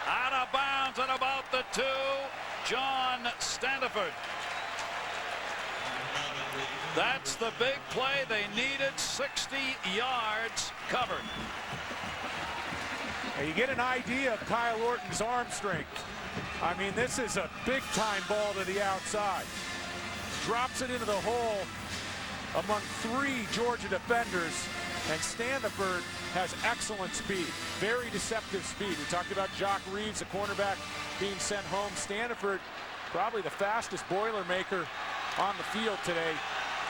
Out of bounds at about the 2. John Standiford. That's the big play. They needed 60 yards covered. Now you get an idea of Kyle Orton's arm strength. I mean, this is a big-time ball to the outside. Drops it into the hole among 3 Georgia defenders, and Standiford has excellent speed. Very deceptive speed. We talked about Jock Reeves, the cornerback, being sent home. Standiford, probably the fastest Boilermaker on the field today,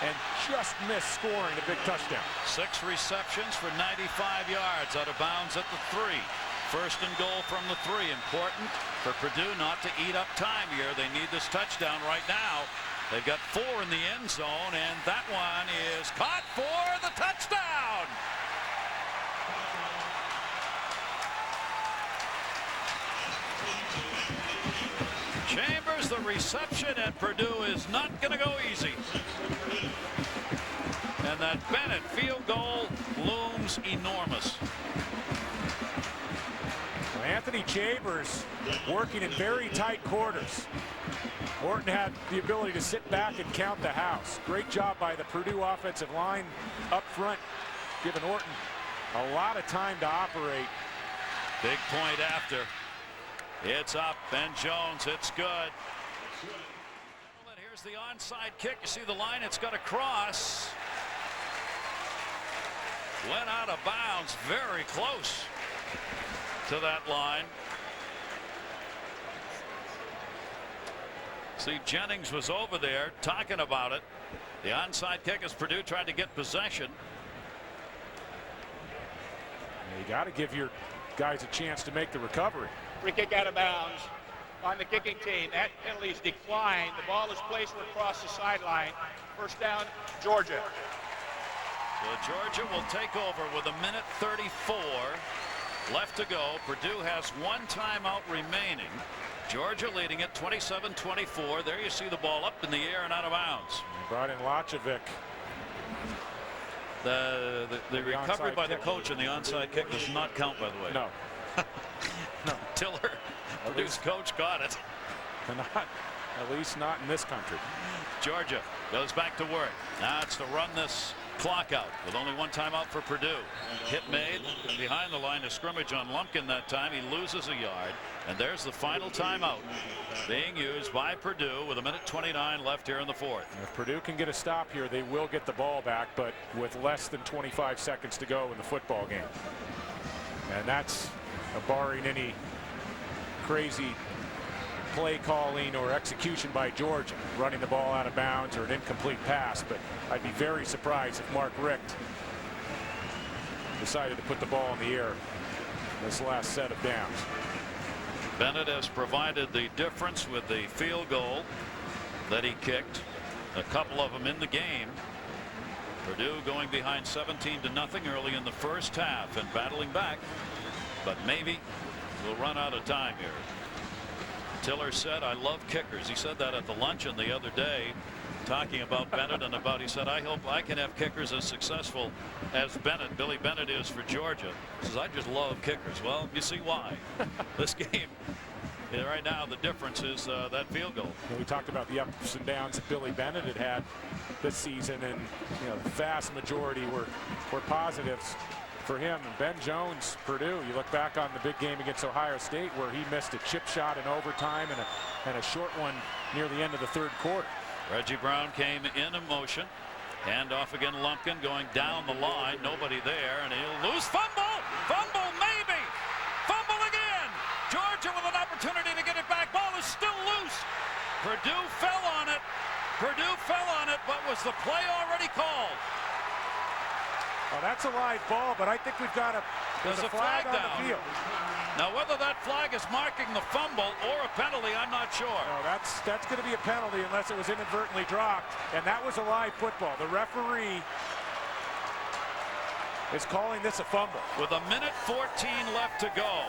and just missed scoring a big touchdown. 6 receptions for 95 yards, out of bounds at the 3. 1st and goal from the 3. Important for Purdue not to eat up time here. They need this touchdown right now. They've got 4 in the end zone, and that one is caught for the touchdown. Chambers the reception, and Purdue is not going to go easy. And that Bennett field goal looms enormous. Anthony Chambers working in very tight quarters. Orton had the ability to sit back and count the house. Great job by the Purdue offensive line up front, giving Orton a lot of time to operate. Big point after. It's up, and Jones, it's good. Here's the onside kick. You see the line, it's got to cross. Went out of bounds, very close to that line. See, Jennings was over there talking about it. The onside kick as Purdue tried to get possession. You got to give your guys a chance to make the recovery. Free kick out of bounds on the kicking team. That penalty's declined. The ball is placed across the sideline. 1st down, Georgia. So Georgia will take over with 1:34 left to go. Purdue has 1 timeout remaining. Georgia leading it 27-24. There you see the ball up in the air and out of bounds. They brought in Lachovic. The recovery by the coach and the onside kick does not count, by the way. No. No. Tiller, Purdue's coach, got it. At least not in this country. Georgia goes back to work. Now it's to run this clock out with only 1 timeout for Purdue. Hit made behind the line of scrimmage on Lumpkin that time. He loses a yard, and there's the final timeout being used by Purdue with 1:29 left here in the 4th. If Purdue can get a stop here, they will get the ball back, but with less than 25 seconds to go in the football game. And that's barring any crazy play calling or execution by Georgia, running the ball out of bounds or an incomplete pass. But I'd be very surprised if Mark Richt decided to put the ball in the air this last set of downs. Bennett has provided the difference with the field goal that he kicked, a couple of them in the game. Purdue going behind 17-0 early in the first half and battling back, but maybe we'll run out of time here. Tiller said, "I love kickers." He said that at the luncheon the other day, talking about Bennett and about, he said, "I hope I can have kickers as successful as Bennett, Billy Bennett is for Georgia." He says, "I just love kickers." Well, you see why. This game, right now, the difference is that field goal. We talked about the ups and downs that Billy Bennett had had this season, and the vast majority were positives for him. And Ben Jones, Purdue, you look back on the big game against Ohio State where he missed a chip shot in overtime and a short one near the end of the third quarter. Reggie Brown came in motion. Hand off again, Lumpkin going down the line. Nobody there, and he'll lose. Fumble! Fumble, maybe! Fumble again! Georgia with an opportunity to get it back. Ball is still loose. Purdue fell on it. Purdue fell on it, but was the play already called? Well, that's a live ball, but I think we've got there's a flag on the field. Now, whether that flag is marking the fumble or a penalty, I'm not sure. No, that's going to be a penalty unless it was inadvertently dropped, and that was a live football. The referee is calling this a fumble. With 1:14 left to go,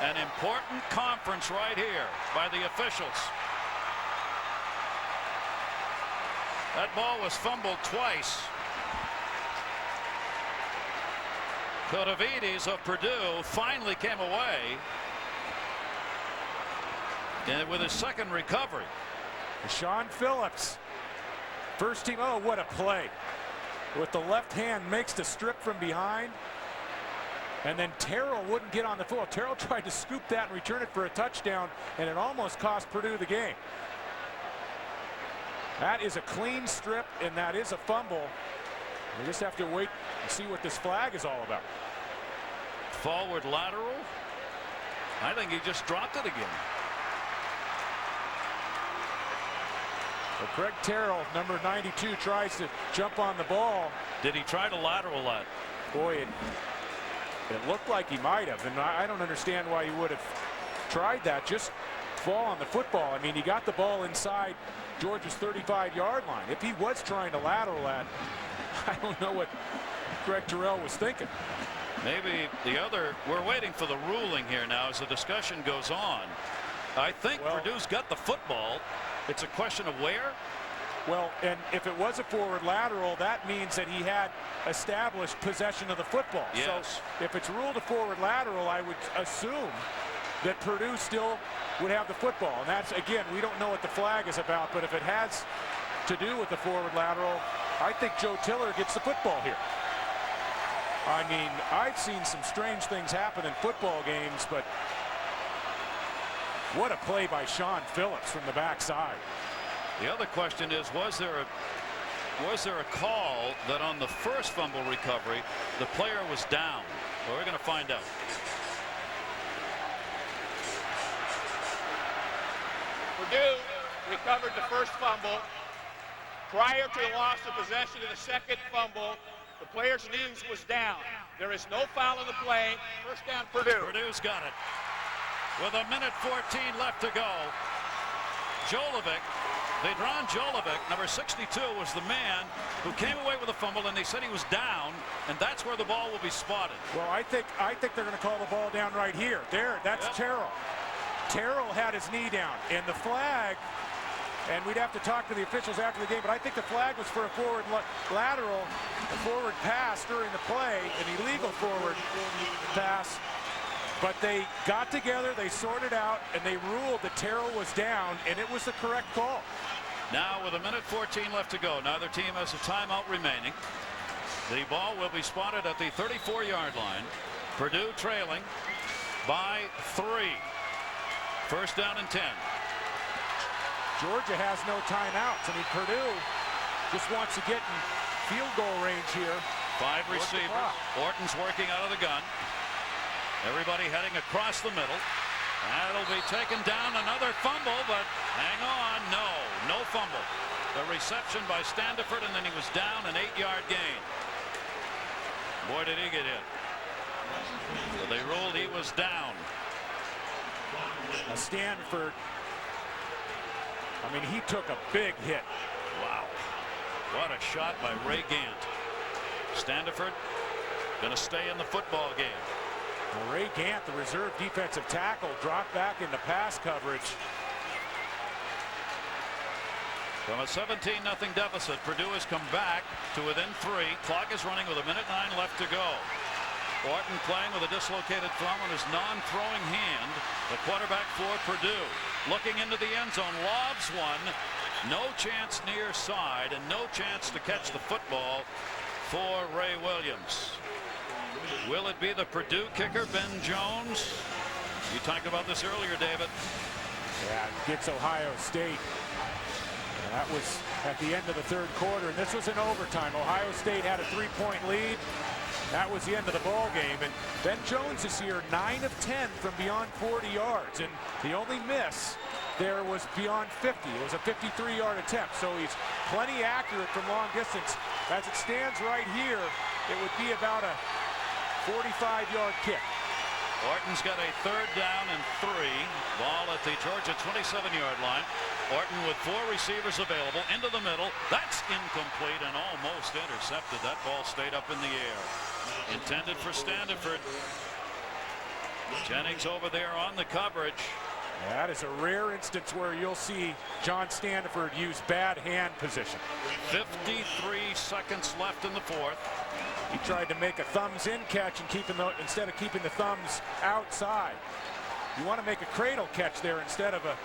an important conference right here by the officials. That ball was fumbled twice. Kotovides of Purdue finally came away and with his second recovery. Sean Phillips, first team. Oh, what a play. With the left hand makes the strip from behind. And then Terrell wouldn't get on the foot. Terrell tried to scoop that and return it for a touchdown, and it almost cost Purdue the game. That is a clean strip, and that is a fumble. We just have to wait and see what this flag is all about. Forward lateral. I think he just dropped it again. Well, Craig Terrell, number 92, tries to jump on the ball. Did he try to lateral that? Boy, it looked like he might have, and I don't understand why he would have tried that. Just fall on the football. I mean, he got the ball inside Georgia's 35-yard line. If he was trying to lateral that, I don't know what Craig Terrell was thinking. Maybe we're waiting for the ruling here now as the discussion goes on. I think Purdue's got the football. It's a question of where. Well, and if it was a forward lateral, that means that he had established possession of the football. Yes. So if it's ruled a forward lateral, I would assume that Purdue still would have the football. And that's, again, we don't know what the flag is about, but if it has to do with the forward lateral, I think Joe Tiller gets the football here. I mean, I've seen some strange things happen in football games, but what a play by Sean Phillips from the backside. The other question is, was there a call that on the first fumble recovery the player was down? Well, we're going to find out. Purdue recovered the first fumble. Prior to the loss of possession of the second fumble, the player's knees was down. There is no foul in the play. First down, Purdue. Purdue's got it. With 1:14 left to go. Jolovic, Vedran Jolovic, number 62, was the man who came away with a fumble, and they said he was down, and that's where the ball will be spotted. Well, I think they're going to call the ball down right here. That's Terrell. Terrell had his knee down, and the flag, and we'd have to talk to the officials after the game, but I think the flag was for a forward lateral, a forward pass during the play, an illegal forward pass. But they got together, they sorted out, and they ruled that Terrell was down, and it was the correct call. Now with 1:14 left to go, neither team has a timeout remaining. The ball will be spotted at the 34-yard line. Purdue trailing by 3. First down and 10. Georgia has no timeouts. I mean, Purdue just wants to get in field goal range here. 5 receivers. Orton's working out of the gun. Everybody heading across the middle. That'll be taken down. Another fumble, but hang on. No fumble. The reception by Standiford, and then he was down, an 8-yard gain. Boy, did he get hit. So they ruled he was down. Stanford, I mean, he took a big hit. Wow. What a shot by Ray Gant. Standiford going to stay in the football game. Well, Ray Gant, the reserve defensive tackle, dropped back into pass coverage. From a 17-0 deficit, Purdue has come back to within 3. Clock is running with 1:09 left to go. Orton playing with a dislocated thumb on his non-throwing hand. The quarterback for Purdue looking into the end zone, lobs one. No chance near side and no chance to catch the football for Ray Williams. Will it be the Purdue kicker, Ben Jones? You talked about this earlier, David. Yeah, gets Ohio State. And that was at the end of the third quarter, and this was in overtime. Ohio State had a 3-point lead. That was the end of the ball game. And Ben Jones this year 9 of 10 from beyond 40 yards, and the only miss there was beyond 50. It was a 53-yard attempt, so he's plenty accurate from long distance. As it stands right here, it would be about a 45-yard kick. Orton's got a 3rd down and 3. Ball at the Georgia 27-yard line. Orton with 4 receivers available into the middle. That's incomplete and almost intercepted. That ball stayed up in the air. Intended for Standiford. Jennings over there on the coverage. That is a rare instance where you'll see John Standiford use bad hand position. 53 seconds left in the 4th. He tried to make a thumbs in catch and instead of keeping the thumbs outside. You want to make a cradle catch there instead of a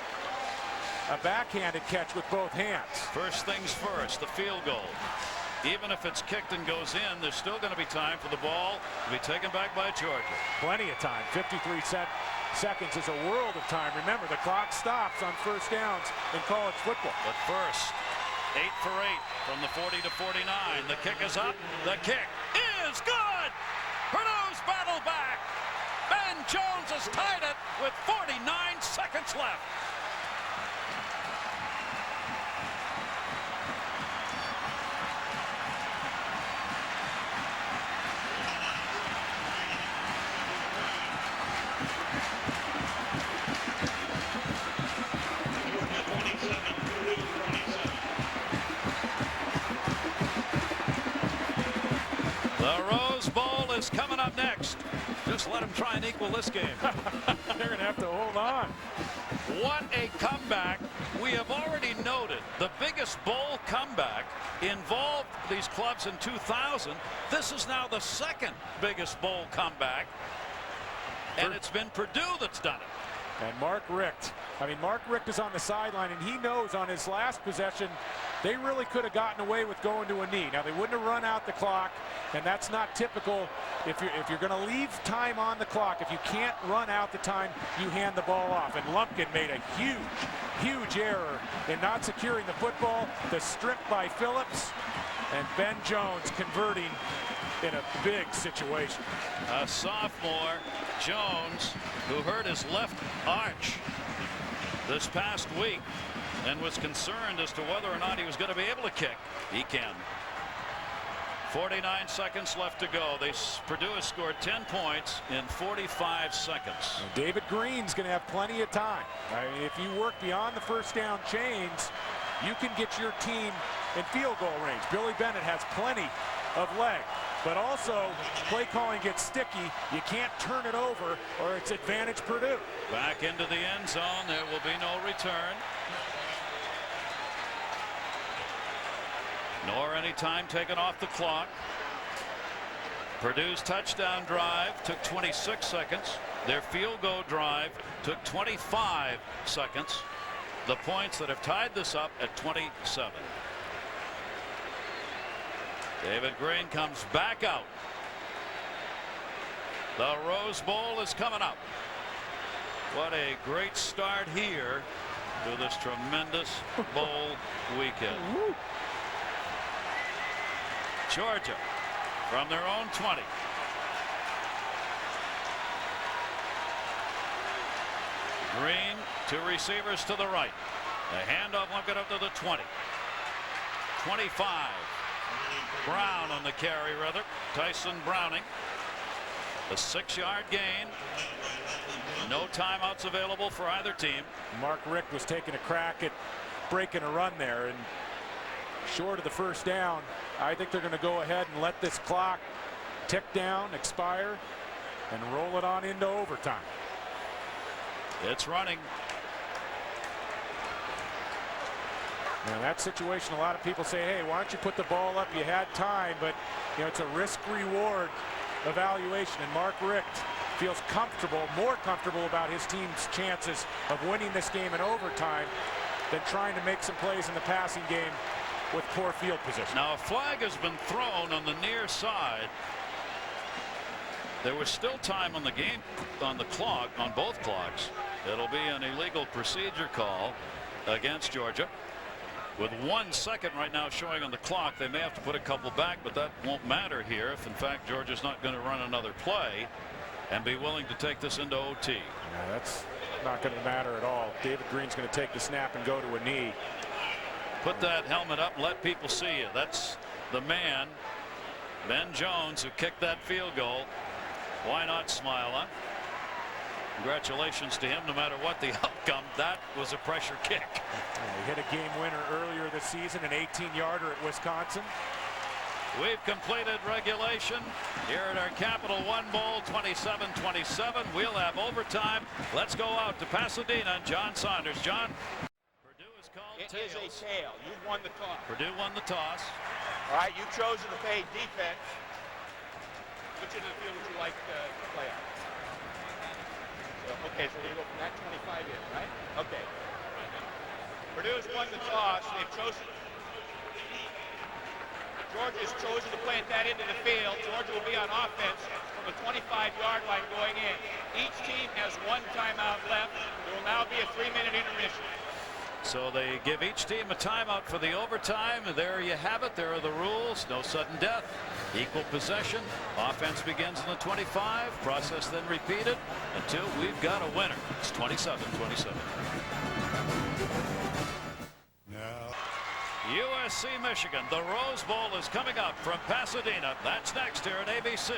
backhanded catch with both hands. First things first, the field goal. Even if it's kicked and goes in, there's still going to be time for the ball to be taken back by Georgia. Plenty of time. 53 seconds is a world of time. Remember, the clock stops on first downs in college football. But first, 8 for 8 from the 40 to 49. The kick is up. The kick is good. Purdue's battle back. Ben Jones has tied it with 49 seconds left. The Rose Bowl is coming up next. Just let them try and equal this game. They're going to have to hold on. What a comeback. We have already noted the biggest bowl comeback involved these clubs in 2000. This is now the 2nd biggest bowl comeback. And it's been Purdue that's done it. And Mark Richt. Mark Richt is on the sideline, and he knows on his last possession they really could have gotten away with going to a knee. Now, they wouldn't have run out the clock, and that's not typical. If you're going to leave time on the clock, if you can't run out the time, you hand the ball off. And Lumpkin made a huge error in not securing the football. The strip by Phillips, and Ben Jones converting in a big situation. A sophomore, Jones, who hurt his left arch this past week and was concerned as to whether or not he was going to be able to kick. He can. 49 seconds left to go. Purdue has scored 10 points in 45 seconds. And David Green's going to have plenty of time. If you work beyond the first down chains, you can get your team in field goal range. Billy Bennett has plenty of leg. But also, play calling gets sticky. You can't turn it over, or it's advantage Purdue. Back into the end zone. There will be no return. Nor any time taken off the clock. Purdue's touchdown drive took 26 seconds. Their field goal drive took 25 seconds. The points that have tied this up at 27. David Green comes back out. The Rose Bowl is coming up. What a great start here to this tremendous bowl weekend. Georgia from their own 20. Green, 2 receivers to the right. The handoff will get up to the 20. 25. Brown on the carry, rather. Tyson Browning. A 6-yard gain. No timeouts available for either team. Mark Richt was taking a crack at breaking a run there, and short of the first down. I think they're going to go ahead and let this clock tick down, expire, and roll it on into overtime. It's running. Now that situation, a lot of people say, hey, why don't you put the ball up? You had time, but you know, it's a risk-reward evaluation, and Mark Richt feels comfortable, more comfortable about his team's chances of winning this game in overtime than trying to make some plays in the passing game with poor field position. Now a flag has been thrown on the near side. There was still time on the game, on the clock, on both clocks. It'll be an illegal procedure call against Georgia. With 1 second right now showing on the clock, they may have to put a couple back, but that won't matter here if in fact Georgia's not going to run another play and be willing to take this into OT. Yeah, that's not going to matter at all. David Green's going to take the snap and go to a knee. Put that helmet up and let people see you. That's the man, Ben Jones, who kicked that field goal. Why not smile, huh? Congratulations to him, no matter what the outcome. That was a pressure kick. He hit a game winner earlier this season, an 18-yarder at Wisconsin. We've completed regulation here at our Capital One Bowl, 27-27. We'll have overtime. Let's go out to Pasadena. John Saunders. John. Purdue is called It tails. is a tail. You've won the toss. Purdue won the toss. All right, you've chosen to play defense. Which end of the field would you like to play on? So, okay, so you go from that 25 in, right? Okay. Purdue's won the toss. They've chosen. Georgia's chosen to plant that into the field. Georgia will be on offense from the 25-yard line going in. Each team has 1 timeout left. There will now be a 3-minute intermission. So they give each team a timeout for the overtime. There you have it. There are the rules. No sudden death. Equal possession. Offense begins in the 25. Process then repeated until we've got a winner. It's 27-27. USC Michigan. The Rose Bowl is coming up from Pasadena. That's next here at ABC.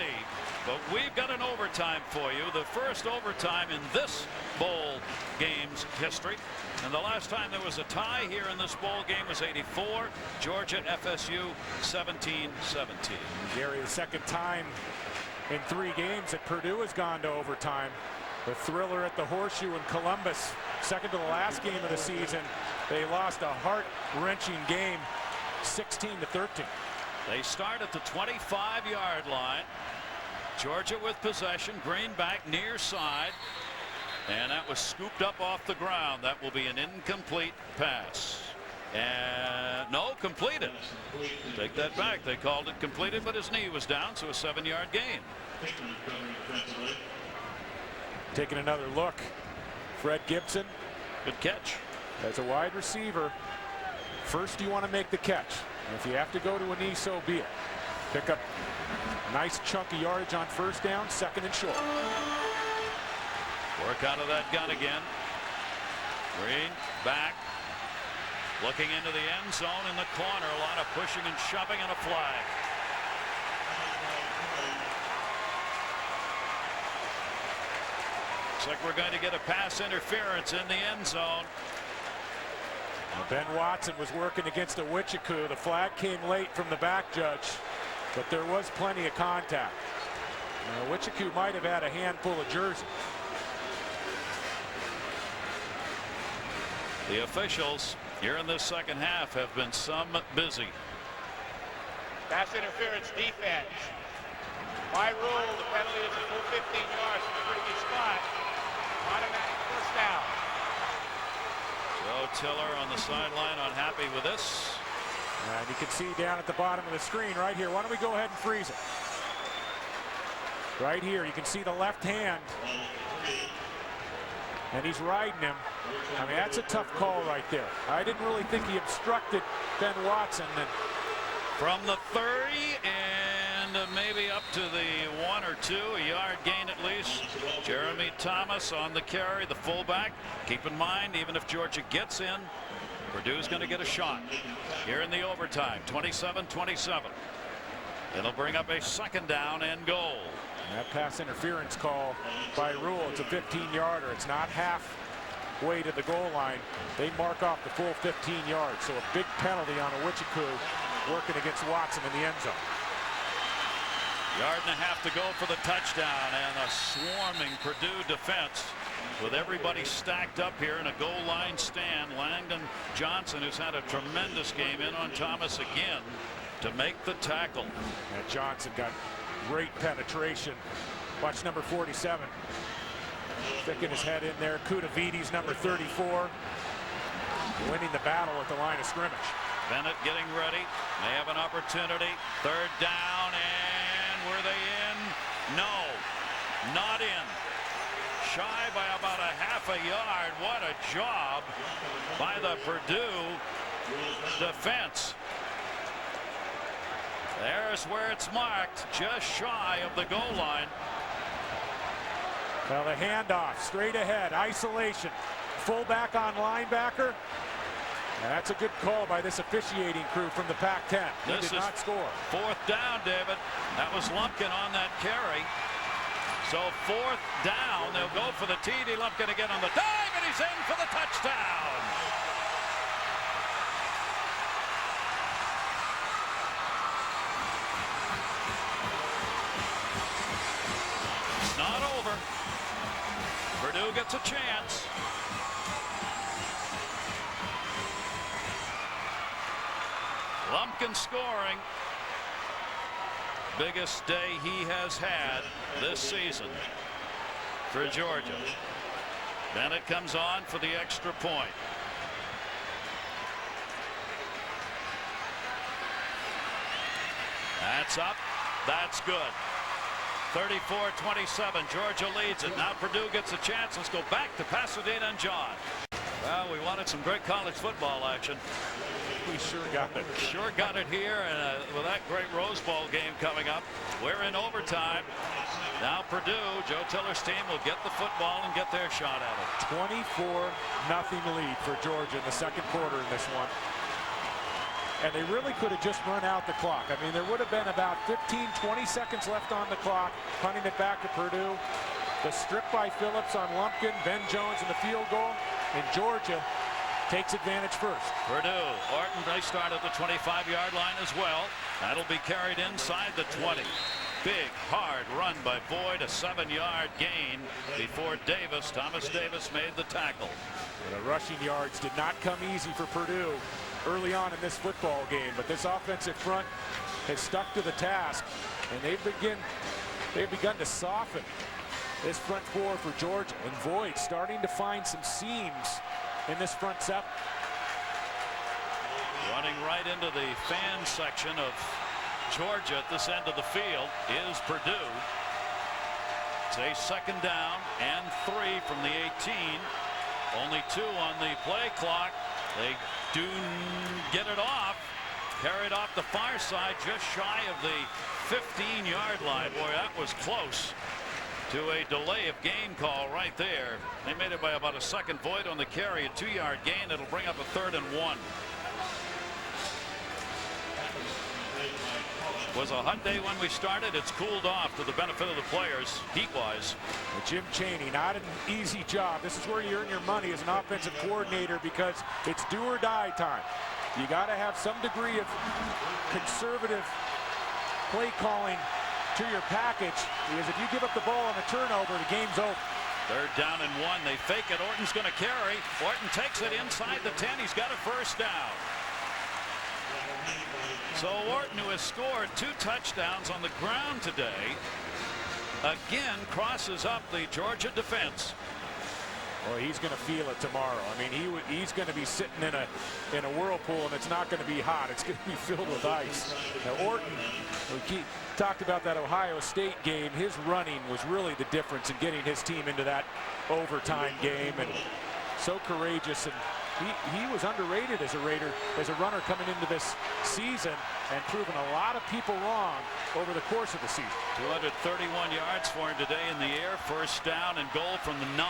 But we've got an overtime for you. The first overtime in this bowl game's history. And the last time there was a tie here in this bowl game was '84. Georgia FSU 17-17. Gary, the second time in 3 games that Purdue has gone to overtime. The thriller at the Horseshoe in Columbus, second to the last game of the season. They lost a heart-wrenching game, 16-13. They start at the 25-yard line. Georgia with possession. Green back near side. And that was scooped up off the ground. That will be an incomplete pass. And no, completed. Take that back. They called it completed, but his knee was down, so a 7-yard gain. Taking another look. Fred Gibson. Good catch. As a wide receiver, first you want to make the catch. And if you have to go to a knee, so be it. Pick up a nice chunk of yardage on first down, second and short. Work out of that gun again. Green back. Looking into the end zone in the corner. A lot of pushing and shoving and a flag. Looks like we're going to get a pass interference in the end zone. Ben Watson was working against a Wichiku. The flag came late from the back judge, but there was plenty of contact. Wichiku might have had a handful of jerseys. The officials here in this second half have been some busy. Pass interference defense. By rule, the penalty is a full 15 yards from the previous spot. Automatic first down. Joe Tiller on the sideline, unhappy with this. And you can see down at the bottom of the screen right here. Why don't we go ahead and freeze it? Right here, you can see the left hand. And he's riding him. I mean, that's a tough call right there. I didn't really think he obstructed Ben Watson. And from the 30 and maybe up to the 1 or 2, a yard gain at least. Jeremy Thomas on the carry, the fullback. Keep in mind, even if Georgia gets in, Purdue's going to get a shot here in the overtime. 27-27. It'll bring up a second down and goal. That pass interference call by rule, it's a 15-yarder. It's not halfway to the goal line. They mark off the full 15 yards. So a big penalty on Owichiku working against Watson in the end zone. Yard and a half to go for the touchdown, and a swarming Purdue defense with everybody stacked up here in a goal line stand. Langdon Johnson, who's had a tremendous game, in on Thomas again to make the tackle. And Johnson got great penetration. Watch number 47. Sticking his head in there. Kudavides, number 34. Winning the battle at the line of scrimmage. Bennett getting ready. They have an opportunity. Third down, and were they in? No, not in. Shy by about a half a yard. What a job by the Purdue defense. There's where it's marked, just shy of the goal line. Well, the handoff straight ahead, isolation, fullback on linebacker. That's a good call by this officiating crew from the Pac-10. He did not score. Fourth down, David. That was Lumpkin on that carry. So fourth down, they'll go for the TD. Lumpkin again on the dive, and he's in for the touchdown. It's not over. Purdue gets a chance. Lumpkin scoring. Biggest day he has had this season for Georgia. Bennett comes on for the extra point. That's up. That's good. 34-27. Georgia leads it. Now Purdue gets a chance. Let's go back to Pasadena and John. Well, we wanted some great college football action. We sure got it. Sure got it here, and with that great Rose Bowl game coming up, we're in overtime. Now Purdue, Joe Tiller's team, will get the football and get their shot at it. 24-0 lead for Georgia in the second quarter in this one. And they really could have just run out the clock. I mean, there would have been about 15-20 seconds left on the clock, punting it back to Purdue. The strip by Phillips on Lumpkin, Ben Jones in the field goal, and Georgia takes advantage first. Purdue, Orton, they start at the 25-yard line as well. That'll be carried inside the 20. Big, hard run by Boyd, a 7-yard gain before Davis. Thomas Davis made the tackle. The rushing yards did not come easy for Purdue early on in this football game, but this offensive front has stuck to the task, and they've begun to soften this front four for Georgia. And Boyd starting to find some seams in this front seven. Running right into the fan section of Georgia at this end of the field is Purdue. It's a second down and 3 from the 18. Only 2 on the play clock. They do get it off. Carried off the far side, just shy of the 15-yard line. Boy, that was close to a delay of game call right there. They made it by about a second. Void on the carry, a 2-yard gain. It'll bring up a 3rd and 1. It was a hot day when we started. It's cooled off to the benefit of the players heat-wise. Jim Chaney, not an easy job. This is where you earn your money as an offensive coordinator, because it's do or die time. You got to have some degree of conservative play calling to your package, because if you give up the ball on a turnover, the game's over. 3rd down and 1. They fake it. Orton's going to carry. Orton takes it inside the 10. He's got a first down. So Orton, who has scored 2 touchdowns on the ground today, again crosses up the Georgia defense. Well, he's going to feel it tomorrow. I mean, he's going to be sitting in a whirlpool, and it's not going to be hot. It's going to be filled with ice. Now, Orton, we talked about that Ohio State game. His running was really the difference in getting his team into that overtime game, and so courageous. And he was underrated as a runner coming into this season, and proven a lot of people wrong over the course of the season. 231 yards for him today in the air. First down and goal from the 9.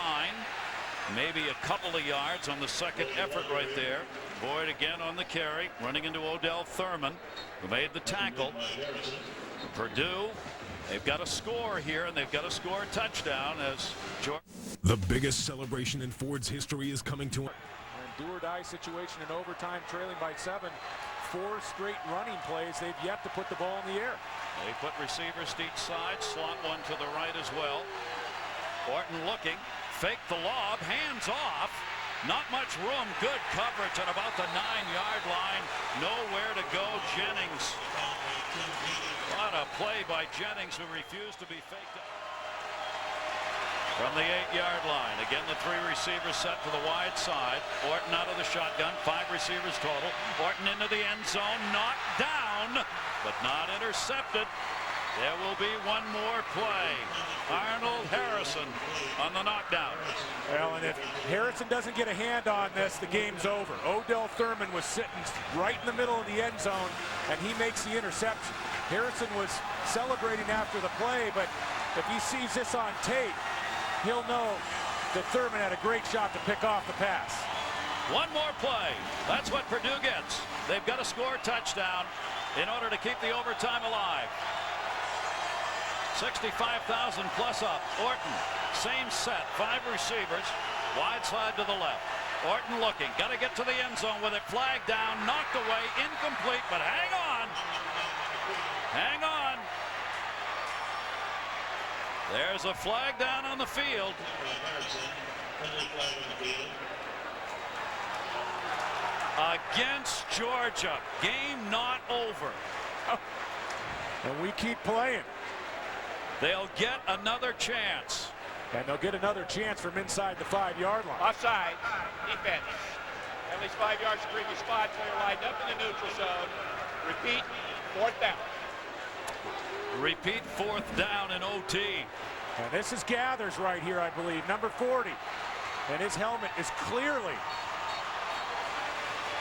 Maybe a couple of yards on the second effort right there. Boyd again on the carry, running into Odell Thurman, who made the tackle. Purdue They've got to score here, and they've got to score a touchdown as Georgia. The biggest celebration in Ford's history is coming to an do-or-die situation in overtime, trailing by 7. 4 straight running plays. They've yet to put the ball in the air. They put receivers to each side, slot one to the right as well. Orton looking, fake the lob, hands off. Not much room, good coverage at about the 9-yard line. Nowhere to go, Jennings. What a play by Jennings, who refused to be faked. From the 8-yard line, again the 3 receivers set to the wide side. Orton out of the shotgun, 5 receivers total. Orton into the end zone, knocked down, but not intercepted. There will be one more play. Arnold Harrison on the knockdown. Well, and if Harrison doesn't get a hand on this, the game's over. Odell Thurman was sitting right in the middle of the end zone, and he makes the interception. Harrison was celebrating after the play, but if he sees this on tape, he'll know that Thurman had a great shot to pick off the pass. One more play. That's what Purdue gets. They've got to score a touchdown in order to keep the overtime alive. 65,000 plus up. Orton, same set, 5 receivers, wide side to the left. Orton looking, got to get to the end zone with it, flag down, knocked away, incomplete, but hang on. Hang on. There's a flag down on the field. Against Georgia. Game not over. And we keep playing. They'll get another chance. And they'll get another chance from inside the 5-yard line. Offside. Defense. At least 5 yards from previous spot. Player lined up in the neutral zone. Repeat. 4th down. Repeat 4th down in OT. And this is Gathers right here, I believe, number 40. And his helmet is clearly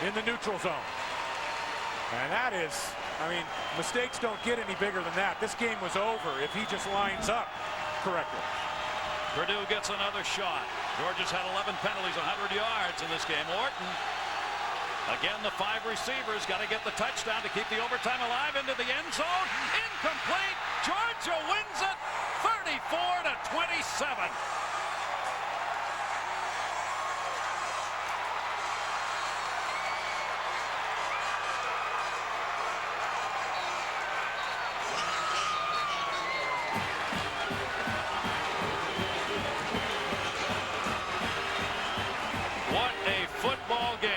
in the neutral zone. And that is, I mean, mistakes don't get any bigger than that. This game was over if he just lines up correctly. Purdue gets another shot. Georgia's had 11 penalties, 100 yards in this game. Orton, again, the 5 receivers got to get the touchdown to keep the overtime alive into the end zone. Incomplete. Georgia wins it 34-27. What a football game.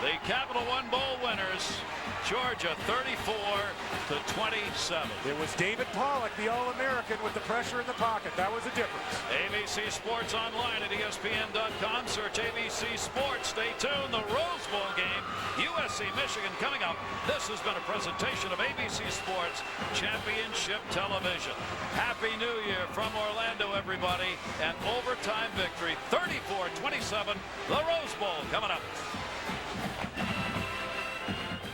The Capital One Bowl winners, Georgia 34-27. It was David Pollock, the All-American, with the pressure in the pocket. That was the difference. ABC Sports Online at ESPN.com. Search ABC Sports. Stay tuned. The Rose Bowl game, USC Michigan coming up. This has been a presentation of ABC Sports Championship Television. Happy New Year from Orlando, everybody. An overtime victory, 34-27. The Rose Bowl coming up.